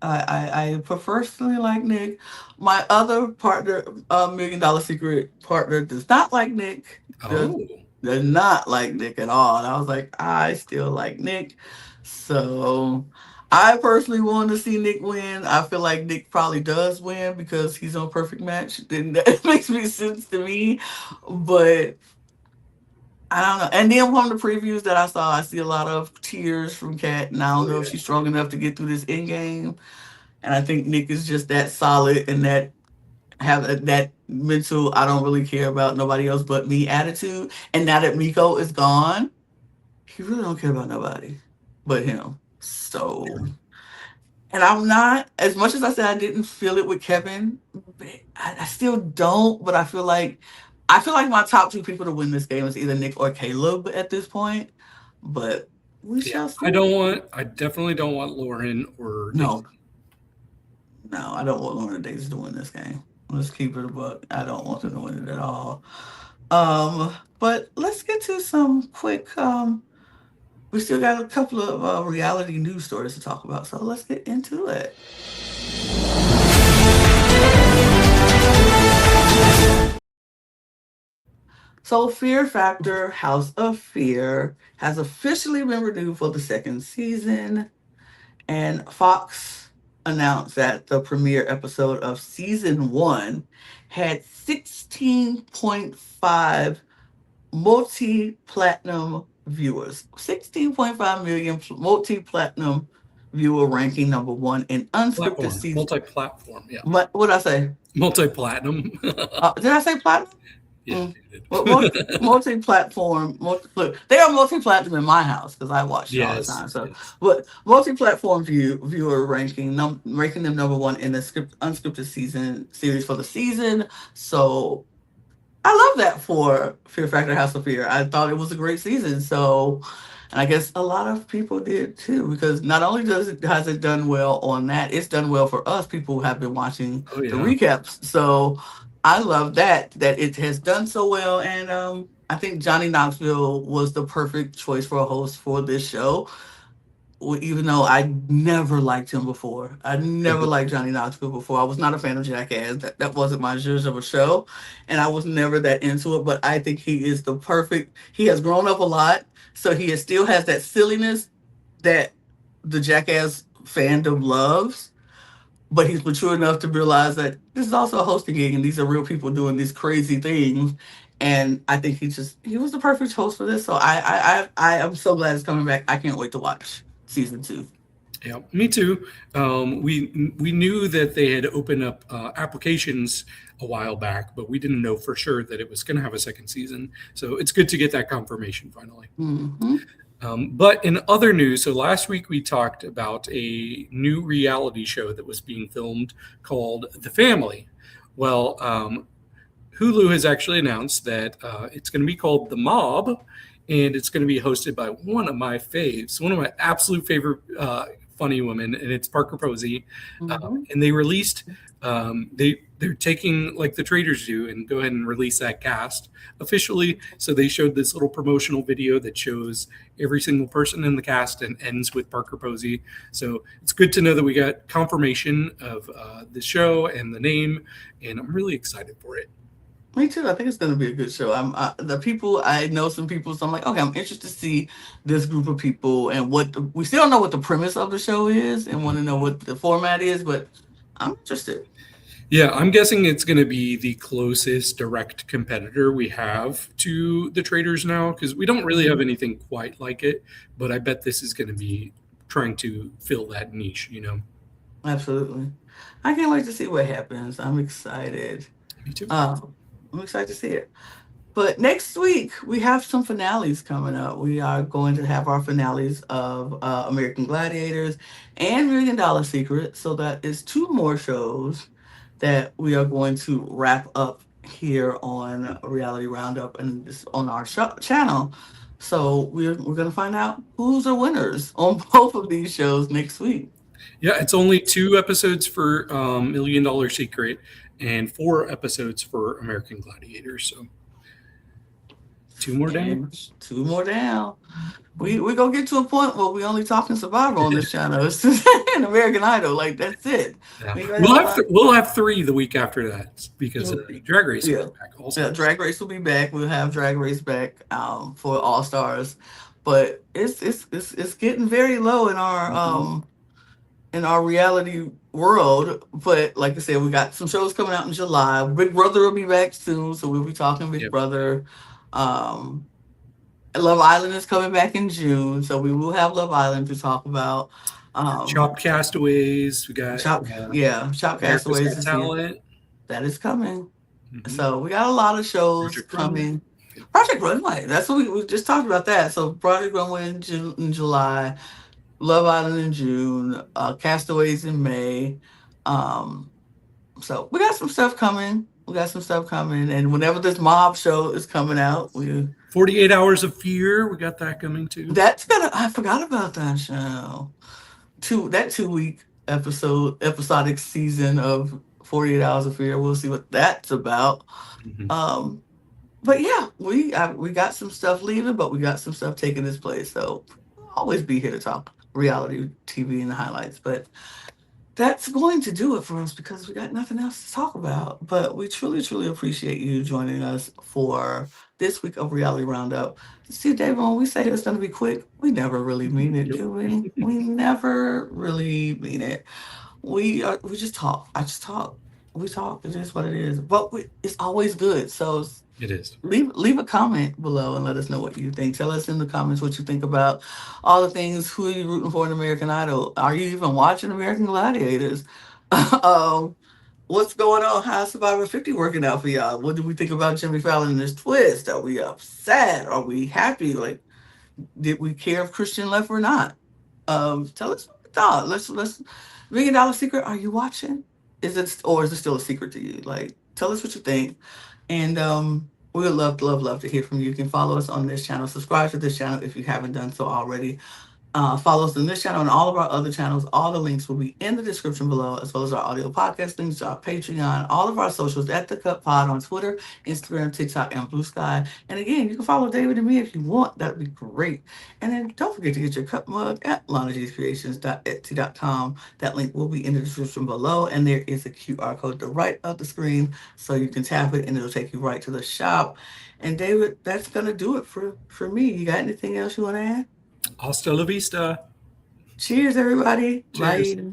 I personally like Nick. My other partner, $1 Million Secret partner, does not like Nick. Does Oh, does not like Nick at all. And I was like, I still like Nick. So I personally want to see Nick win. I feel like Nick probably does win because he's on Perfect Match. Then that makes me sense to me. But I don't know. And then from the previews that I saw, I see a lot of tears from Kat, and I don't oh know if yeah. she's strong enough to get through this end game. And I think Nick is just that solid and that have that mental I don't really care about nobody else but me attitude. And now that Miko is gone, he really don't care about nobody but him. So, and I'm not as much as I said I didn't feel it with Kevin. I still don't, but I feel like my top two people to win this game is either Nick or Caleb at this point. But we Yeah. shall see. I definitely don't want Lauren or No, Daisy. no, I don't want Lorna Davis to win this game. Let's keep it a buck. I don't want them to win it at all. But let's get to some quick. We still got a couple of reality news stories to talk about, so let's get into it. So, Fear Factor House of Fear has officially been renewed for the second season, and Fox announced that the premiere episode of season one had 16.5 multi platinum viewers, 16.5 million multi platinum viewer, ranking number one in unscripted Platform, season. multi-platform. Yeah, What did I say? multi-platinum. Did I say platinum? Yeah, Mm. you Well, did. multi-platform. Look, they are multi-platinum in my house because I watch it all the Yes, time. So, yes. but multi-platform viewer ranking, ranking them number one in the unscripted season series for the season. So I love that for Fear Factor House of Fear. I thought it was a great season. So, and I guess a lot of people did too, because not only has it done well on that, it's done well for us people who have been watching Oh the yeah. recaps. So I love that it has done so well. And I think Johnny Knoxville was the perfect choice for a host for this show, even though I never liked him before. I never liked Johnny Knoxville before. I was not a fan of Jackass. That wasn't my zhuzh of a show. And I was never that into it. But I think he is the perfect, he has grown up a lot. So still has that silliness that the Jackass fandom loves. But he's mature enough to realize that this is also a hosting gig and these are real people doing these crazy things. And I think he was the perfect host for this. So I am so glad it's coming back. I can't wait to watch season two. Yeah, me too. We knew that they had opened up applications a while back, but we didn't know for sure that it was going to have a second season. So it's good to get that confirmation finally. Hmm. But in other news, so last week we talked about a new reality show that was being filmed called The Family. Well, Hulu has actually announced that it's going to be called The Mob, and it's going to be hosted by one of my faves, one of my absolute favorite funny women, and it's Parker Posey. Hmm. And they released they're taking like the traders do and go ahead and release that cast officially. So they showed this little promotional video that shows every single person in the cast and ends with Parker Posey. So it's good to know that we got confirmation of the show and the name, and I'm really excited for it. Me too. I think it's going to be a good show. The people I know some people, so I'm like, okay, I'm interested to see this group of people and we still don't know what the premise of the show is and want to know what the format is, but I'm interested. Yeah, I'm guessing it's going to be the closest direct competitor we have to the traders now because we don't really have Mhm. anything quite like it. But I bet this is going to be trying to fill that niche, you know? Absolutely. I can't wait to see what happens. I'm excited. Me too. Um, I'm excited to see it. But next week we have some finales coming up. We are going to have our finales of American Gladiators and $1 Million Secret. So that is two more shows that we are going to wrap up here on Reality Roundup and this on our channel. So we're gonna find out who's the winners on both of these shows next week. Yeah, it's only 2 episodes for $1 Million Secret and 4 episodes for American Gladiators. So 2 more down. And two more down. We gonna get to a point where we only talking survival on this channel. It's an American Idol, like that's it. Yeah, We ain't gonna have a lot. we'll have 3 the week after that because Drag Race will Yeah, be back yeah. also. Drag Race will be back. We'll have Drag Race back for All Stars, but it's getting very low in our reality world. But like I said, we got some shows coming out in July. Big Brother will be back soon, so we'll be talking Big Yep. Brother. Um, Love Island is coming back in June, so we will have Love Island to talk about. Um, Chopped Castaways. We got Shop America's Castaways Got is here. Talent. That is coming. Hmm. So we got a lot of shows Project Runway. coming. Project Runway. That's what we just talked about that. So Project Runway in July, Love Island in June, Castaways in May. Um, so we got some stuff coming. We got some stuff coming, and whenever this mob show is coming out, we 48 Hours of Fear. We got that coming too. that's gonna. I forgot about that show. 2 week episodic season of 48 Hours of Fear. We'll see what that's about. Hmm. Um, but yeah, we got some stuff leaving, but we got some stuff taking its place. So we'll always be here to talk reality TV and the highlights. But that's going to do it for us because we got nothing else to talk about. But we truly, truly appreciate you joining us for this week of Reality Roundup. See, David, when we say it's going to be quick, we never really mean it, Nope. do we? We never really mean it. We just talk. I just talk. We talk. It is what it is. But it's always good. So It is. leave a comment below and let us know what you think. Tell us in the comments what you think about all the things. Who are you rooting for in American Idol? Are you even watching American Gladiators? um, what's going on? How's Survivor 50 working out for y'all? What do we think about Jimmy Fallon and his twist? Are we upset? Are we happy? Like, did we care if Christian left or not? Tell us what you thought. Let's $1 Million Secret. Are you watching? Is it or is it still a secret to you? Like, tell us what you think. And we would love, love, love to hear from you. You can follow us on this channel. Subscribe to this channel if you haven't done so already. Follow us on this channel and all of our other channels. All the links will be in the description below, as well as our audio podcast links, our Patreon, all of our socials at The Cut Pod on Twitter, Instagram, TikTok, and Blue Sky. And again, you can follow David and me if you want. That'd be great. And then don't forget to get your cup mug at lanagcreations.etsy.com. That link will be in the description below, and there is a QR code to the right of the screen, so you can tap it and it'll take you right to the shop. And David, that's gonna do it for me. You got anything else you want to add? Hasta la vista. Cheers, everybody. Cheers. Bye.